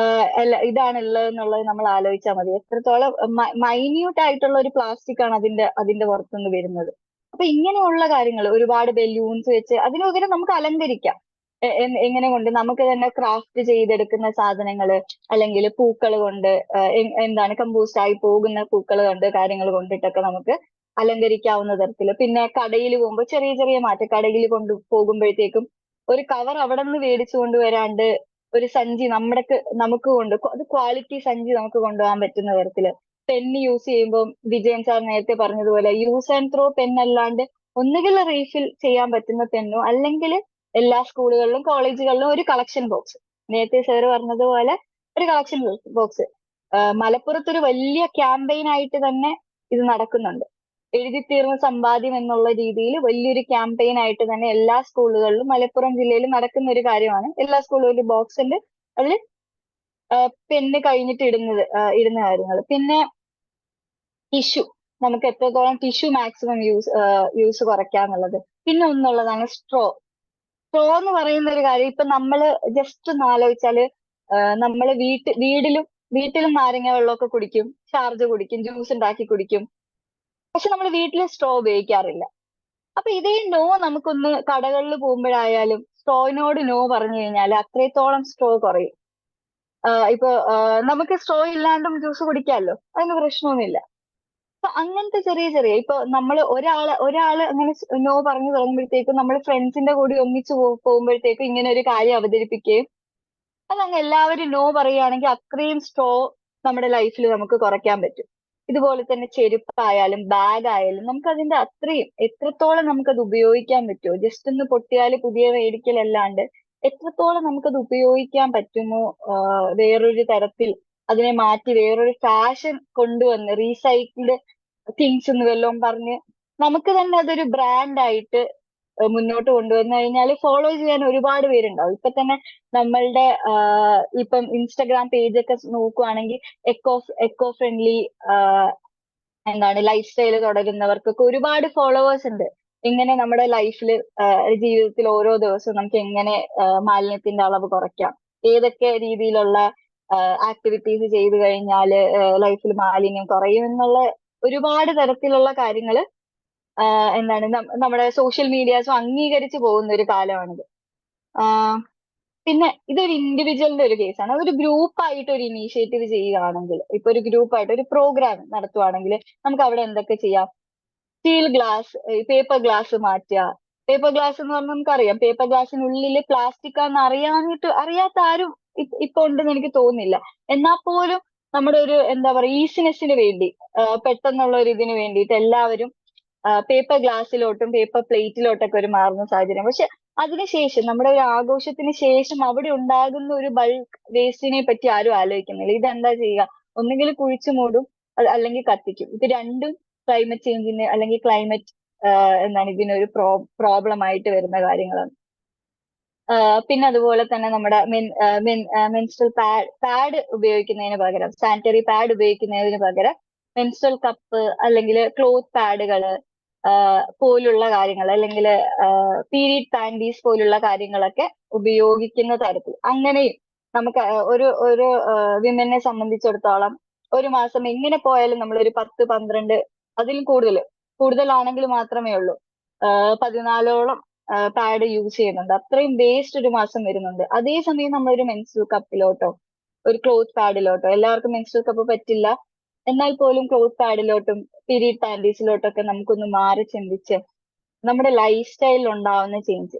ഇതാണുള്ളത് എന്നുള്ളത് നമ്മൾ ആലോചിച്ചാൽ മതി. എത്രത്തോളം മൈന്യൂട്ട് ആയിട്ടുള്ള ഒരു പ്ലാസ്റ്റിക് ആണ് അതിന്റെ പുറത്തുനിന്ന് വരുന്നത്. അപ്പൊ ഇങ്ങനെയുള്ള കാര്യങ്ങൾ, ഒരുപാട് ബലൂൺസ് വെച്ച് അതിന് പകരം നമുക്ക് അലങ്കരിക്കാം. എങ്ങനെ കൊണ്ട് നമുക്ക് തന്നെ ക്രാഫ്റ്റ് ചെയ്തെടുക്കുന്ന സാധനങ്ങള്, അല്ലെങ്കിൽ പൂക്കൾ കൊണ്ട് എന്താണ് കമ്പോസ്റ്റ് ആയി പോകുന്ന പൂക്കൾ കൊണ്ട് കാര്യങ്ങൾ കൊണ്ടിട്ടൊക്കെ നമുക്ക് അലങ്കരിക്കാവുന്ന തരത്തില്. പിന്നെ കടയിൽ പോകുമ്പോൾ ചെറിയ ചെറിയ മാറ്റം. കടയിൽ പോകുമ്പോഴത്തേക്കും ഒരു കവർ അവിടെ നിന്ന് മേടിച്ചു കൊണ്ടുവരാണ്ട് ഒരു സഞ്ചി നമുക്ക് അത് ക്വാളിറ്റി സഞ്ചി നമുക്ക് കൊണ്ടുപോകാൻ പറ്റുന്ന തരത്തില്. പെന്ന് യൂസ് ചെയ്യുമ്പോൾ വിജയൻ സാർ നേരത്തെ പറഞ്ഞതുപോലെ യൂസ് ആൻഡ് ത്രോ പെൻ അല്ലാണ്ട് ഒന്നുകിൽ റീഫിൽ ചെയ്യാൻ പറ്റുന്ന പെന്നോ, അല്ലെങ്കിൽ എല്ലാ സ്കൂളുകളിലും കോളേജുകളിലും ഒരു കളക്ഷൻ ബോക്സ്. നേരത്തെ സാറ് പറഞ്ഞതുപോലെ ഒരു കളക്ഷൻ ബോക്സ്. മലപ്പുറത്ത് ഒരു വലിയ ക്യാമ്പയിൻ ആയിട്ട് തന്നെ ഇത് നടക്കുന്നുണ്ട്. എഴുതിത്തീർന്ന സമ്പാദ്യം എന്നുള്ള രീതിയിൽ വലിയൊരു ക്യാമ്പയിൻ ആയിട്ട് തന്നെ എല്ലാ സ്കൂളുകളിലും മലപ്പുറം ജില്ലയിൽ നടക്കുന്ന ഒരു കാര്യമാണ്. എല്ലാ സ്കൂളുകളിലും ബോക്സ് ഉണ്ട്, അതിൽ പെന്ന് കഴിഞ്ഞിട്ട് ഇടുന്ന കാര്യങ്ങൾ. പിന്നെ ടിഷ്യൂ, നമുക്ക് എത്രത്തോളം ടിഷ്യൂ മാക്സിമം യൂസ് കുറയ്ക്കാന്നുള്ളത്. പിന്നെ ഒന്നുള്ളതാണ് സ്ട്രോ എന്ന് പറയുന്ന ഒരു കാര്യം. ഇപ്പൊ നമ്മള് ജസ്റ്റ് ഒന്ന് ആലോചിച്ചാല്, നമ്മള് വീട്ടിലും നാരങ്ങ വെള്ളമൊക്കെ കുടിക്കും, ഷാർജ കുടിക്കും, ജ്യൂസ് ഉണ്ടാക്കി കുടിക്കും. പക്ഷെ നമ്മൾ വീട്ടിൽ സ്ട്രോ ഉപയോഗിക്കാറില്ല. അപ്പൊ ഇതേ നോ നമുക്കൊന്ന് കടകളിൽ പോകുമ്പോഴായാലും സ്ട്രോയിനോട് നോ പറഞ്ഞു കഴിഞ്ഞാൽ അത്രത്തോളം സ്ട്രോ കുറയും. ഇപ്പൊ നമുക്ക് സ്ട്രോ ഇല്ലാണ്ടും ജ്യൂസ് കുടിക്കാമല്ലോ, അതിന് പ്രശ്നമൊന്നുമില്ല. അപ്പൊ അങ്ങനത്തെ ചെറിയ ചെറിയ, ഇപ്പൊ നമ്മൾ ഒരാള് അങ്ങനെ നോ പറഞ്ഞു തുടങ്ങുമ്പോഴത്തേക്കും നമ്മൾ ഫ്രണ്ട്സിന്റെ കൂടി ഒന്നിച്ചു പോകുമ്പോഴത്തേക്കും ഇങ്ങനെ ഒരു കാര്യം അവതരിപ്പിക്കുകയും അതങ്ങ് എല്ലാവരും നോ പറയുകയാണെങ്കിൽ അത്രയും സ്ട്രോ നമ്മുടെ ലൈഫിൽ നമുക്ക് കുറയ്ക്കാൻ പറ്റും. ഇതുപോലെ തന്നെ ചെരുപ്പായാലും ബാഗ് ആയാലും നമുക്ക് അതിന്റെ അത്രയും എത്രത്തോളം നമുക്കത് ഉപയോഗിക്കാൻ പറ്റുമോ, ജസ്റ്റ് ഒന്ന് പൊട്ടിയാൽ പുതിയ മേടിക്കലല്ലാണ്ട് എത്രത്തോളം നമുക്കത് ഉപയോഗിക്കാൻ പറ്റുമോ, വേറൊരു തരത്തിൽ അതിനെ മാറ്റി വേറൊരു ഫാഷൻ കൊണ്ടുവന്ന് റീസൈക്കിൾഡ് തിങ്സ് എന്ന് വല്ലതും പറഞ്ഞ് നമുക്ക് തന്നെ അതൊരു ബ്രാൻഡായിട്ട് മുന്നോട്ട് കൊണ്ടുവന്നു കഴിഞ്ഞാൽ ഫോളോ ചെയ്യാൻ ഒരുപാട് പേരുണ്ടാവും. ഇപ്പൊ തന്നെ നമ്മളുടെ ഇപ്പം ഇൻസ്റ്റഗ്രാം പേജ് ഒക്കെ നോക്കുവാണെങ്കിൽ എക്കോ ഫ്രണ്ട്ലി എന്താണ് ലൈഫ് സ്റ്റൈല് തുടരുന്നവർക്കൊക്കെ ഒരുപാട് ഫോളോവേഴ്സ് ഉണ്ട്. എങ്ങനെ നമ്മുടെ ജീവിതത്തിൽ ഓരോ ദിവസവും നമുക്ക് എങ്ങനെ മാലിന്യത്തിന്റെ അളവ് കുറയ്ക്കാം, ഏതൊക്കെ രീതിയിലുള്ള ആക്ടിവിറ്റീസ് ചെയ്തു കഴിഞ്ഞാൽ ലൈഫിൽ മാലിന്യം കുറയും എന്നുള്ള ഒരുപാട് തരത്തിലുള്ള കാര്യങ്ങൾ എന്താണ് നമ്മുടെ സോഷ്യൽ മീഡിയാസും അംഗീകരിച്ചു പോകുന്ന ഒരു കാലമാണിത്. പിന്നെ ഇതൊരു ഇൻഡിവിജ്വലിന്റെ ഒരു കേസാണ്. അതൊരു ഗ്രൂപ്പായിട്ട് ഒരു ഇനീഷ്യേറ്റീവ് ചെയ്യുകയാണെങ്കിൽ, ഇപ്പൊ ഒരു ഗ്രൂപ്പായിട്ട് ഒരു പ്രോഗ്രാം നടത്തുവാണെങ്കിൽ നമുക്ക് അവിടെ എന്തൊക്കെ ചെയ്യാം? സ്റ്റീൽ ഗ്ലാസ്, പേപ്പർ ഗ്ലാസ് മാറ്റുക. പേപ്പർ ഗ്ലാസ് എന്ന് പറഞ്ഞാൽ നമുക്കറിയാം, പേപ്പർ ഗ്ലാസിനുള്ളിൽ പ്ലാസ്റ്റിക് ആണെന്ന് അറിയാത്ത ആരും ഇപ്പൊ ഉണ്ടെന്ന് എനിക്ക് തോന്നുന്നില്ല. എന്നാൽ പോലും നമ്മുടെ ഒരു എന്താ പറയുക ഈസിനെസ്സിന് വേണ്ടി, പെട്ടെന്നുള്ള ഒരു ഇതിന് വേണ്ടിയിട്ട് എല്ലാവരും പേപ്പർ ഗ്ലാസ്സിലോട്ടും പേപ്പർ പ്ലേറ്റിലോട്ടൊക്കെ ഒരു മാറുന്ന സാഹചര്യം. പക്ഷെ അതിനുശേഷം നമ്മുടെ ഒരു ആഘോഷത്തിന് ശേഷം അവിടെ ഉണ്ടാകുന്ന ഒരു ബൾക്ക് വേസ്റ്റിനെ പറ്റി ആരും ആലോചിക്കുന്നില്ല. ഇതെന്താ ചെയ്യുക? ഒന്നുകിൽ കുഴിച്ചു മൂടും, അല്ലെങ്കിൽ കത്തിക്കും. ഇത് രണ്ടും ക്ലൈമറ്റ് ചേഞ്ചിന് അല്ലെങ്കിൽ ക്ലൈമറ്റ് എന്താണ് ഇതിനൊരു പ്രോബ്ലം ആയിട്ട് വരുന്ന കാര്യങ്ങളാണ്. പിന്നെ അതുപോലെ തന്നെ നമ്മുടെ മെൻസ്ട്രൽ പാഡ് ഉപയോഗിക്കുന്നതിന് പകരം, സാനിറ്ററി പാഡ് ഉപയോഗിക്കുന്നതിന് പകരം മെൻസ്ട്രൽ കപ്പ് അല്ലെങ്കിൽ ക്ലോത്ത് പാഡുകള് പോലുള്ള കാര്യങ്ങൾ, അല്ലെങ്കിൽ പീരീഡ് പാൻറ്റീസ് പോലുള്ള കാര്യങ്ങളൊക്കെ ഉപയോഗിക്കുന്ന തരത്തിൽ അങ്ങനെയും നമുക്ക് ഒരു വിമനെ സംബന്ധിച്ചിടത്തോളം ഒരു മാസം എങ്ങനെ പോയാലും നമ്മൾ ഒരു 10-12 അതിലും കൂടുതലാണെങ്കിൽ മാത്രമേ ഉള്ളൂ 14ഓളം പാഡ് യൂസ് ചെയ്യുന്നുണ്ട്. അത്രയും വേസ്റ്റ് ഒരു മാസം വരുന്നുണ്ട്. അതേസമയം നമ്മളൊരു മെൻസ്ട്രൽ കപ്പിലോട്ടോ ഒരു ക്ലോത്ത് പാഡിലോട്ടോ, എല്ലാവർക്കും മെൻസ്ട്രൽ കപ്പ് പറ്റില്ല, എന്നാൽ പോലും ക്ലോത്ത് പാഡിലോട്ടും പീരീഡ് പാൻറ്റീസിലോട്ടൊക്കെ നമുക്കൊന്ന് മാറി ചിന്തിച്ച് നമ്മുടെ ലൈഫ് സ്റ്റൈലിൽ ഉണ്ടാവുന്ന change,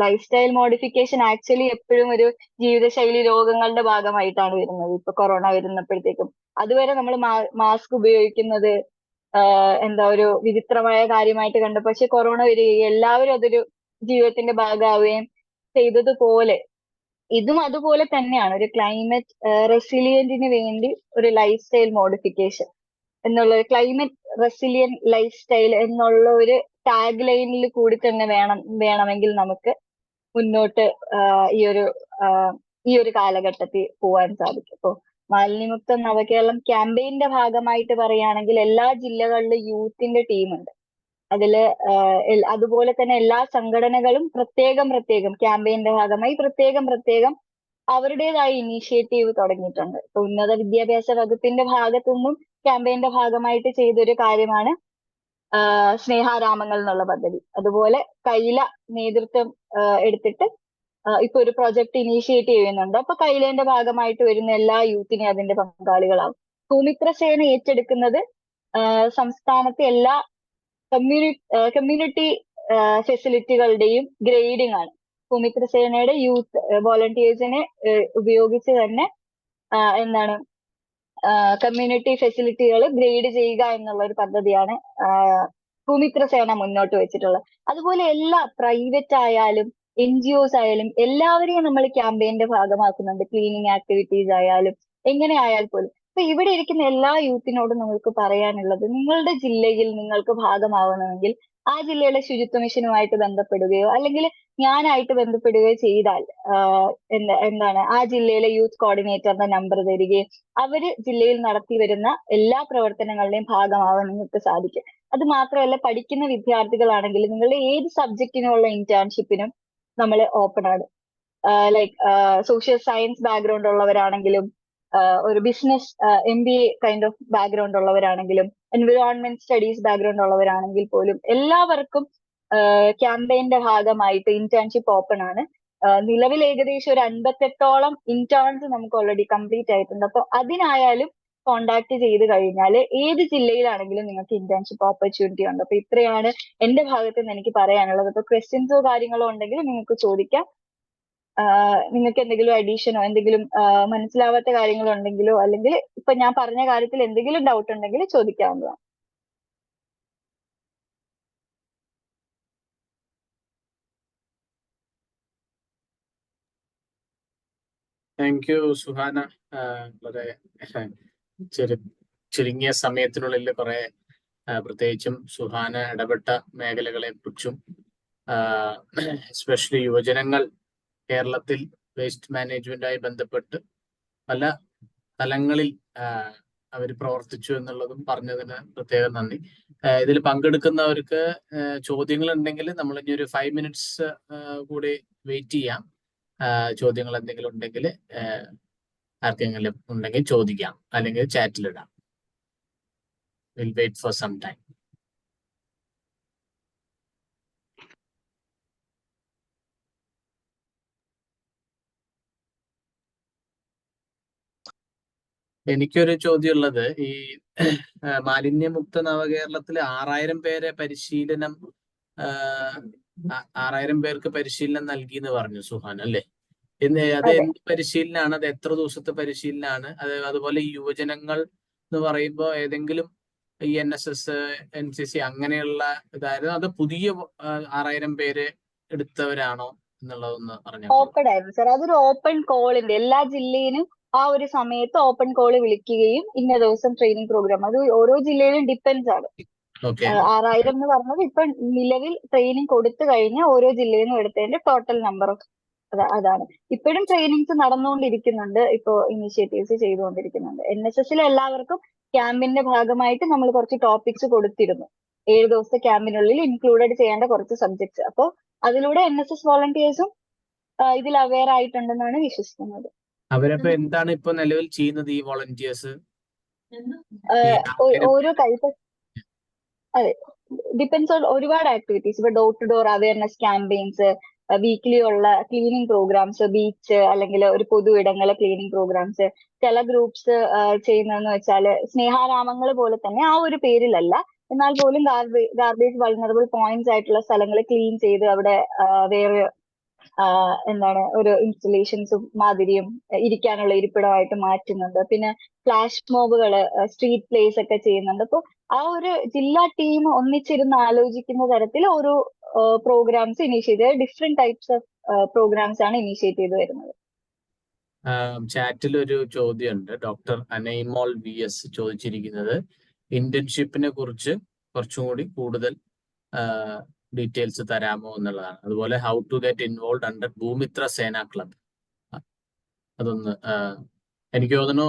life style modification actually എപ്പോഴും ഒരു ജീവിതശൈലി രോഗങ്ങളുടെ ഭാഗമായിട്ടാണ് വരുന്നത്. ഇപ്പൊ കൊറോണ വരുന്നപ്പോഴത്തേക്കും അതുവരെ നമ്മൾ മാസ്ക് ഉപയോഗിക്കുന്നത് എന്താ ഒരു വിചിത്രമായ കാര്യമായിട്ട് കണ്ടു. പക്ഷെ കൊറോണ വരികയും എല്ലാവരും അതൊരു ജീവിതത്തിന്റെ ഭാഗമാവുകയും ചെയ്തതുപോലെ ഇതും അതുപോലെ തന്നെയാണ് ഒരു ക്ലൈമറ്റ് റെസിലിയന്റിന് വേണ്ടി ഒരു ലൈഫ് സ്റ്റൈൽ മോഡിഫിക്കേഷൻ എന്നുള്ള ക്ലൈമറ്റ് റെസിലിയൻ ലൈഫ് സ്റ്റൈൽ എന്നുള്ള ഒരു ടാഗ് ലൈനിൽ കൂടി തന്നെ വേണമെങ്കിൽ നമുക്ക് മുന്നോട്ട് ഈ ഒരു കാലഘട്ടത്തിൽ പോവാൻ സാധിക്കും. ഇപ്പോ മാലിന്യമുക്ത നവകേരളം ക്യാമ്പയിന്റെ ഭാഗമായിട്ട് പറയുകയാണെങ്കിൽ എല്ലാ ജില്ലകളിലും യൂത്തിന്റെ ടീമുണ്ട്. അതില് അതുപോലെ തന്നെ എല്ലാ സംഘടനകളും പ്രത്യേകം ക്യാമ്പയിന്റെ ഭാഗമായി പ്രത്യേകം അവരുടേതായ ഇനീഷ്യേറ്റീവ് തുടങ്ങിയിട്ടുണ്ട്. ഇപ്പൊ ഉന്നത വിദ്യാഭ്യാസ വകുപ്പിന്റെ ഭാഗത്തുനിന്നും ക്യാമ്പയിന്റെ ഭാഗമായിട്ട് ചെയ്തൊരു കാര്യമാണ് സ്നേഹാരാമങ്ങൾ എന്നുള്ള പദ്ധതി. അതുപോലെ കൈല നേതൃത്വം എടുത്തിട്ട് ഇപ്പൊ ഒരു പ്രൊജക്ട് ഇനീഷ്യേറ്റ് ചെയ്യുന്നുണ്ട്. അപ്പൊ കൈലേന്റെ ഭാഗമായിട്ട് വരുന്ന എല്ലാ യൂത്തിനെയും അതിന്റെ പങ്കാളികളാവും. സൗമിത്രസേന ഏറ്റെടുക്കുന്നത് സംസ്ഥാനത്തെ എല്ലാ കമ്മ്യൂണിറ്റി ഫെസിലിറ്റികളുടെയും ഗ്രേഡിംഗ് ആണ്. സൗമിത്രസേനയുടെ യൂത്ത് വോളണ്ടിയേഴ്സിനെ ഉപയോഗിച്ച് തന്നെ കമ്മ്യൂണിറ്റി ഫെസിലിറ്റികൾ ഗ്രേഡ് ചെയ്യുക എന്നുള്ള ഒരു പദ്ധതിയാണ് സൗമിത്രസേന മുന്നോട്ട് വെച്ചിട്ടുള്ളത്. അതുപോലെ എല്ലാ പ്രൈവറ്റ് ആയാലും NGOs ആയാലും എല്ലാവരെയും നമ്മൾ ക്യാമ്പയിന്റെ ഭാഗമാക്കുന്നുണ്ട്. ക്ലീനിങ് ആക്ടിവിറ്റീസ് ആയാലും എങ്ങനെ ആയാൽ പോലും. അപ്പൊ ഇവിടെ ഇരിക്കുന്ന എല്ലാ യൂത്തിനോടും നമുക്ക് പറയാനുള്ളത്, നിങ്ങളുടെ ജില്ലയിൽ നിങ്ങൾക്ക് ഭാഗമാവണമെങ്കിൽ ആ ജില്ലയിലെ ശുചിത്വ മിഷനുമായിട്ട് ബന്ധപ്പെടുകയോ അല്ലെങ്കിൽ ഞാനായിട്ട് ബന്ധപ്പെടുകയോ ചെയ്താൽ ആ ജില്ലയിലെ യൂത്ത് കോർഡിനേറ്ററിന്റെ നമ്പർ തരികയും അവര് ജില്ലയിൽ നടത്തി വരുന്ന എല്ലാ പ്രവർത്തനങ്ങളുടെയും ഭാഗമാവാൻ നിങ്ങൾക്ക് സാധിക്കും. അത് മാത്രമല്ല, പഠിക്കുന്ന വിദ്യാർത്ഥികളാണെങ്കിൽ നിങ്ങളുടെ ഏത് സബ്ജക്റ്റിനുള്ള ഇന്റേൺഷിപ്പിനും നമ്മൾ ഓപ്പൺ ആണ്. ലൈക്ക് സോഷ്യൽ സയൻസ് ബാക്ക്ഗ്രൗണ്ട് ഉള്ളവരാണെങ്കിലും ഒരു business MBA kind of background ഉള്ളവരാണെങ്കിലും എൻവിറോൺമെന്റ് സ്റ്റഡീസ് ബാക്ക്ഗ്രൗണ്ട് ഉള്ളവരാണെങ്കിൽ പോലും എല്ലാവർക്കും ക്യാമ്പയിന്റെ ഭാഗമായിട്ട് ഇന്റേൺഷിപ്പ് ഓപ്പൺ ആണ്. നിലവിൽ ഏകദേശം ഒരു 58ഓളം ഇന്റേൺസ് നമുക്ക് ഓൾറെഡി കംപ്ലീറ്റ് ആയിട്ടുണ്ട്. അപ്പൊ അതിനായാലും കോണ്ടാക്ട് ചെയ്ത് കഴിഞ്ഞാൽ ഏത് ജില്ലയിലാണെങ്കിലും നിങ്ങൾക്ക് ഇന്റേൺഷിപ്പ് ഓപ്പർച്യൂണിറ്റി ഉണ്ട്. അപ്പൊ ഇത്രയാണ് എന്റെ ഭാഗത്ത് നിന്ന് എനിക്ക് പറയാനുള്ളത്. അപ്പൊ ക്വസ്റ്റ്യൻസോ കാര്യങ്ങളോ ഉണ്ടെങ്കിൽ നിങ്ങൾക്ക് ചോദിക്കാം. നിങ്ങൾക്ക് എന്തെങ്കിലും അഡീഷനോ എന്തെങ്കിലും മനസ്സിലാവാത്ത കാര്യങ്ങളോ ഉണ്ടെങ്കിലോ അല്ലെങ്കിൽ ഇപ്പൊ ഞാൻ പറഞ്ഞ കാര്യത്തിൽ എന്തെങ്കിലും ഡൗട്ട് ഉണ്ടെങ്കിൽ ചോദിക്കാവുന്നതാണ്. Thank you Suhana. വളരെ ചുരുങ്ങിയ സമയത്തിനുള്ളിൽ കുറെ പ്രത്യേകിച്ചും സുഹാന ഇടപെട്ട മേഖലകളെ കുറിച്ചും എസ്പെഷ്യലി യുവജനങ്ങൾ കേരളത്തിൽ വേസ്റ്റ് മാനേജ്മെന്റുമായി ബന്ധപ്പെട്ട് പല തലങ്ങളിൽ അവർ പ്രവർത്തിച്ചു എന്നുള്ളതും പറഞ്ഞതിന് പ്രത്യേകം നന്ദി. ഇതിൽ പങ്കെടുക്കുന്നവർക്ക് ചോദ്യങ്ങൾ ഉണ്ടെങ്കിൽ നമ്മൾ ഇനി ഒരു 5 minutes കൂടി വെയിറ്റ് ചെയ്യാം. ചോദ്യങ്ങൾ എന്തെങ്കിലും ഉണ്ടെങ്കിൽ ആർക്കെങ്കിലും ഉണ്ടെങ്കിൽ ചോദിക്കാം, അല്ലെങ്കിൽ ചാറ്റിലിടാം. Will wait for some time. എനിക്കൊരു ചോദ്യം ഉള്ളത്, ഈ മാലിന്യമുക്ത നവകേരളത്തിൽ 6000 പേരെ പരിശീലനം 6000 പേർക്ക് പരിശീലനം നൽകി എന്ന് പറഞ്ഞു സുഹാൻ, അല്ലേ? അത് എന്ത് പരിശീലനമാണ്? അത് എത്ര ദിവസത്തെ പരിശീലനമാണ്? അതുപോലെ ഈ യുവജനങ്ങൾ എന്ന് പറയുമ്പോൾ ഏതെങ്കിലും ഈ NSS NCC അങ്ങനെയുള്ള ഇതായിരുന്നു, അത് പുതിയ 6000 പേര് എടുത്തവരാണോ എന്നുള്ളതൊന്ന് പറഞ്ഞു. ഓപ്പൺ ആയിരുന്നു സാർ. അതൊരു ഓപ്പൺ കോളിന്റെ എല്ലാ ജില്ലയിലും ആ ഒരു സമയത്ത് ഓപ്പൺ കോള് വിളിക്കുകയും ഇന്ന ദിവസം ട്രെയിനിങ് പ്രോഗ്രാം, അത് ഓരോ ജില്ലയിലും ഡിപ്പെൻസ് ആണ്. 6000 എന്ന് പറഞ്ഞത് ഇപ്പൊ നിലവിൽ ട്രെയിനിങ് കൊടുത്തു കഴിഞ്ഞ ഓരോ ജില്ലയിൽ നിന്നും എടുത്തതിന്റെ ടോട്ടൽ നമ്പർ ഓഫ് അതാണ്. ഇപ്പോഴും ട്രെയിനിങ്സ് നടന്നുകൊണ്ടിരിക്കുന്നുണ്ട്, ഇപ്പോ ഇനിഷ്യേറ്റീവ്സ് ചെയ്തുകൊണ്ടിരിക്കുന്നുണ്ട്. NSS എല്ലാവർക്കും ക്യാമ്പിന്റെ ഭാഗമായിട്ട് നമ്മൾ കുറച്ച് ടോപ്പിക്സ് കൊടുത്തിരുന്നു. 7 ദിവസത്തെ ക്യാമ്പിനുള്ളിൽ ഇൻക്ലൂഡഡ് ചെയ്യേണ്ട കുറച്ച് സബ്ജക്ട്സ്. അപ്പോൾ അതിലൂടെ NSS വോളണ്ടിയേഴ്സും ഇതിൽ അവെയർ ആയിട്ടുണ്ടെന്നാണ് വിശ്വസിക്കുന്നത്. അവരപ്പോ എന്താണ് ഇപ്പൊ നിലവിൽ ചെയ്യുന്നത് ഈ വോളണ്ടിയേഴ്സ്? ഓരോ ടൈപ്പ്, അതെ, ഡിപ്പെൻസ് ഓൺ ഒരുപാട് ആക്ടിവിറ്റീസ്. ഇപ്പൊ door to door awareness campaigns, weekly ഉള്ള ക്ലീനിങ് പ്രോഗ്രാംസ്, ബീച്ച് അല്ലെങ്കിൽ ഒരു പൊതു ഇടങ്ങളെ ക്ലീനിങ് പ്രോഗ്രാംസ്. ചില ഗ്രൂപ്പ്സ് ചെയ്യുന്നതെന്ന് വെച്ചാല് സ്നേഹാരാമങ്ങൾ പോലെ തന്നെ ആ ഒരു പേരിലല്ല, എന്നാൽ പോലും ഗാർബേജ് വൾനറബിൾ പോയിന്റ്സ് ആയിട്ടുള്ള സ്ഥലങ്ങൾ ക്ലീൻ ചെയ്ത് അവിടെ വേറെ ഒരു ഇൻസ്റ്റലേഷൻസും മാതിരിയും ഇരിക്കാനുള്ള ഇരിപ്പിടമായിട്ട് മാറ്റുന്നുണ്ട്. പിന്നെ ഫ്ലാഷ് മോബുകള് സ്ട്രീറ്റ് പ്ലേസ് ഒക്കെ ചെയ്യുന്നുണ്ട്. അപ്പോൾ ആ ഒരു ജില്ലാ ടീം ഒന്നിച്ചിരുന്ന് ആലോചിക്കുന്ന തരത്തിൽ ഓരോ പ്രോഗ്രാംസ് ഇനീഷ്യേറ്റ് ചെയ്ത് ഡിഫറെന്റ് ടൈപ്സ് ഓഫ് പ്രോഗ്രാംസ് ആണ് ഇനീഷ്യേറ്റ് ചെയ്ത് വരുന്നത്. ചാറ്റിൽ ഒരു ചോദ്യമുണ്ട്. ഡോക്ടർ അനൈമോൾ VS ചോദിച്ചിരിക്കുന്നത് ഇന്റേൺഷിപ്പിനെ കുറിച്ച് കുറച്ചും കൂടി കൂടുതൽ ഡീറ്റെയിൽസ് തരാമോ എന്നുള്ളതാണ്. അതുപോലെ how to get involve under Bhoomithra Sena club. അതൊന്ന് എനിക്ക് തോന്നുന്നു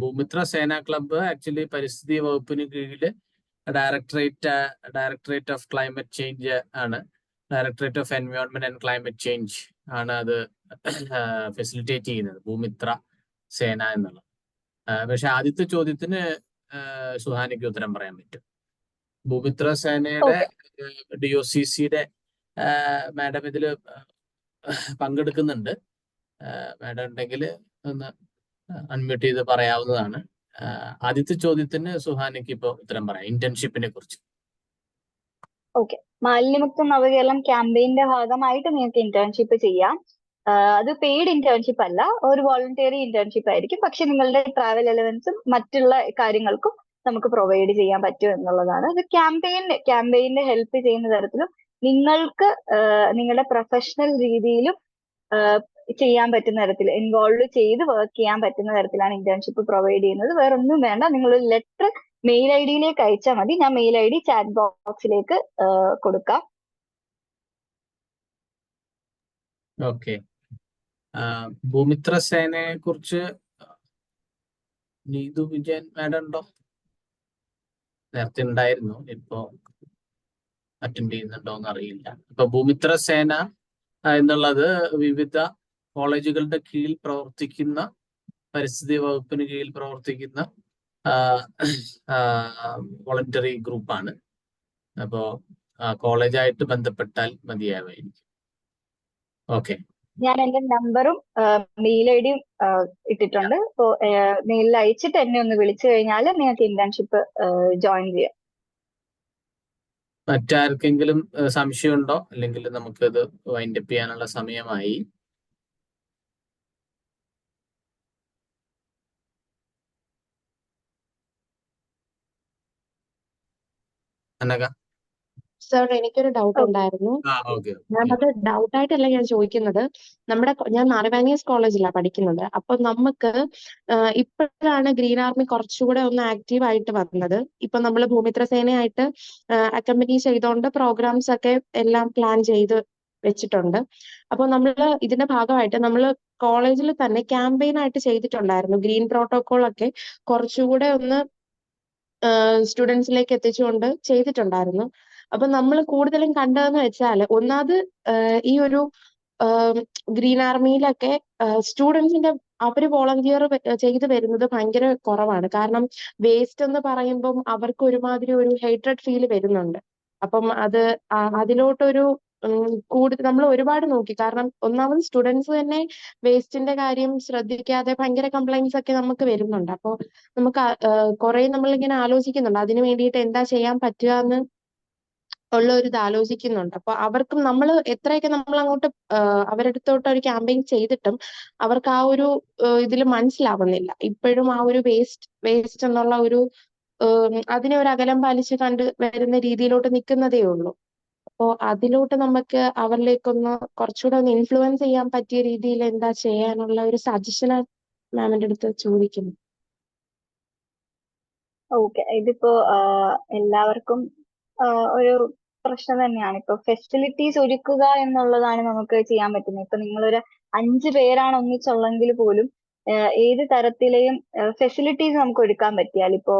ഭൂമിത്ര സേന ക്ലബ്ബ് ആക്ച്വലി പരിസ്ഥിതി വകുപ്പിന് കീഴിൽ ഡയറക്ടറേറ്റ് ഓഫ് ക്ലൈമറ്റ് ചേഞ്ച് ആണ്. Directorate of environment and climate change ആണ് അത് ഫെസിലിറ്റേറ്റ് ചെയ്യുന്നത്, ഭൂമിത്ര സേന എന്നുള്ളത്. പക്ഷെ ആദ്യത്തെ ചോദ്യത്തിന് സുഹാനിക്ക് ഉത്തരം പറയാൻ പറ്റും. ഭൂമിത്ര സേനയുടെ DOCCയുടെ മാഡം ഇതിൽ പങ്കെടുക്കുന്നുണ്ട്. മാഡം ഉണ്ടെങ്കിൽ ഒന്ന് അൺമ്യൂട്ട് ചെയ്ത് പറയാവുന്നതാണ്. ആദ്യത്തെ ചോദ്യത്തിന് സുഹാനിക്ക് ഇപ്പോൾ ഉത്തരം പറയാം, ഇന്റേൺഷിപ്പിനെ കുറിച്ച്. ഓക്കെ, മാലിന്യമുക്ത നവകേരളം ക്യാമ്പയിന്റെ ഭാഗമായിട്ട് നിങ്ങൾക്ക് ഇന്റേൺഷിപ്പ് ചെയ്യാം. അത് പെയ്ഡ് ഇന്റേൺഷിപ്പ് അല്ല, ഒരു വോളണ്ടിയറി ഇന്റേൺഷിപ്പ് ആയിരിക്കും. പക്ഷെ നിങ്ങളുടെ ട്രാവൽ അലവൻസും മറ്റുള്ള കാര്യങ്ങൾക്കും നമുക്ക് പ്രൊവൈഡ് ചെയ്യാൻ പറ്റും എന്നുള്ളതാണ്. അത് ക്യാമ്പയിനെ ഹെൽപ്പ് ചെയ്യുന്ന തരത്തിലും നിങ്ങൾക്ക് നിങ്ങളുടെ പ്രൊഫഷണൽ രീതിയിലും ചെയ്യാൻ പറ്റുന്ന തരത്തിൽ ഇൻവോൾവ് ചെയ്ത് വർക്ക് ചെയ്യാൻ പറ്റുന്ന തരത്തിലാണ് ഇന്റേൺഷിപ്പ് പ്രൊവൈഡ് ചെയ്യുന്നത്. വേറെ ഒന്നും വേണ്ട, നിങ്ങൾ ഒരു ലെറ്റർ മെയിൽ ID അയച്ചാൽ മതി. ഞാൻ മെയിൽ ID ചാറ്റ് ബോക്സിലേക്ക് കൊടുക്കാം. ഓക്കെ, ഭൂമിത്ര സേനയെ കുറിച്ച് നീതു വിജയൻ മാഡം ഉണ്ടോ? നേരത്തെ ഉണ്ടായിരുന്നു, ഇപ്പോ അറ്റൻഡ് ചെയ്യുന്നുണ്ടോ എന്ന് അറിയില്ല. അപ്പൊ ഭൂമിത്ര സേന എന്നുള്ളത് വിവിധ കോളേജുകളുടെ കീഴിൽ പ്രവർത്തിക്കുന്ന, പരിസ്ഥിതി വകുപ്പിന് കീഴിൽ പ്രവർത്തിക്കുന്ന വോളണ്ടറി ഗ്രൂപ്പാണ്. അപ്പോ കോളേജായിട്ട് ബന്ധപ്പെട്ടാൽ മതിയാവായിരിക്കും. ഓക്കെ, ഞാൻ എന്റെ നമ്പറും മെയിൽ ID ഇട്ടിട്ടുണ്ട്. അപ്പോ മെയിലിൽ അയച്ചിട്ട് എന്നെ ഒന്ന് വിളിച്ചു കഴിഞ്ഞാൽ നിങ്ങൾക്ക് ഇന്റേൺഷിപ്പ് ജോയിൻ ചെയ്യാം. മറ്റാർക്കെങ്കിലും സംശയമുണ്ടോ? അല്ലെങ്കിൽ നമുക്കിത് വൈൻഡപ്പ് ചെയ്യാനുള്ള സമയമായി. അനഘ? സർ, എനിക്കൊരു ഡൗട്ട് ഉണ്ടായിരുന്നു. ഞാനത് ഡൗട്ടായിട്ടല്ല ഞാൻ ചോദിക്കുന്നത്. ഞാൻ നാരവാനിയസ് കോളേജിലാണ് പഠിക്കുന്നത്. അപ്പൊ നമുക്ക് ഇപ്പോഴാണ് ഗ്രീൻ ആർമി കുറച്ചുകൂടെ ഒന്ന് ആക്റ്റീവ് ആയിട്ട് വന്നത്. ഇപ്പൊ നമ്മൾ ഭൂമിത്ര സേനയായിട്ട് അക്കമ്പനി ചെയ്തുകൊണ്ട് പ്രോഗ്രാംസ് ഒക്കെ എല്ലാം പ്ലാൻ ചെയ്ത് വെച്ചിട്ടുണ്ട്. അപ്പൊ നമ്മൾ ഇതിന്റെ ഭാഗമായിട്ട് നമ്മൾ കോളേജിൽ തന്നെ ക്യാമ്പയിൻ ആയിട്ട് ചെയ്തിട്ടുണ്ടായിരുന്നു. ഗ്രീൻ പ്രോട്ടോകോൾ ഒക്കെ കുറച്ചുകൂടെ ഒന്ന് സ്റ്റുഡൻസിലേക്ക് എത്തിച്ചുകൊണ്ട് ചെയ്തിട്ടുണ്ടായിരുന്നു. അപ്പൊ നമ്മൾ കൂടുതലും കണ്ടതെന്ന് വെച്ചാൽ, ഒന്നാമത് ഈ ഒരു ഗ്രീൻ ആർമിയിലൊക്കെ സ്റ്റുഡൻസിന്റെ അവര് വോളണ്ടിയർ ചെയ്ത് വരുന്നത് ഭയങ്കര കുറവാണ്. കാരണം വേസ്റ്റ് എന്ന് പറയുമ്പം അവർക്ക് ഒരുമാതിരി ഒരു ഹേറ്റ്രഡ് ഫീൽ വരുന്നുണ്ട്. അപ്പം അതിലോട്ടൊരു കൂടുതൽ നമ്മൾ ഒരുപാട് നോക്കി. കാരണം ഒന്നാമത് സ്റ്റുഡൻസ് തന്നെ വേസ്റ്റിന്റെ കാര്യം ശ്രദ്ധിക്കാതെ ഭയങ്കര കംപ്ലൈന്റ്സ് ഒക്കെ നമുക്ക് വരുന്നുണ്ട്. അപ്പോൾ നമുക്ക് കുറെ നമ്മളിങ്ങനെ ആലോചിക്കുന്നുണ്ട് അതിന് വേണ്ടിയിട്ട് എന്താ ചെയ്യാൻ പറ്റുക എന്ന് ഉള്ള ഒരു ഇത് ആലോചിക്കുന്നുണ്ട്. അപ്പൊ അവർക്കും നമ്മൾ എത്രയൊക്കെ നമ്മൾ അങ്ങോട്ട് അവരുടെ അടുത്തോട്ട് ഒരു ക്യാമ്പയിൻ ചെയ്തിട്ടും അവർക്ക് ആ ഒരു ഇതിൽ മനസ്സിലാവുന്നില്ല. ഇപ്പോഴും ആ ഒരു വേസ്റ്റ് എന്നുള്ള ഒരു അതിനെ ഒരു അകലം പാലിച്ച് കണ്ട് വരുന്ന രീതിയിലോട്ട് നിൽക്കുന്നതേ ഉള്ളൂ. അപ്പോ അതിലോട്ട് നമുക്ക് അവരിലേക്കൊന്ന് കുറച്ചുകൂടെ ഒന്ന് ഇൻഫ്ലുവൻസ് ചെയ്യാൻ പറ്റിയ രീതിയിൽ എന്താ ചെയ്യാനുള്ള ഒരു സജഷൻ മാമിന്റെ അടുത്ത് ചോദിക്കുന്നു. ഓക്കെ, ഇതിപ്പോ എല്ലാവർക്കും ഒരു പ്രശ്നം തന്നെയാണ്. ഇപ്പൊ ഫെസിലിറ്റീസ് ഒരുക്കുക എന്നുള്ളതാണ് നമുക്ക് ചെയ്യാൻ പറ്റുന്നത്. ഇപ്പൊ നിങ്ങളൊരു 5 പേരാണ് ഒന്നിച്ചുള്ളെങ്കിൽ പോലും ഏത് തരത്തിലെയും ഫെസിലിറ്റീസ് നമുക്ക് ഒരുക്കാൻ പറ്റിയാൽ, ഇപ്പോ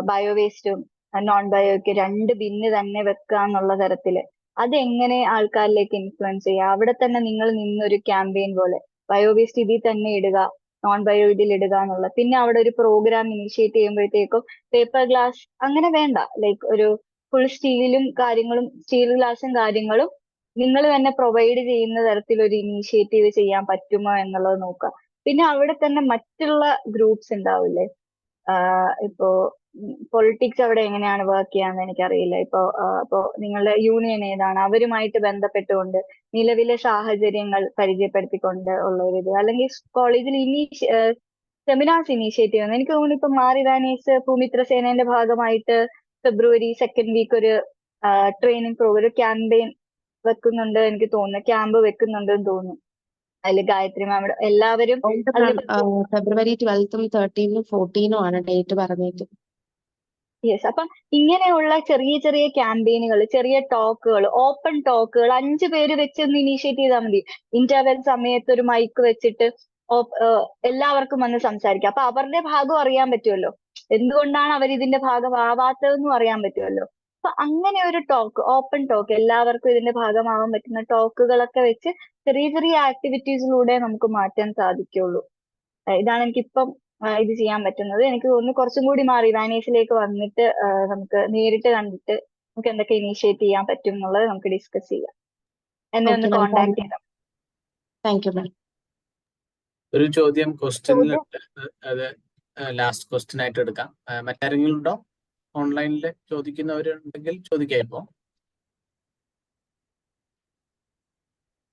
ബയോവേസ്റ്റും നോൺ ബയോയ്ക്ക് 2 ബിന്ന് തന്നെ വെക്കുക എന്നുള്ള തരത്തില് അതെങ്ങനെ ആൾക്കാരിലേക്ക് ഇൻഫ്ലുവൻസ് ചെയ്യുക. അവിടെ തന്നെ നിങ്ങൾ നിന്നൊരു ക്യാമ്പയിൻ പോലെ ബയോവേസ്റ്റ് ഇതിൽ തന്നെ ഇടുക, നോൺ ബയോ ഇതിൽ ഇടുക എന്നുള്ള. പിന്നെ അവിടെ ഒരു പ്രോഗ്രാം ഇനിഷ്യേറ്റ് ചെയ്യുമ്പോഴത്തേക്കും പേപ്പർ ഗ്ലാസ് അങ്ങനെ വേണ്ട, ലൈക്ക് ഒരു ഫുൾ സ്റ്റീൽ ഗ്ലാസും കാര്യങ്ങളും നിങ്ങൾ തന്നെ പ്രൊവൈഡ് ചെയ്യുന്ന തരത്തിലൊരു ഇനീഷ്യേറ്റീവ് ചെയ്യാൻ പറ്റുമോ എന്നുള്ളത് നോക്കുക. പിന്നെ അവിടെ തന്നെ മറ്റുള്ള ഗ്രൂപ്പ്സ് ഉണ്ടാവില്ലേ, ഇപ്പോ പൊളിറ്റിക്സ് അവിടെ എങ്ങനെയാണ് വർക്ക് ചെയ്യാന്ന് എനിക്കറിയില്ല. ഇപ്പോ നിങ്ങളുടെ യൂണിയൻ ഏതാണ്, അവരുമായിട്ട് ബന്ധപ്പെട്ടുകൊണ്ട് നിലവിലെ സാഹചര്യങ്ങൾ പരിചയപ്പെടുത്തിക്കൊണ്ട് ഉള്ള ഒരു ഇത്, അല്ലെങ്കിൽ കോളേജിൽ സെമിനാർസ് ഇനീഷ്യേറ്റ് ചെയ്യുന്നത്. എനിക്ക് തോന്നുന്നു ഇപ്പൊ മാറിവാനീസ് ഭൂമിത്ര സേനയുടെ ഭാഗമായിട്ട് ഫെബ്രുവരി 2nd വീക്ക് ഒരു ട്രെയിനിങ് പ്രോഗ്രാം, ഒരു ക്യാമ്പയിൻ വെക്കുന്നുണ്ട് എനിക്ക് തോന്നുന്നു, ക്യാമ്പ് വെക്കുന്നുണ്ടെന്ന് തോന്നുന്നു. അതിൽ ഗായത്രി മാമിയുടെ എല്ലാവരും അതിൽ ഫെബ്രുവരി 12th, 13th, 14th ആണ് ഡേറ്റ് പറഞ്ഞേക്കും. യെസ്. അപ്പം ഇങ്ങനെയുള്ള ചെറിയ ചെറിയ ക്യാമ്പയിനുകൾ, ചെറിയ ടോക്കുകൾ, ഓപ്പൺ ടോക്കുകൾ 5 പേര് വെച്ചൊന്ന് ഇനീഷ്യേറ്റ് ചെയ്താൽ മതി. ഇന്റർവെൽ സമയത്ത് ഒരു മൈക്ക് വെച്ചിട്ട് എല്ലാവർക്കും വന്ന് സംസാരിക്കാം. അപ്പൊ അവരുടെ ഭാഗം അറിയാൻ പറ്റുമല്ലോ, എന്തുകൊണ്ടാണ് അവർ ഇതിന്റെ ഭാഗമാവാത്തതെന്നും അറിയാൻ പറ്റുമല്ലോ. അപ്പൊ അങ്ങനെ ഒരു ടോക്ക്, ഓപ്പൺ ടോക്ക്, എല്ലാവർക്കും ഇതിന്റെ ഭാഗമാവാൻ പറ്റുന്ന ടോക്കുകളൊക്കെ വെച്ച് ചെറിയ ചെറിയ ആക്ടിവിറ്റീസിലൂടെ നമുക്ക് മാറ്റാൻ സാധിക്കുള്ളൂ. ഇതാണ് എനിക്കിപ്പം ഇത് ചെയ്യാൻ പറ്റുന്നത്. എനിക്ക് തോന്നുന്നു കുറച്ചും കൂടി മാറി വാനീസിലേക്ക് വന്നിട്ട് നമുക്ക് നേരിട്ട് കണ്ടിട്ട് നമുക്ക് എന്തൊക്കെ ഇനീഷ്യേറ്റ് ചെയ്യാൻ പറ്റും എന്നുള്ളത് നമുക്ക് ഡിസ്കസ് ചെയ്യാം. എന്നെ ഒന്ന് കോൺടാക്ട് ചെയ്താൽ. Thank you ma'am. ഒരു ചോദ്യം ക്വസ്റ്റ്യനിൽ, അത് ലാസ്റ്റ് ക്വസ്റ്റ്യൻ ആയിട്ട് എടുക്കാം. മറ്റാരെങ്കിലും ഉണ്ടോ ഓൺലൈനിൽ ചോദിക്കുന്നവരുണ്ടെങ്കിൽ ചോദിക്കാം ഇപ്പോ.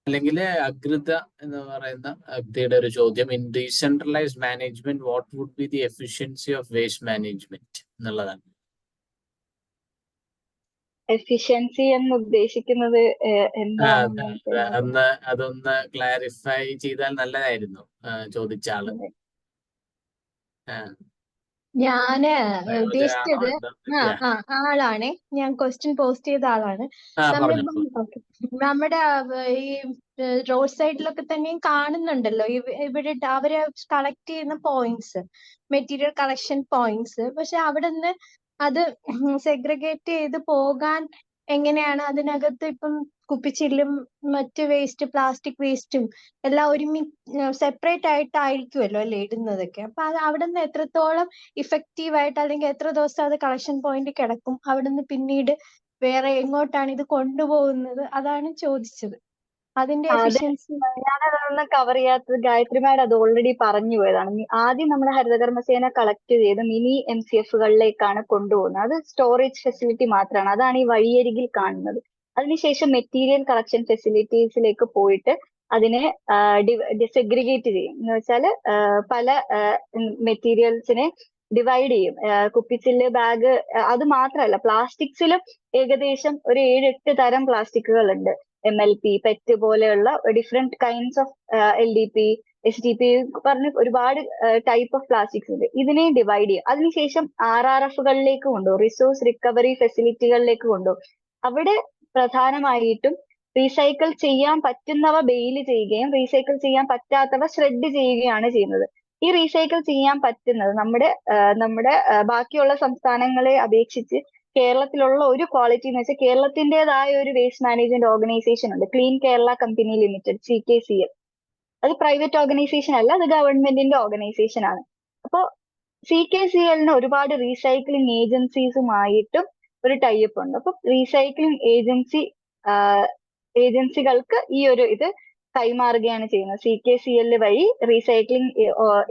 അല്ലെങ്കിൽ അഗ്രത എന്ന് പറയുന്ന അഗ്രയുടെ ഒരു ചോദ്യം, in decentralised management what would be the efficiency of waste management എന്നുള്ളതാണ്. എഫിഷ്യൻസി എന്ന് ഉദ്ദേശിക്കുന്നത് എന്താണെന്ന് അതൊന്ന് ക്ലാരിഫൈ ചെയ്താൽ നല്ലതായിരുന്നു ചോദിച്ച ആള്. ഞാന് ഉദ്ദേശിച്ചത് ആളാണ്, ഞാൻ ക്വസ്റ്റ്യൻ പോസ്റ്റ് ചെയ്ത ആളാണ്. നമ്മുടെ ഈ റോഡ് സൈഡിലൊക്കെ തന്നെയും കാണുന്നുണ്ടല്ലോ ഇവിടെ അവര് കളക്ട് ചെയ്യുന്ന പോയിന്റ്സ്, മെറ്റീരിയൽ കളക്ഷൻ പോയിന്റ്സ്. പക്ഷെ അവിടെ നിന്ന് അത് സെഗ്രിഗേറ്റ് ചെയ്ത് പോകാൻ എങ്ങനെയാണ്? അതിനകത്ത് ഇപ്പം കുപ്പിച്ചില്ലും മറ്റ് വേസ്റ്റ്, പ്ലാസ്റ്റിക് വേസ്റ്റും എല്ലാം സെപ്പറേറ്റ് ആയിട്ടായിരിക്കുമല്ലോ അല്ലേ ഇടുന്നതൊക്കെ. അപ്പൊ അത് അവിടെ നിന്ന് എത്രത്തോളം ഇഫക്റ്റീവ് ആയിട്ട്, അല്ലെങ്കിൽ എത്ര ദിവസം അത് കളക്ഷൻ പോയിന്റ് കിടക്കും, അവിടെ നിന്ന് പിന്നീട് വേറെ എങ്ങോട്ടാണ് ഇത് കൊണ്ടുപോകുന്നത്? അതാണ് ചോദിച്ചത്. അതിന്റെ എഫിഷ്യൻസി ഞാനതൊന്നും കവർ ചെയ്യാത്തത് ഗായത്രി മാഡം അത് ഓൾറെഡി പറഞ്ഞു പോയതാണ്. ആദ്യം നമ്മുടെ ഹരിതകർമ്മസേന കളക്ട് ചെയ്ത് മിനി MCFകളിലേക്കാണ് കൊണ്ടുപോകുന്നത്. അത് സ്റ്റോറേജ് ഫെസിലിറ്റി മാത്രമാണ്, അതാണ് ഈ വഴിയരികിൽ കാണുന്നത്. അതിനുശേഷം മെറ്റീരിയൽ കളക്ഷൻ ഫെസിലിറ്റീസിലേക്ക് പോയിട്ട് അതിനെ സെഗ്രിഗേറ്റ് ചെയ്യും. എന്ന് വെച്ചാൽ പല മെറ്റീരിയൽസിനെ ഡിവൈഡ് ചെയ്യും. കുപ്പിച്ചില്ല്, ബാഗ്, അത് മാത്രമല്ല പ്ലാസ്റ്റിക്സിലും ഏകദേശം ഒരു 7-8 തരം പ്ലാസ്റ്റിക്കുകൾ ഉണ്ട്. MLP, പെറ്റ് പോലെയുള്ള different kinds of LDP, SDP പറഞ്ഞ് ഒരുപാട് ടൈപ്പ് ഓഫ് പ്ലാസ്റ്റിക്സ് ഉണ്ട്. ഇതിനെ ഡിവൈഡ് ചെയ്യും. അതിനുശേഷം RRFകളിലേക്ക് കൊണ്ടുപോകും, റിസോഴ്സ് റിക്കവറി ഫെസിലിറ്റികളിലേക്ക് കൊണ്ടുപോകും. അവിടെ പ്രധാനമായിട്ടും റീസൈക്കിൾ ചെയ്യാൻ പറ്റുന്നവ ബെയിൽ ചെയ്യുകയും റീസൈക്കിൾ ചെയ്യാൻ പറ്റാത്തവ ഷ്രെഡ് ചെയ്യുകയാണ് ചെയ്യുന്നത്. ഈ റീസൈക്കിൾ ചെയ്യാൻ പറ്റുന്നത് നമ്മുടെ ബാക്കിയുള്ള സംസ്ഥാനങ്ങളെ അപേക്ഷിച്ച് കേരളത്തിലുള്ള ഒരു ക്വാളിറ്റി എന്ന് വെച്ചാൽ കേരളത്തിൻ്റെതായ ഒരു വേസ്റ്റ് മാനേജ്മെന്റ് ഓർഗനൈസേഷൻ ഉണ്ട്, clean Kerala company limited, CKCL. അത് പ്രൈവറ്റ് ഓർഗനൈസേഷൻ അല്ല, അത് ഗവൺമെന്റിന്റെ ഓർഗനൈസേഷൻ ആണ്. അപ്പോൾ CKCLന് ഒരുപാട് റീസൈക്ലിംഗ് ഏജൻസീസുമായിട്ടും ഒരു ടൈപ്പ് ഉണ്ട്. അപ്പൊ റീസൈക്ലിംഗ് ഏജൻസികൾക്ക് ഈ ഒരു ഇത് കൈമാറുകയാണ് ചെയ്യുന്നത്. CKCL വഴി റീസൈക്ലിംഗ്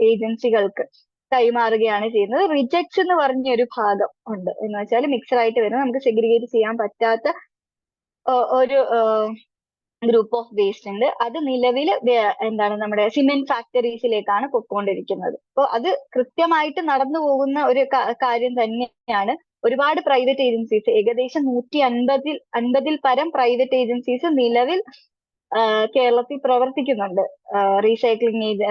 ഏജൻസികൾക്ക് കൈമാറുകയാണ് ചെയ്യുന്നത്. റിജക്ട്സ് എന്ന് പറഞ്ഞ ഒരു ഭാഗം ഉണ്ട്, എന്ന് വെച്ചാൽ മിക്സഡ് ആയിട്ട് വരുന്ന നമുക്ക് സെഗ്രിഗേറ്റ് ചെയ്യാൻ പറ്റാത്ത ഒരു ഗ്രൂപ്പ് ഓഫ് വേസ്റ്റ് ഉണ്ട്. അത് നിലവിൽ നമ്മുടെ സിമെന്റ് ഫാക്ടറീസിലേക്കാണ് പൊയ്ക്കൊണ്ടിരിക്കുന്നത്. അപ്പോൾ അത് കൃത്യമായിട്ട് നടന്നു പോകുന്ന ഒരു കാര്യം തന്നെയാണ്. ഒരുപാട് പ്രൈവറ്റ് ഏജൻസീസ്, ഏകദേശം 150-ൽ പരം പ്രൈവറ്റ് ഏജൻസീസ് നിലവിൽ കേരളത്തിൽ പ്രവർത്തിക്കുന്നുണ്ട്. റീസൈക്ലിംഗ്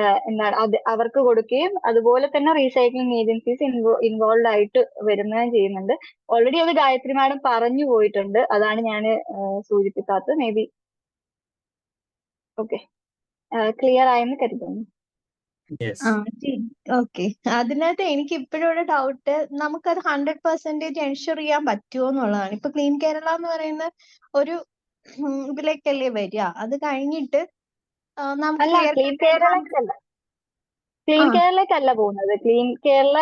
അത് അവർക്ക് കൊടുക്കുകയും അതുപോലെ തന്നെ റീസൈക്ലിംഗ് ഏജൻസീസ് ഇൻവോൾവ് ആയിട്ട് വരുന്നതും ചെയ്യുന്നുണ്ട്. ഓൾറെഡി അത് ഗായത്രി മാഡം പറഞ്ഞു പോയിട്ടുണ്ട്, അതാണ് ഞാൻ സൂചിപ്പിക്കാത്തത്. മേ ബി ഓക്കെ, ക്ലിയർ ആയെന്ന് കരുതുന്നു. ഓക്കെ. അതിനകത്ത് എനിക്ക് ഇപ്പോഴും ഒരു ഡൗട്ട്, നമുക്കത് 100% എൻഷുർ ചെയ്യാൻ പറ്റുമോ എന്നുള്ളതാണ്. ഇപ്പൊ ക്ലീൻ കേരള എന്ന് പറയുന്ന ഒരു ഇതിലേക്കല്ലേ വരിക, അത് കഴിഞ്ഞിട്ട് നമുക്ക് ക്ലീൻ കേരളക്കല്ല പോകുന്നത്. ക്ലീൻ കേരള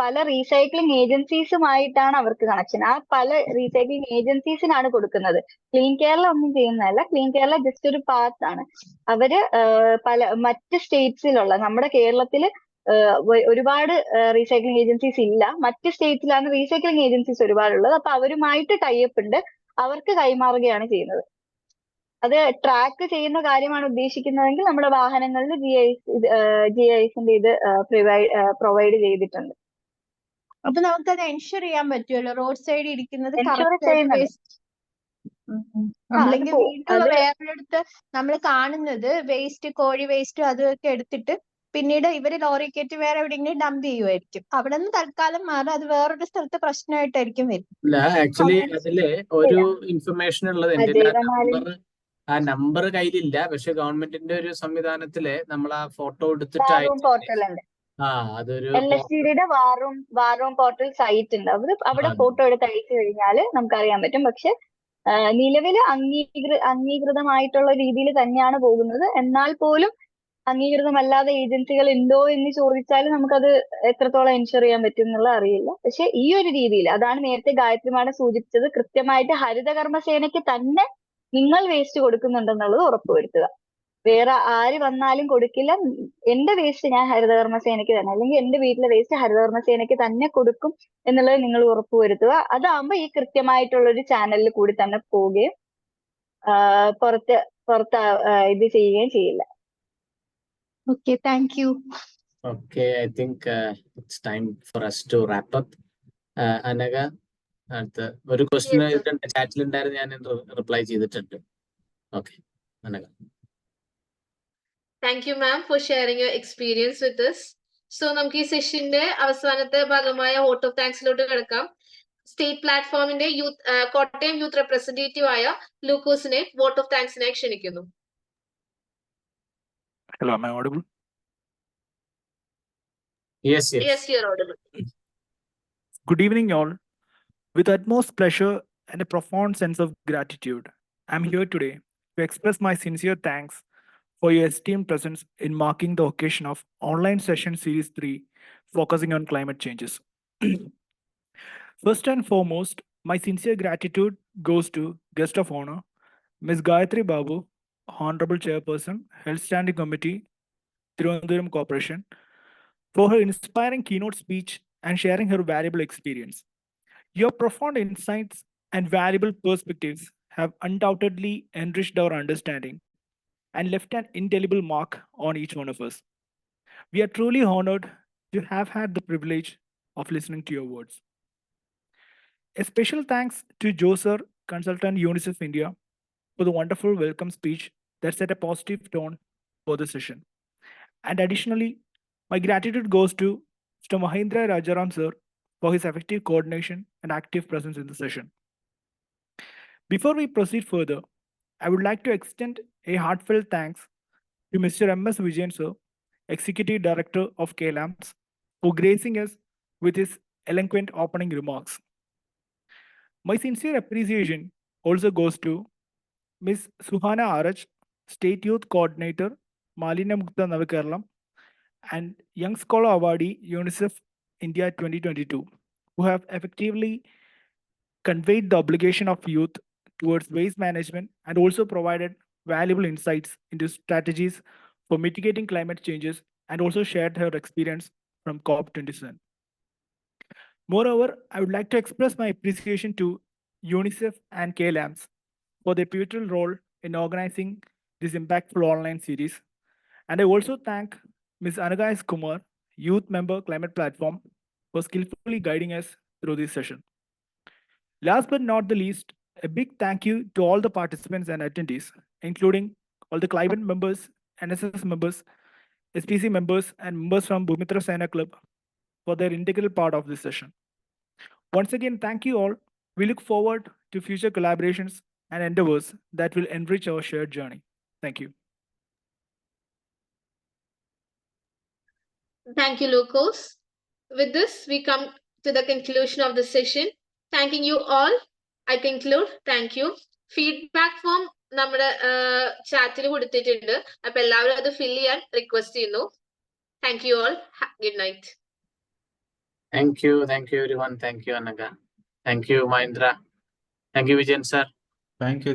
പല റീസൈക്ലിംഗ് ഏജൻസീസുമായിട്ടാണ് അവർക്ക് കണക്ഷൻ. ആ പല റീസൈക്ലിംഗ് ഏജൻസീസിനാണ് കൊടുക്കുന്നത്. ക്ലീൻ കേരള ഒന്നും ചെയ്യുന്നതല്ല. ക്ലീൻ കേരള ജസ്റ്റ് ഒരു പാർട്ട് ആണ്. അവര് മറ്റ് സ്റ്റേറ്റ്സിലുള്ള, നമ്മുടെ കേരളത്തിൽ ഒരുപാട് റീസൈക്ലിംഗ് ഏജൻസീസ് ഇല്ല. മറ്റ് സ്റ്റേറ്റ്സിലാണ് റീസൈക്ലിംഗ് ഏജൻസീസ് ഒരുപാടുള്ളത്. അപ്പൊ അവരുമായിട്ട് ടൈപ്പ് ഉണ്ട്, അവർക്ക് കൈമാറുകയാണ് ചെയ്യുന്നത്. അത് ട്രാക്ക് ചെയ്യുന്ന കാര്യമാണ് ഉദ്ദേശിക്കുന്നതെങ്കിൽ നമ്മുടെ വാഹനങ്ങളിൽ GISന്റെ ഇത് പ്രൊവൈഡ് ചെയ്തിട്ടുണ്ട്. അപ്പൊ നമുക്കത് എൻഷുർ ചെയ്യാൻ പറ്റുമല്ലോ റോഡ് സൈഡിൽ ഇരിക്കുന്നത് എൻഷുർ കറക്റ്റ് ആയിട്ട് ചെയ്യുന്നുണ്ട്. വേസ്റ്റ്. അല്ലെങ്കിൽ വീണ്ടും വേറൊരിടത്ത് നമ്മൾ കാണുന്നത് വേസ്റ്റ്, കോഴി വേസ്റ്റ് അതൊക്കെ എടുത്തിട്ട് പിന്നീട് ഇവര് ലോറി കയറ്റി വേറെ എവിടെയെങ്കിലും ഡംപ് ചെയ്യുമായിരിക്കും. അവിടെ നിന്ന് തൽക്കാലം മാറി അത് വേറൊരു സ്ഥലത്ത് പ്രശ്നമായിട്ടായിരിക്കും വരും. ആക്ച്വലി അതില് ഒരു ഇൻഫർമേഷൻ ഉള്ളത് എന്റെ ജൈവമാലിന്യം ആ നമ്പർ കയ്യിലില്ല. പക്ഷെ ഗവൺമെന്റിന്റെ ഒരു സംവിധാനത്തില് നമ്മൾ ആ ഫോട്ടോ എടുത്തിട്ട് വാറൂം പോർട്ടൽ ഉണ്ട്. അതൊരു LSTDയുടെ വാറൂം പോർട്ടൽ സൈറ്റ് ഉണ്ട്. അവിടെ ഫോട്ടോ എടുത്ത് അയച്ചു കഴിഞ്ഞാൽ നമുക്കറിയാൻ പറ്റും. പക്ഷെ നിലവിൽ അംഗീകൃതമായിട്ടുള്ള രീതിയിൽ തന്നെയാണ് പോകുന്നത്. എന്നാൽ പോലും അംഗീകൃതമല്ലാത്ത ഏജൻസികൾ ഉണ്ടോ എന്ന് ചോദിച്ചാൽ നമുക്കത് എത്രത്തോളം എൻഷുർ ചെയ്യാൻ പറ്റും എന്നുള്ളത് അറിയില്ല. പക്ഷെ ഈ ഒരു രീതിയിൽ, അതാണ് നേരത്തെ ഗായത്രി മാഡം സൂചിപ്പിച്ചത്, കൃത്യമായിട്ട് ഹരിതകർമ്മസേനയ്ക്ക് തന്നെ നിങ്ങൾ വേസ്റ്റ് കൊടുക്കുന്നുണ്ടെന്നുള്ളത് ഉറപ്പുവരുത്തുക. വേറെ ആര് വന്നാലും കൊടുക്കില്ല. എന്റെ വേസ്റ്റ് ഞാൻ ഹരിതകർമ്മസേനയ്ക്ക് തന്നെ, അല്ലെങ്കിൽ എന്റെ വീട്ടിലെ വേസ്റ്റ് ഹരിതകർമ്മസേനയ്ക്ക് തന്നെ കൊടുക്കും എന്നുള്ളത് നിങ്ങൾ ഉറപ്പുവരുത്തുക. അതാകുമ്പോൾ ഈ കൃത്യമായിട്ടുള്ള ഒരു ചാനലിൽ കൂടി തന്നെ പോവുകയും പുറത്ത് ഇത് ചെയ്യുകയും ചെയ്യില്ല. Okay, thank you. Okay, I think it's time for us to wrap up. Anagha, അടുത്ത ഒരു ക്വസ്റ്റ്യൻ ചാറ്റിൽ ഉണ്ടായിരുന്നു, ഞാൻ റിപ്ലൈ ചെയ്തിട്ടുണ്ട്. Okay Anagha. Thank you, ma'am, for sharing your experience with us. So നമുക്ക് ഈ സെഷന്റെ അവസാനത്തെ ഭാഗമായ വോട്ട് ഓഫ് താങ്ക്സിലോട്ട് കിടക്കാം. സ്റ്റേറ്റ് പ്ലാറ്റ്ഫോമിന്റെ കോട്ടയം യൂത്ത് റെപ്രസെന്റേറ്റീവ് ആയ ലൂക്കോസിനെ വോട്ട് ഓഫ് താങ്ക്സിനായി ക്ഷണിക്കുന്നു. Hello, am I audible? Yes, Yes, you're audible. Good evening, all. With utmost pleasure and a profound sense of gratitude, I'm here today to express my sincere thanks for your esteemed presence in marking the occasion of Online Session Series 3, focusing on climate changes. First and foremost, my sincere gratitude goes to guest of honor, Ms. Gayatri Babu, Honorable Chairperson, Health Standing Committee, Trivandrum Corporation, for her inspiring keynote speech and sharing her valuable experience. Your profound insights and valuable perspectives have undoubtedly enriched our understanding and left an indelible mark on each one of us. We are truly honored to have had the privilege of listening to your words. A special thanks to Joe Sir, consultant UNICEF India, for the wonderful welcome speech that set a positive tone for the session. And additionally, my gratitude goes to Mr. Mahindra Rajaram Sir for his effective coordination and active presence in the session. Before we proceed further, I would like to extend a heartfelt thanks to Mr. M.S. Vijayan Sir, Executive Director of KLAMS, for gracing us with his eloquent opening remarks. My sincere appreciation also goes to Ms. Suhana Araj, State Youth Coordinator, Malinya Mukta Navakerlam, and Young Scholar Awardee, UNICEF India 2022, who have effectively conveyed the obligation of youth towards waste management and also provided valuable insights into strategies for mitigating climate changes and also shared her experience from COP27. Moreover, I would like to express my appreciation to UNICEF and KLAMS for their pivotal role in organizing this impactful online series. And I also thank Ms. Anagha S. Kumar, Youth Member Climate Platform, for skillfully guiding us through this session. Last but not the least, a big thank you to all the participants and attendees, including all the climate members, NSS members, SPC members, and members from Bhumitra Sena Club for their integral part of this session. Once again, thank you all. We look forward to future collaborations and endeavors that will enrich our shared journey. Thank you. Thank you, Lucas. With this, we come to the conclusion of the session. Thanking you all. I conclude. Thank you. Feedback form നമ്മുടെ ചാറ്റിൽ കൊടുത്തിട്ടുണ്ട്. അപ്പൊ എല്ലാവരും അത് ഫിൽ ചെയ്യാൻ request ചെയ്യുന്നു. Thank you all. Good night. Thank you everyone. Thank you Anagha. Thank you Mahindra. Thank you Vijayan sir. Thank you.